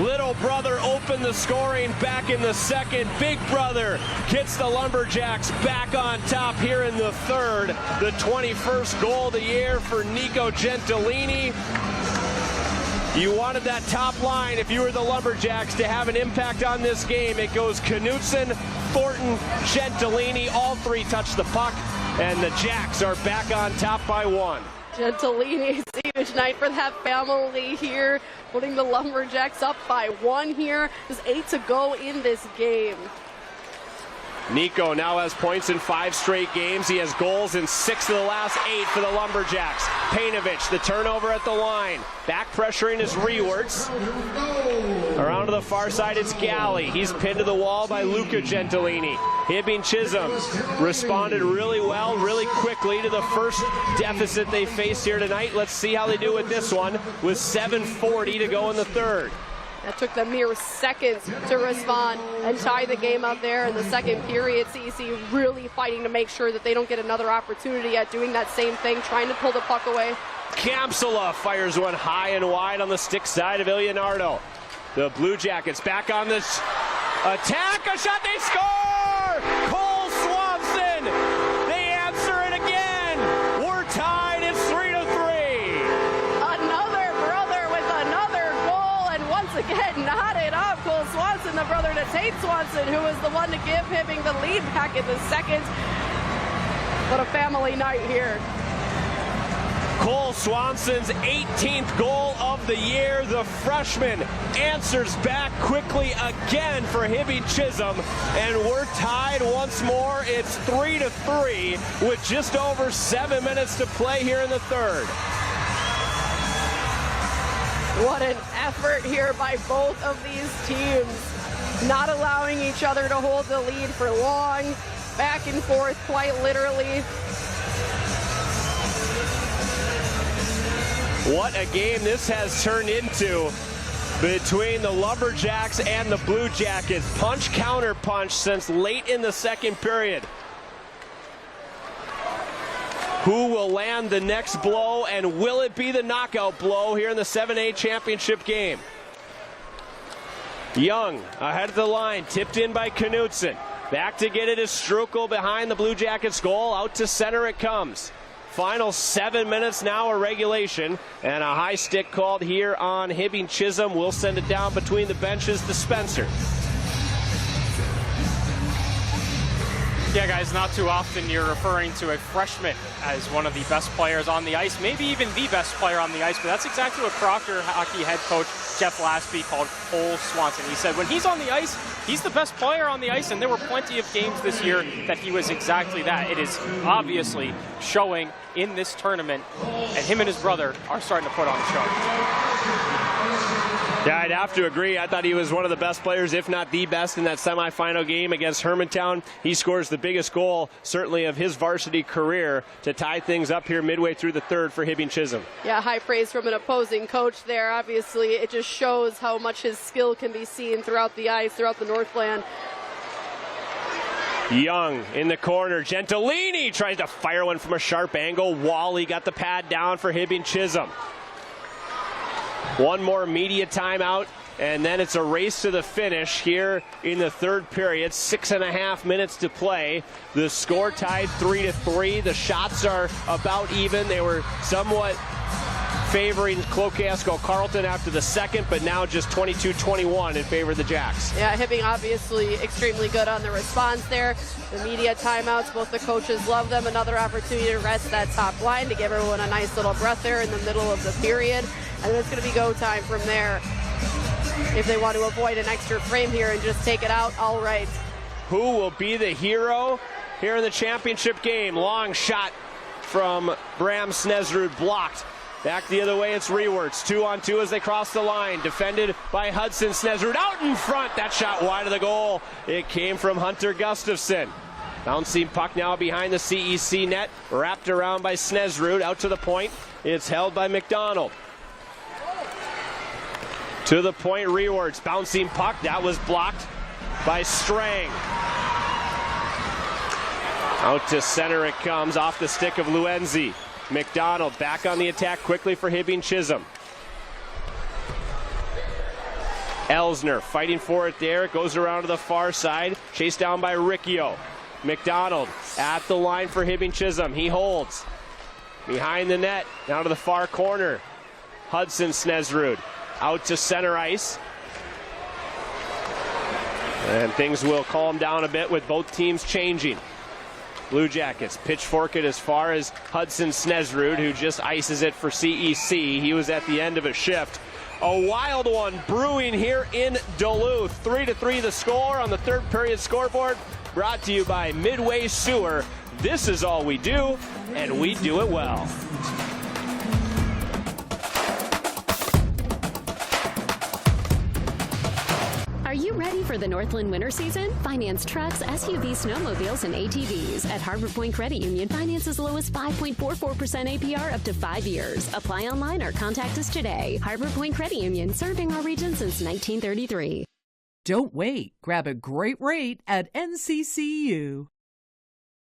Speaker 10: Little brother opened the scoring back in the second. Big brother gets the Lumberjacks back on top here in the third. The 21st goal of the year for Nico Gentilini. You wanted that top line, if you were the Lumberjacks, to have an impact on this game. It goes Knutson, Thornton, Gentilini. All three touch the puck, and the Jacks are back on top by 1.
Speaker 12: Gentilini's a huge night for that family here, putting the Lumberjacks up by 1 here. There's 8 to go in this game.
Speaker 10: Nico now has points in 5 straight games. He has goals in 6 of the last 8 for the Lumberjacks. Painovich, the turnover at the line. Back pressuring is Rewerts. Around to the far side, it's Galley. He's pinned to the wall by Luca Gentilini. Hibbing Chisholm responded really well, really quickly to the first deficit they faced here tonight. Let's see how they do with this one with 7:40 to go in the third.
Speaker 12: That took them mere seconds to respond and tie the game up there in the second period. CEC really fighting to make sure that they don't get another opportunity at doing that same thing, trying to pull the puck away.
Speaker 10: Kamsala fires one high and wide on the stick side of Ilianardo. The Blue Jackets back on this attack. A shot, they score! Cole Swanson! They answer it again! We're tied, it's 3-3.
Speaker 12: Another brother with another goal, and once again knotted up. Cole Swanson, the brother to Tate Swanson, who was the one to give Hibbing the lead back in the second. What a family night here.
Speaker 10: Cole Swanson's 18th goal of the year. The freshman answers back quickly again for Hibbing Chisholm, and we're tied once more. It's 3-3 with just over 7 minutes to play here in the third.
Speaker 12: What an effort here by both of these teams, not allowing each other to hold the lead for long, back and forth quite literally.
Speaker 10: What a game this has turned into between the Lumberjacks and the Blue Jackets. Punch, counter punch since late in the second period. Who will land the next blow, and will it be the knockout blow here in the 7A championship game? Young ahead of the line, tipped in by Knutson. Back to get it is Strukel behind the Blue Jackets goal. Out to center it comes. Final 7 minutes now of regulation, and a high stick called here on Hibbing Chisholm. We'll send it down between the benches to Spencer.
Speaker 13: Yeah, guys, not too often you're referring to a freshman as one of the best players on the ice, maybe even the best player on the ice, but that's exactly what Proctor hockey head coach Jeff Lasby called Cole Swanson. He said when he's on the ice, he's the best player on the ice, and there were plenty of games this year that he was exactly that. It is obviously showing in this tournament, and him and his brother are starting to put on a show.
Speaker 10: Yeah, I'd have to agree. I thought he was one of the best players, if not the best, in that semifinal game against Hermantown. He scores the biggest goal, certainly, of his varsity career to tie things up here midway through the third for Hibbing Chisholm.
Speaker 12: Yeah, high praise from an opposing coach there. Obviously, it just shows how much his skill can be seen throughout the ice, throughout the Northland.
Speaker 10: Young in the corner. Gentilini tries to fire one from a sharp angle. Wally got the pad down for Hibbing Chisholm. One more media timeout And then it's a race to the finish here in the third period. 6.5 minutes to play. The score tied 3-3. The shots are about even. They were somewhat favoring Cloquet-Esco Carleton after the second, but now just 22-21 in favor of the Jacks.
Speaker 12: Yeah, Hibbing obviously extremely good on the response there. The media timeouts, both the coaches love them. Another opportunity to rest that top line to give everyone a nice little breath there in the middle of the period. And it's going to be go time from there. If they want to avoid an extra frame here and just take it out, all right.
Speaker 10: Who will be the hero here in the championship game? Long shot from Bram Snesrud, blocked. Back the other way, it's Rewerts. 2-on-2 as they cross the line. Defended by Hudson Snesrud. Out in front. That shot wide of the goal. It came from Hunter Gustafson. Bouncing puck now behind the CEC net. Wrapped around by Snesrud. Out to the point. It's held by McDonald. To the point, Rewerts. Bouncing puck. That was blocked by Strang. Out to center it comes off the stick of Luenzi. McDonald back on the attack quickly for Hibbing Chisholm. Elsner fighting for it there. It goes around to the far side. Chased down by Riccio. McDonald at the line for Hibbing Chisholm. He holds. Behind the net. Down to the far corner. Hudson Snesrud. Out to center ice. And things will calm down a bit with both teams changing. Blue Jackets pitchfork it as far as Hudson Snesrud, who just ices it for CEC. He was at the end of a shift. A wild one brewing here in Duluth. 3-3 the score on the third period scoreboard. Brought to you by Midway Sewer. This is all we do, and we do it well.
Speaker 20: Are you ready for the Northland winter season? Finance trucks, SUVs, snowmobiles, and ATVs. At Harbor Point Credit Union, finance as low as 5.44% APR up to 5 years. Apply online or contact us today. Harbor Point Credit Union, serving our region since 1933.
Speaker 21: Don't wait. Grab a great rate at NCCU.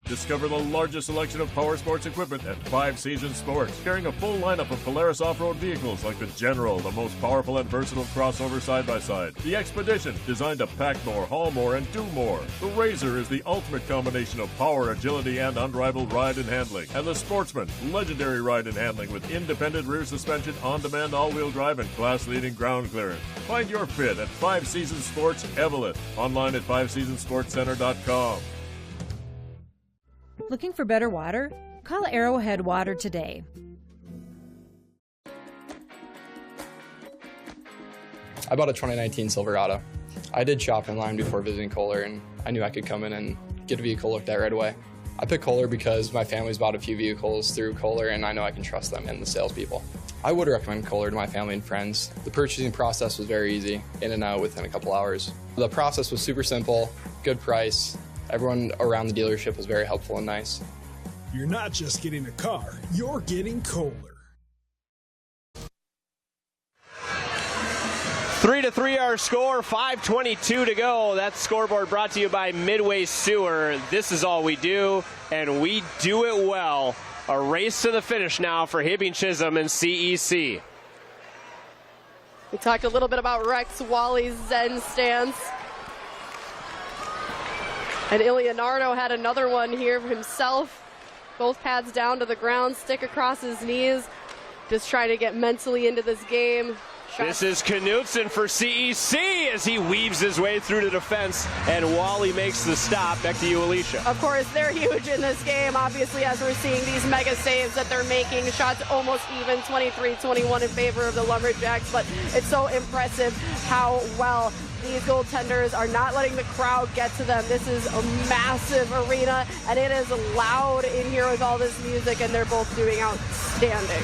Speaker 22: Discover the largest selection of power sports equipment at 5 Seasons Sports, carrying a full lineup of Polaris off-road vehicles like the General, the most powerful and versatile crossover side-by-side. The Expedition, designed to pack more, haul more, and do more. The Razor is the ultimate combination of power, agility, and unrivaled ride and handling. And the Sportsman, legendary ride and handling with independent rear suspension, on-demand all-wheel drive, and class-leading ground clearance. Find your fit at 5 Seasons Sports Evelyn. Online at 5seasonsportscenter.com.
Speaker 23: Looking for better water? Call Arrowhead Water today.
Speaker 24: I bought a 2019 Silverado. I did shop in line before visiting Kohler, and I knew I could come in and get a vehicle looked at right away. I picked Kohler because my family's bought a few vehicles through Kohler, and I know I can trust them and the salespeople. I would recommend Kohler to my family and friends. The purchasing process was very easy, in and out within a couple hours. The process was super simple, good price. Everyone around the dealership was very helpful and nice.
Speaker 25: You're not just getting a car, you're getting Kohler.
Speaker 10: 3-3 our score, 5:22 to go. That scoreboard brought to you by Midway Sewer. This is all we do, and we do it well. A race to the finish now for Hibbing Chisholm and CEC.
Speaker 12: We talked a little bit about Rex Wally's Zen stance. And Ilianardo had another one here himself. Both pads down to the ground, stick across his knees. Just trying to get mentally into this game.
Speaker 10: This is Knutson for CEC as he weaves his way through the defense, and Wally makes the stop. Back to you, Alicia.
Speaker 12: Of course, they're huge in this game, obviously, as we're seeing these mega saves that they're making. Shots almost even, 23-21 in favor of the Lumberjacks, but it's so impressive how well these goaltenders are not letting the crowd get to them. This is a massive arena, and it is loud in here with all this music, and they're both doing outstanding.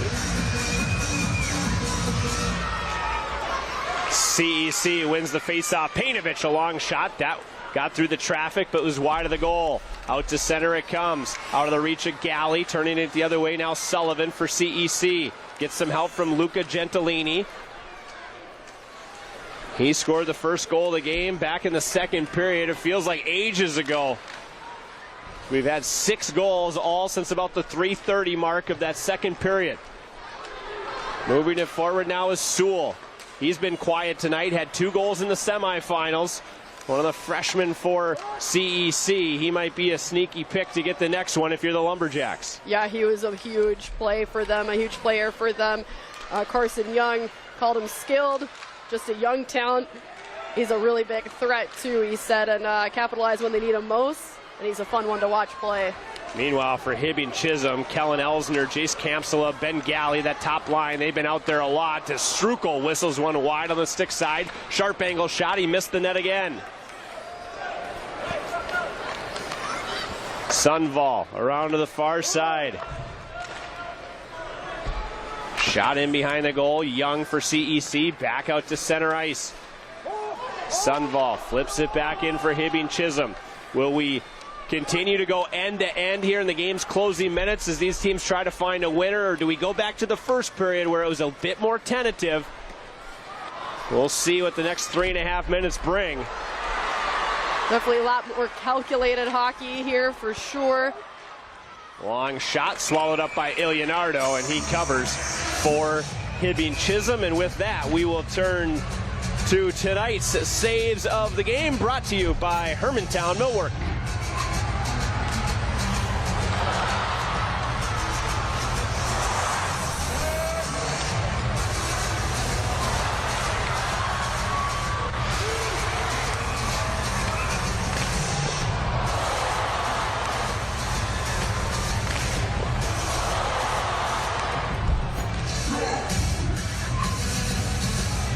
Speaker 10: CEC wins the faceoff. Painovich, a long shot. That got through the traffic, but was wide of the goal. Out to center it comes. Out of the reach of Galley. Turning it the other way now. Sullivan for CEC. Gets some help from Luca Gentilini. He scored the first goal of the game back in the second period. It feels like ages ago. We've had 6 goals, all since about the 3:30 mark of that second period. Moving it forward now is Sewell. He's been quiet tonight, had 2 goals in the semifinals. One of the freshmen for CEC. He might be a sneaky pick to get the next one if you're the Lumberjacks.
Speaker 12: Yeah, he was a huge play for them, a huge player for them. Carson Young called him skilled, just a young talent. He's a really big threat, too, he said, and capitalize when they need him most. And he's a fun one to watch play.
Speaker 10: Meanwhile, for Hibbing Chisholm, Kellen Elsner, Jace Kamsala, Ben Galley, that top line, they've been out there a lot. Strukel whistles one wide on the stick side. Sharp angle shot, he missed the net again. Sunval around to the far side. Shot in behind the goal. Young for CEC, back out to center ice. Sunval flips it back in for Hibbing Chisholm. Will we continue to go end to end here in the game's closing minutes as these teams try to find a winner, or do we go back to the first period where it was a bit more tentative? We'll see what the next 3.5 minutes bring.
Speaker 12: Definitely a lot more calculated hockey here for sure.
Speaker 10: Long shot swallowed up by Ilianardo, and he covers for Hibbing Chisholm. And with that, we will turn to tonight's saves of the game, brought to you by Hermantown Millwork.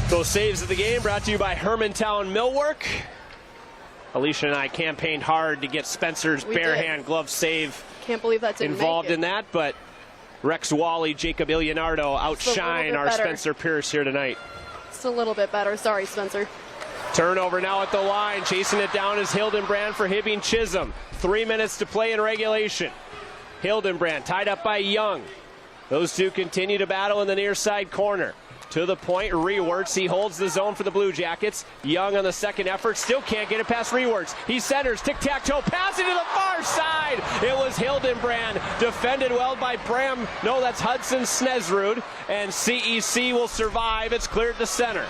Speaker 10: Those saves of the game brought to you by Hermantown Millwork. Alicia and I campaigned hard to get Spencer's bare-hand glove save.
Speaker 12: Can't believe that didn't
Speaker 10: involved
Speaker 12: make it.
Speaker 10: in that, but Rex Wally, Jacob Ilianardo outshine our
Speaker 12: better.
Speaker 10: Spencer Pierce here tonight.
Speaker 12: It's a little bit better. Sorry, Spencer.
Speaker 10: Turnover now at the line. Chasing it down is Hildenbrand for Hibbing Chisholm. 3 minutes to play in regulation. Hildenbrand tied up by Young. Those two continue to battle in the near side corner. To the point, Rewerts. He holds the zone for the Blue Jackets. Young on the second effort, still can't get it past Rewerts. He centers, tic-tac-toe, passing to the far side. It was Hildenbrand, defended well by Bram. No, that's Hudson Snesrud, and CEC will survive. It's cleared to center.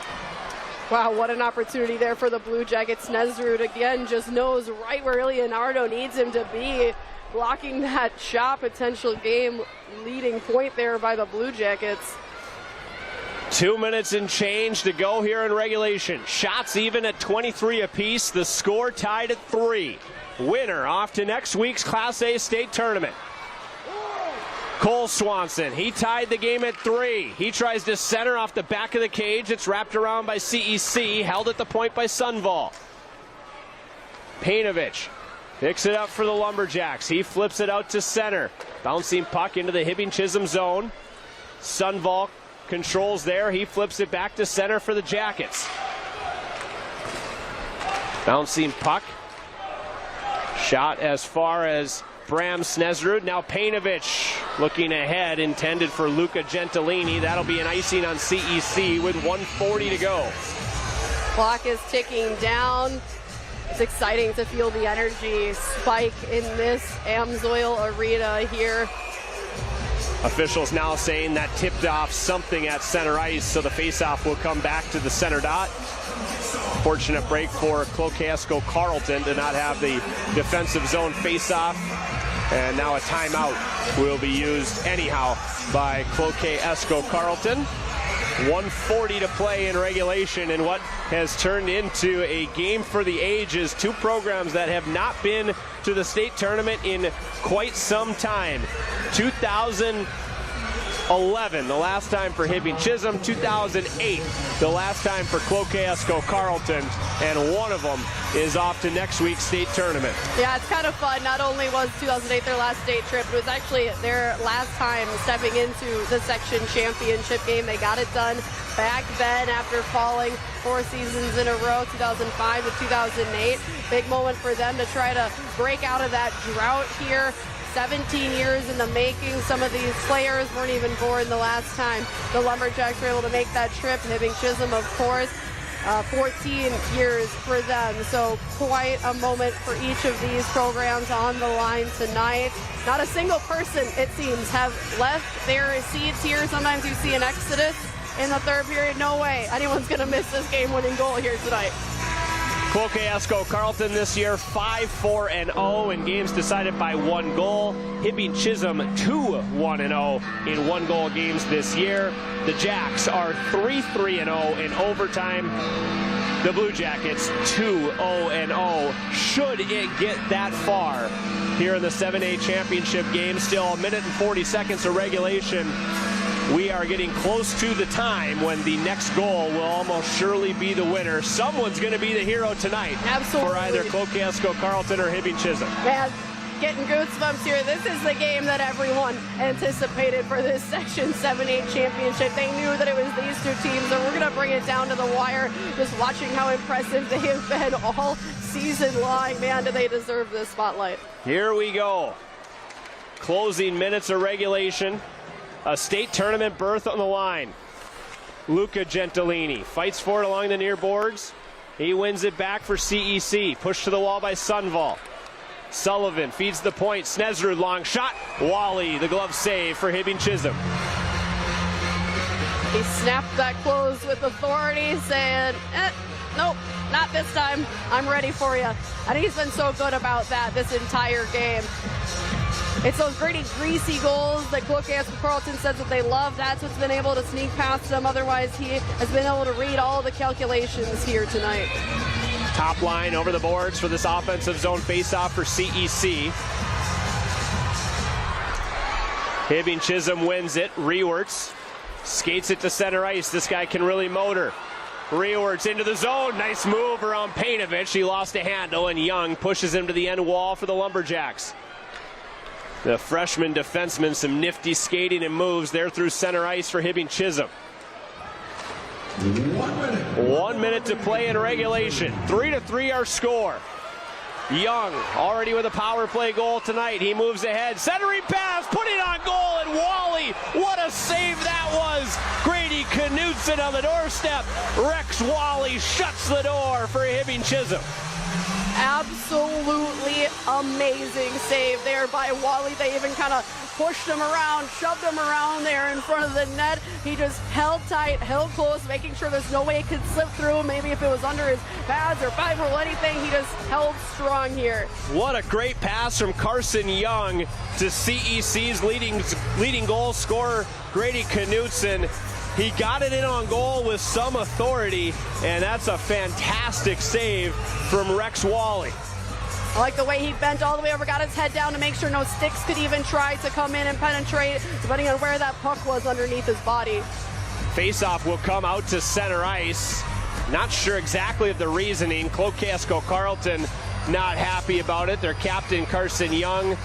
Speaker 12: Wow, what an opportunity there for the Blue Jackets. Snesrud again just knows right where Ilianardo needs him to be, blocking that shot, potential game leading point there by the Blue Jackets.
Speaker 10: 2 minutes and change to go here in regulation. Shots even at 23 apiece. The score tied at 3. Winner off to next week's Class A state tournament. Cole Swanson, he tied the game at 3. He tries to center off the back of the cage. It's wrapped around by CEC, held at the point by Sunval. Painovich picks it up for the Lumberjacks. He flips it out to center. Bouncing puck into the Hibbing Chisholm zone. Sunval controls there. He flips it back to center for the Jackets. Bouncing puck. Shot as far as Bram Snesrud. Now Painovich looking ahead, intended for Luca Gentilini. That'll be an icing on CEC with 1:40 to go.
Speaker 12: Clock is ticking down. It's exciting to feel the energy spike in this Amsoil Arena here.
Speaker 10: Officials now saying that tipped off something at center ice, so the faceoff will come back to the center dot. Fortunate break for Cloquet-Esco Carleton to not have the defensive zone faceoff. And now a timeout will be used anyhow by Cloquet-Esco Carleton. 1:40 to play in regulation in what has turned into a game for the ages. Two programs that have not been to the state tournament in quite some time. 2011, the last time for Hibbing Chisholm. 2008, the last time for Cloquet-Esco Carleton. And one of them is off to next week's state tournament.
Speaker 12: Yeah, it's kind of fun. Not only was 2008 their last state trip, it was actually their last time stepping into the section championship game. They got it done back then after falling 4 seasons in a row, 2005 to 2008. Big moment for them to try to break out of that drought here. 17 years in the making. Some of these players weren't even born the last time the Lumberjacks were able to make that trip. Hibbing Chisholm, of course, 14 years for them. So quite a moment for each of these programs on the line tonight. Not a single person, it seems, have left their seats here. Sometimes you see an exodus in the third period. No way anyone's going to miss this game-winning goal here tonight.
Speaker 10: Cloquet-Esco Carleton this year 5-4-0 in games decided by 1 goal. Hibbing Chisholm 2-1-0 in 1-goal games this year. The Jacks are 3-3-0 in overtime. The Blue Jackets 2-0-0. Should it get that far here in the 7A championship game? Still a minute and 40 seconds of regulation. We are getting close to the time when the next goal will almost surely be the winner. Someone's going to be the hero tonight.
Speaker 12: Absolutely.
Speaker 10: For either Cloquet-Esco Carleton or Hibbing Chisholm.
Speaker 12: Man, getting goosebumps here. This is the game that everyone anticipated for this Section 7A championship. They knew that it was these two teams, and we're going to bring it down to the wire. Just watching how impressive they have been all season long. Man, do they deserve this spotlight.
Speaker 10: Here we go. Closing minutes of regulation. A state tournament berth on the line. Luca Gentilini fights for it along the near boards. He wins it back for CEC. Pushed to the wall by Sunval. Sullivan feeds the point. Snesrud long shot. Wally, the glove save for Hibbing Chisholm.
Speaker 12: He snapped that close with authority, saying, nope, not this time. I'm ready for you. And he's been so good about that this entire game. It's those gritty, greasy goals that Cloquet-Esco Carleton says that they love. That's what's been able to sneak past them. Otherwise, he has been able to read all the calculations here tonight.
Speaker 10: Top line over the boards for this offensive zone faceoff for CEC. Hibbing Chisholm wins it. Rewerts skates it to center ice. This guy can really motor. Rewerts into the zone. Nice move around Painovich. He lost a handle, and Young pushes him to the end wall for the Lumberjacks. The freshman defenseman, some nifty skating and moves there through center ice for Hibbing Chisholm. 1 minute to play in regulation. 3-3 our score. Young already with a power play goal tonight. He moves ahead. Centering pass, put it on goal, and Wally, what a save that was. Grady Knutson on the doorstep. Rex Wally shuts the door for Hibbing Chisholm.
Speaker 12: Absolutely amazing save there by Wally. They even kind of pushed him around, shoved him around there in front of the net. He just held tight, held close, making sure there's no way it could slip through. Maybe if it was under his pads or pipe or anything, he just held strong here.
Speaker 10: What a great pass from Carson Young to CEC's leading goal scorer, Grady Knutson. He got it in on goal with some authority, and that's a fantastic save from Rex Wally.
Speaker 12: I like the way he bent all the way over, got his head down to make sure no sticks could even try to come in and penetrate, depending on where that puck was underneath his body.
Speaker 10: Faceoff will come out to center ice. Not sure exactly of the reasoning. Cloquet-Esco Carleton not happy about it. Their captain, Carson Young,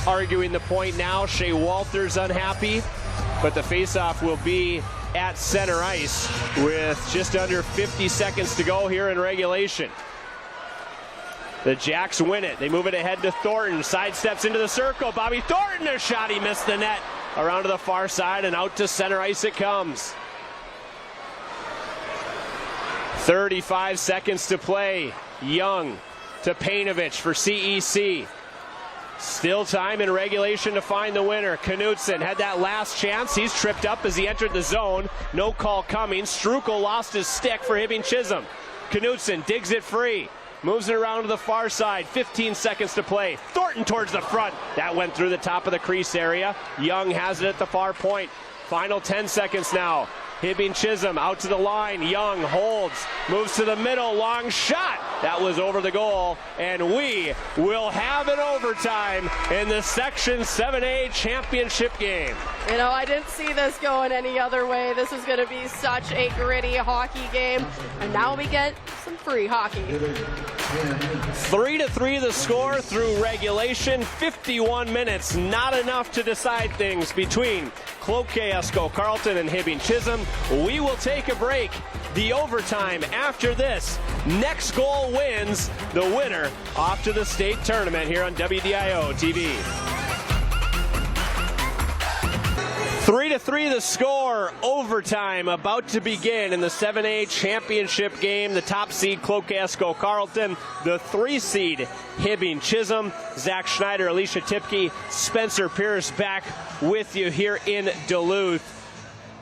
Speaker 10: arguing the point now. Shea Walters unhappy, but the faceoff will be at center ice with just under 50 seconds to go here in regulation. The Jacks win it. They move it ahead to Thornton. Sidesteps into the circle. Bobby Thornton, a shot. He missed the net. Around to the far side and out to center ice it comes. 35 seconds to play. Young to Painovich for CEC. Still time in regulation to find the winner. Knutson had that last chance. He's tripped up as he entered the zone. No call coming. Strukel lost his stick for Hibbing Chisholm. Knutson digs it free. Moves it around to the far side. 15 seconds to play. Thornton towards the front. That went through the top of the crease area. Young has it at the far point. Final 10 seconds now. Hibbing Chisholm out to the line. Young holds. Moves to the middle. Long shot. That was over the goal. And we will have an overtime in the Section 7A championship game.
Speaker 12: You know, I didn't see this going any other way. This is going to be such a gritty hockey game. And now we get some free hockey.
Speaker 10: 3-3 the score through regulation. 51 minutes. Not enough to decide things between Cloquet-Esco Carleton and Hibbing Chisholm. We will take a break. The overtime after this. Next goal wins. The winner off to the state tournament here on WDIO TV. 3-3 the score. Overtime about to begin in the 7A championship game. The top seed Cloquet-Esco Carleton, the 3 seed Hibbing Chisholm. Zach Schneider, Alicia Tipke, Spencer Pierce back with you here in Duluth.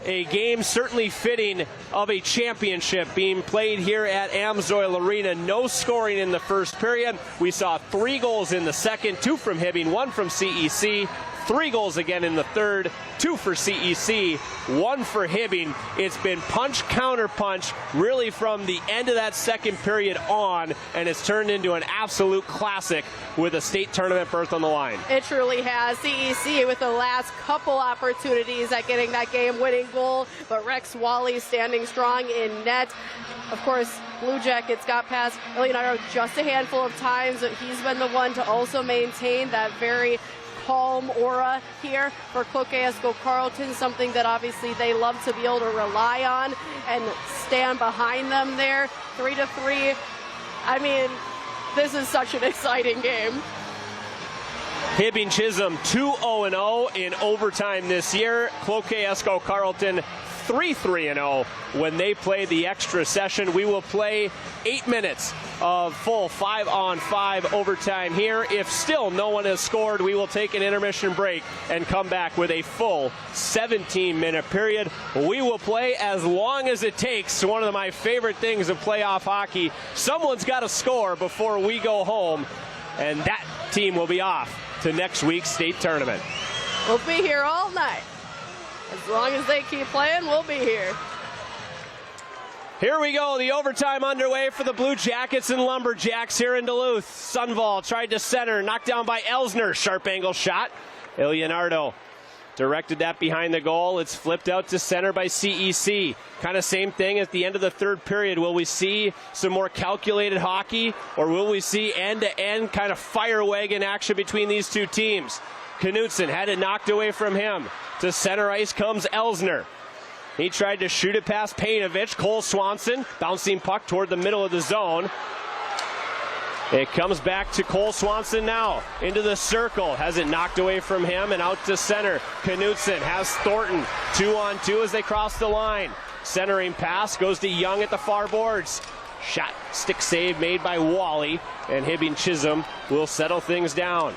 Speaker 10: a game certainly fitting of a championship being played here at Amsoil Arena. No scoring in the first period. We saw 3 goals in the second, 2 from Hibbing, 1 from CEC. 3 goals again in the third, 2 for CEC, 1 for Hibbing. It's been punch, counter punch, really from the end of that second period on, and it's turned into an absolute classic with a state tournament berth on the line.
Speaker 12: It truly has. CEC with the last couple opportunities at getting that game-winning goal, but Rex Wally standing strong in net. Of course, Blue Jackets got past Leonardo just a handful of times, but he's been the one to also maintain that very calm aura here for Cloquet-Esco Carleton, something that obviously they love to be able to rely on and stand behind them there. 3-3. I mean, this is such an exciting game.
Speaker 10: Hibbing Chisholm 2-0-0 in overtime this year. Cloquet-Esco Carleton 3-3-0 when they play the extra session. We will play 8 minutes of full 5-on-5 overtime here. If still no one has scored, we will take an intermission break and come back with a full 17-minute period. We will play as long as it takes. One of my favorite things of playoff hockey. Someone's got to score before we go home, and that team will be off to next week's state tournament.
Speaker 12: We'll be here all night. As long as they keep playing, we'll be here.
Speaker 10: Here we go, the overtime underway for the Blue Jackets and Lumberjacks here in Duluth. Sunval tried to center, knocked down by Elsner. Sharp angle shot. Leonardo directed that behind the goal. It's flipped out to center by CEC. Kind of same thing at the end of the third period. Will we see some more calculated hockey, or will we see end-to-end kind of fire wagon action between these two teams? Knutson had it knocked away from him. To center ice comes Elsner. He tried to shoot it past Painovich. Cole Swanson, bouncing puck toward the middle of the zone. It comes back to Cole Swanson now. Into the circle. Has it knocked away from him and out to center. Knutson has Thornton 2-on-2 as they cross the line. Centering pass goes to Young at the far boards. Shot, stick save made by Wally. And Hibbing Chisholm will settle things down.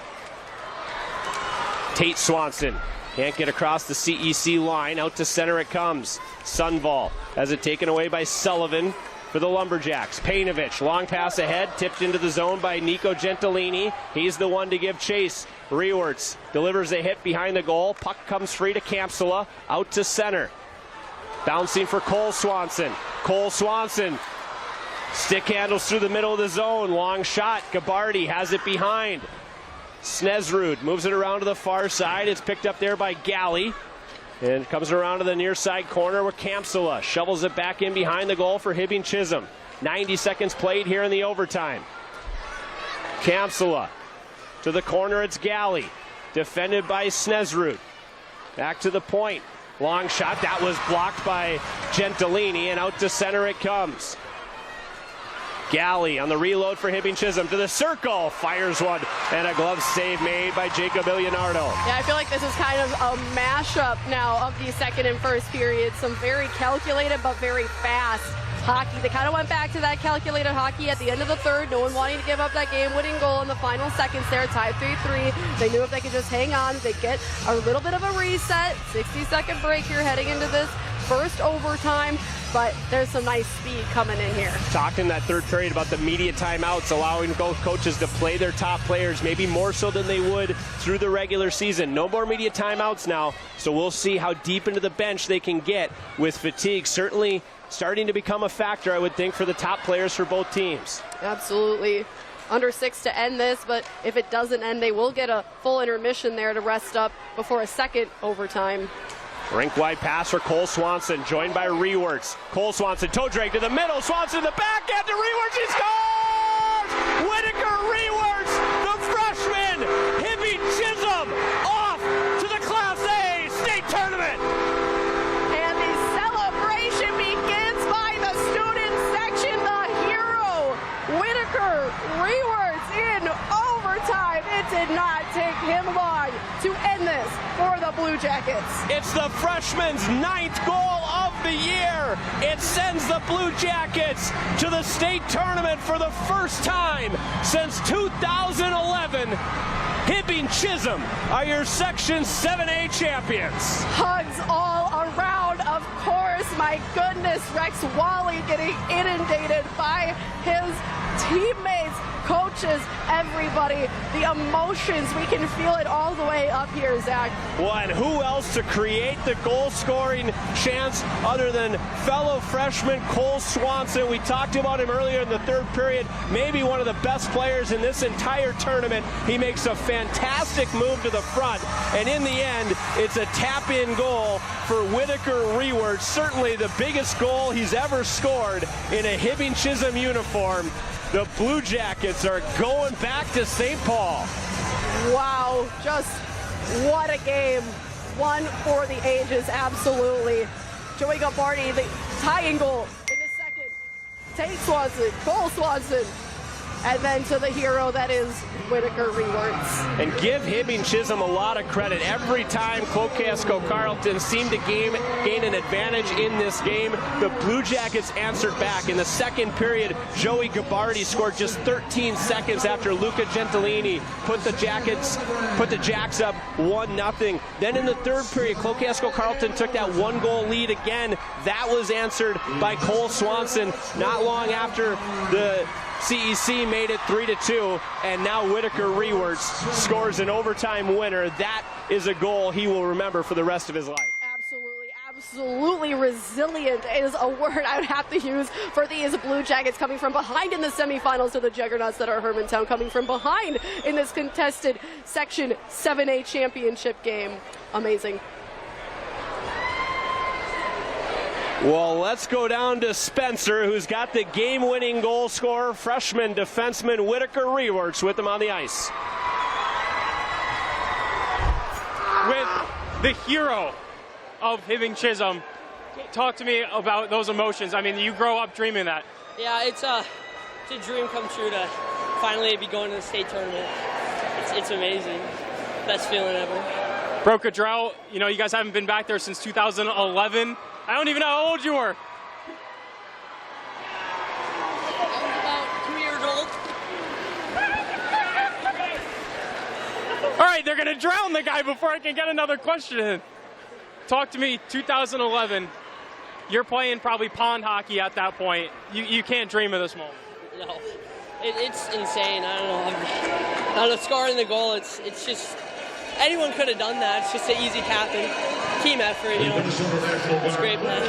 Speaker 10: Tate Swanson can't get across the CEC line. Out to center it comes. Sunval has it taken away by Sullivan for the Lumberjacks. Painovich, long pass ahead, tipped into the zone by Nico Gentilini. He's the one to give chase. Rewerts delivers a hit behind the goal. Puck comes free to Kampsula. Out to center. Bouncing for Cole Swanson. Cole Swanson. Stick handles through the middle of the zone. Long shot. Gabardi has it behind. Snesrud moves it around to the far side. It's picked up there by Galley. And comes around to the near side corner with Kampsula. Shovels it back in behind the goal for Hibbing Chisholm. 90 seconds played here in the overtime. Kampsula to the corner, it's Galley. Defended by Snesrud. Back to the point. Long shot, that was blocked by Gentilini, and out to center it comes. Galley on the reload for Hibbing Chisholm to the circle, fires one, and a glove save made by Jacob Leonardo.
Speaker 12: Yeah, I feel like this is kind of a mashup now of the second and first period. Some very calculated but very fast hockey. They kind of went back to that calculated hockey at the end of the third. No one wanting to give up that game-winning goal in the final seconds there, tied 3-3. They knew if they could just hang on, they'd get a little bit of a reset. 60-second break here heading into this first overtime, but there's some nice speed coming in here.
Speaker 10: Talking that third period about the media timeouts, allowing both coaches to play their top players, maybe more so than they would through the regular season. No more media timeouts now, so we'll see how deep into the bench they can get with fatigue. Certainly starting to become a factor, I would think, for the top players for both teams.
Speaker 12: Absolutely. Under 6 to end this, but if it doesn't end, they will get a full intermission there to rest up before a second overtime.
Speaker 10: Rink-wide pass for Cole Swanson, joined by Rewerts. Cole Swanson, toe drag to the middle. Swanson in the backhand to Rewerts. He scores! Whitaker Rewerts, the freshman. Hibbing Chisholm off to the Class A state tournament.
Speaker 12: And the celebration begins by the student section. The hero, Whitaker Rewerts, in overtime. It did not take him long to end this for the Blue Jackets.
Speaker 10: It's the freshman's 9th goal of the year. It sends the Blue Jackets to the state tournament for the first time since 2011. Hibbing Chisholm are your Section 7A champions.
Speaker 12: Hugs all around, of my goodness, Rex Wally getting inundated by his teammates, coaches, everybody. The emotions, we can feel it all the way up here, Zach.
Speaker 10: Well, and who else to create the goal-scoring chance other than fellow freshman Cole Swanson? We talked about him earlier in the third period, maybe one of the best players in this entire tournament. He makes a fantastic move to the front, and in the end, it's a tap-in goal for Whitaker Reward, certainly the biggest goal he's ever scored in a Hibbing Chisholm uniform. The Blue Jackets are going back to St. Paul.
Speaker 12: Wow, just what a game. One for the ages, absolutely. Joey Gabbardi, the tying goal in the second. Tate Swanson, Cole Swanson, and then to the hero that is Whitaker Rewards.
Speaker 10: And give Hibbing Chisholm a lot of credit. Every time Cloquet-Esco Carleton seemed to gain an advantage in this game, the Blue Jackets answered back. In the second period, Joey Gabbardi scored just 13 seconds after Luca Gentilini put the Jacks up 1-0. Then in the third period, Cloquet-Esco Carleton took that one-goal lead again. That was answered by Cole Swanson not long after the CEC made it 3-2, and now Whitaker Rewards scores an overtime winner. That is a goal he will remember for the rest of his life.
Speaker 12: Absolutely resilient is a word I would have to use for these Blue Jackets, coming from behind in the semifinals to the juggernauts that are Hermantown, coming from behind in this contested Section 7A championship game. Amazing.
Speaker 10: Well, let's go down to Spencer, who's got the game-winning goal scorer, freshman defenseman Whitaker Rewards, with him on the ice.
Speaker 13: With the hero of Hibbing Chisholm, talk to me about those emotions. I mean, you grow up dreaming that.
Speaker 2: Yeah, it's a dream come true to finally be going to the state tournament. It's amazing. Best feeling ever.
Speaker 13: Broke a drought. You know, you guys haven't been back there since 2011. I don't even know how old you were.
Speaker 2: I was about 2 years old.
Speaker 13: All right, they're going to drown the guy before I can get another question in. Talk to me, 2011. You're playing probably pond hockey at that point. You can't dream of this moment.
Speaker 2: No, it's insane. I don't know. Scoring the goal, it's just, anyone could have done that. It's just an easy tap in. Team effort, you know. It's great, man.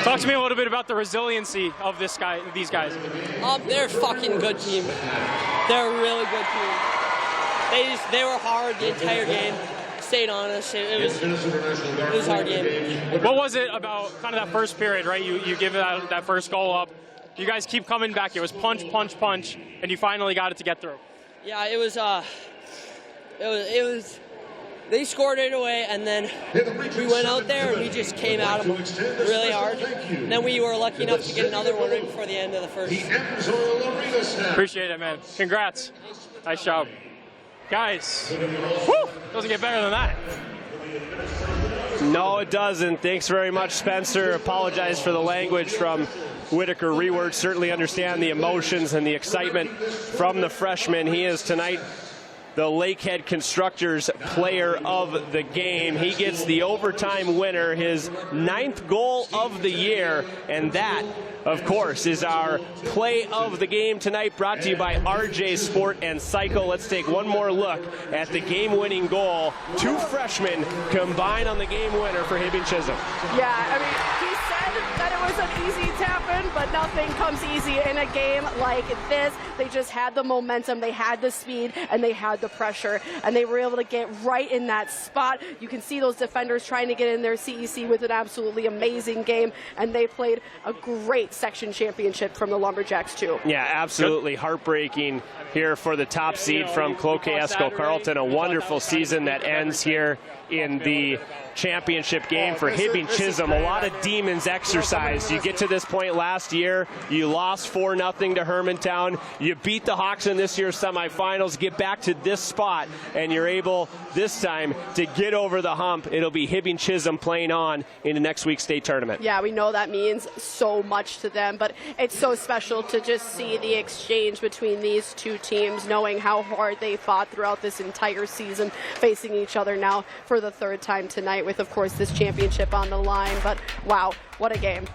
Speaker 13: Talk to me a little bit about the resiliency of these guys.
Speaker 2: They're a fucking good team. They're a really good team. They were hard the entire game. Stayed on us. It was a hard game.
Speaker 13: What was it about kind of that first period, right? You give that first goal up. You guys keep coming back. It was punch, punch, punch, and you finally got it to get through.
Speaker 2: Yeah, it was. They scored right away, and then we went out there and we just came at them really hard. And then we were lucky enough to get another one right before the end of the first.
Speaker 13: Appreciate it, man. Congrats. Nice job. Guys, whew, doesn't get better than that.
Speaker 10: No, it doesn't. Thanks very much, Spencer. Apologize for the language from Whitaker Reward. Certainly understand the emotions and the excitement from the freshman. He is tonight the Lakehead Constructors player of the game. He gets the overtime winner, his 9th goal of the year, and that, of course, is our play of the game tonight, brought to you by RJ Sport and Cycle. Let's take one more look at the game-winning goal. 2 freshmen combine on the game winner for Hibbing Chisholm.
Speaker 12: Yeah, I mean, he said that it was an easy tap-in, but nothing comes easy in a game like this. They just had the momentum, they had the speed, and they had the pressure, and they were able to get right in that spot. You can see those defenders trying to get in their CEC with an absolutely amazing game, and they played a great section championship from the Lumberjacks too.
Speaker 10: Yeah, absolutely heartbreaking here for the top seed from Cloquet-Esco Carleton. A wonderful season that ends here in the championship game for Hibbing Chisholm. A lot of demons exercised. You get to this point last year, you lost 4-0 to Hermantown. You beat the Hawks in this year's semifinals, get back to this spot, and you're able this time to get over the hump. It'll be Hibbing Chisholm playing on in the next week's state tournament.
Speaker 12: Yeah, we know that means so much to them, but it's so special to just see the exchange between these two teams, knowing how hard they fought throughout this entire season, facing each other now for the 3rd time tonight, with, of course, this championship on the line. But wow, what a game. game.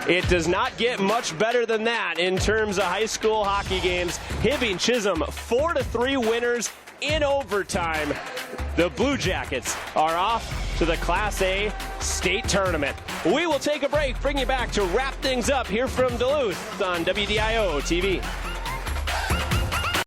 Speaker 10: It does not get much better than that in terms of high school hockey games. Hibbing Chisholm 4-3 winners in overtime. The Blue Jackets are off to the Class A state tournament. We will take a break, bring you back to wrap things up here from Duluth on WDIO TV.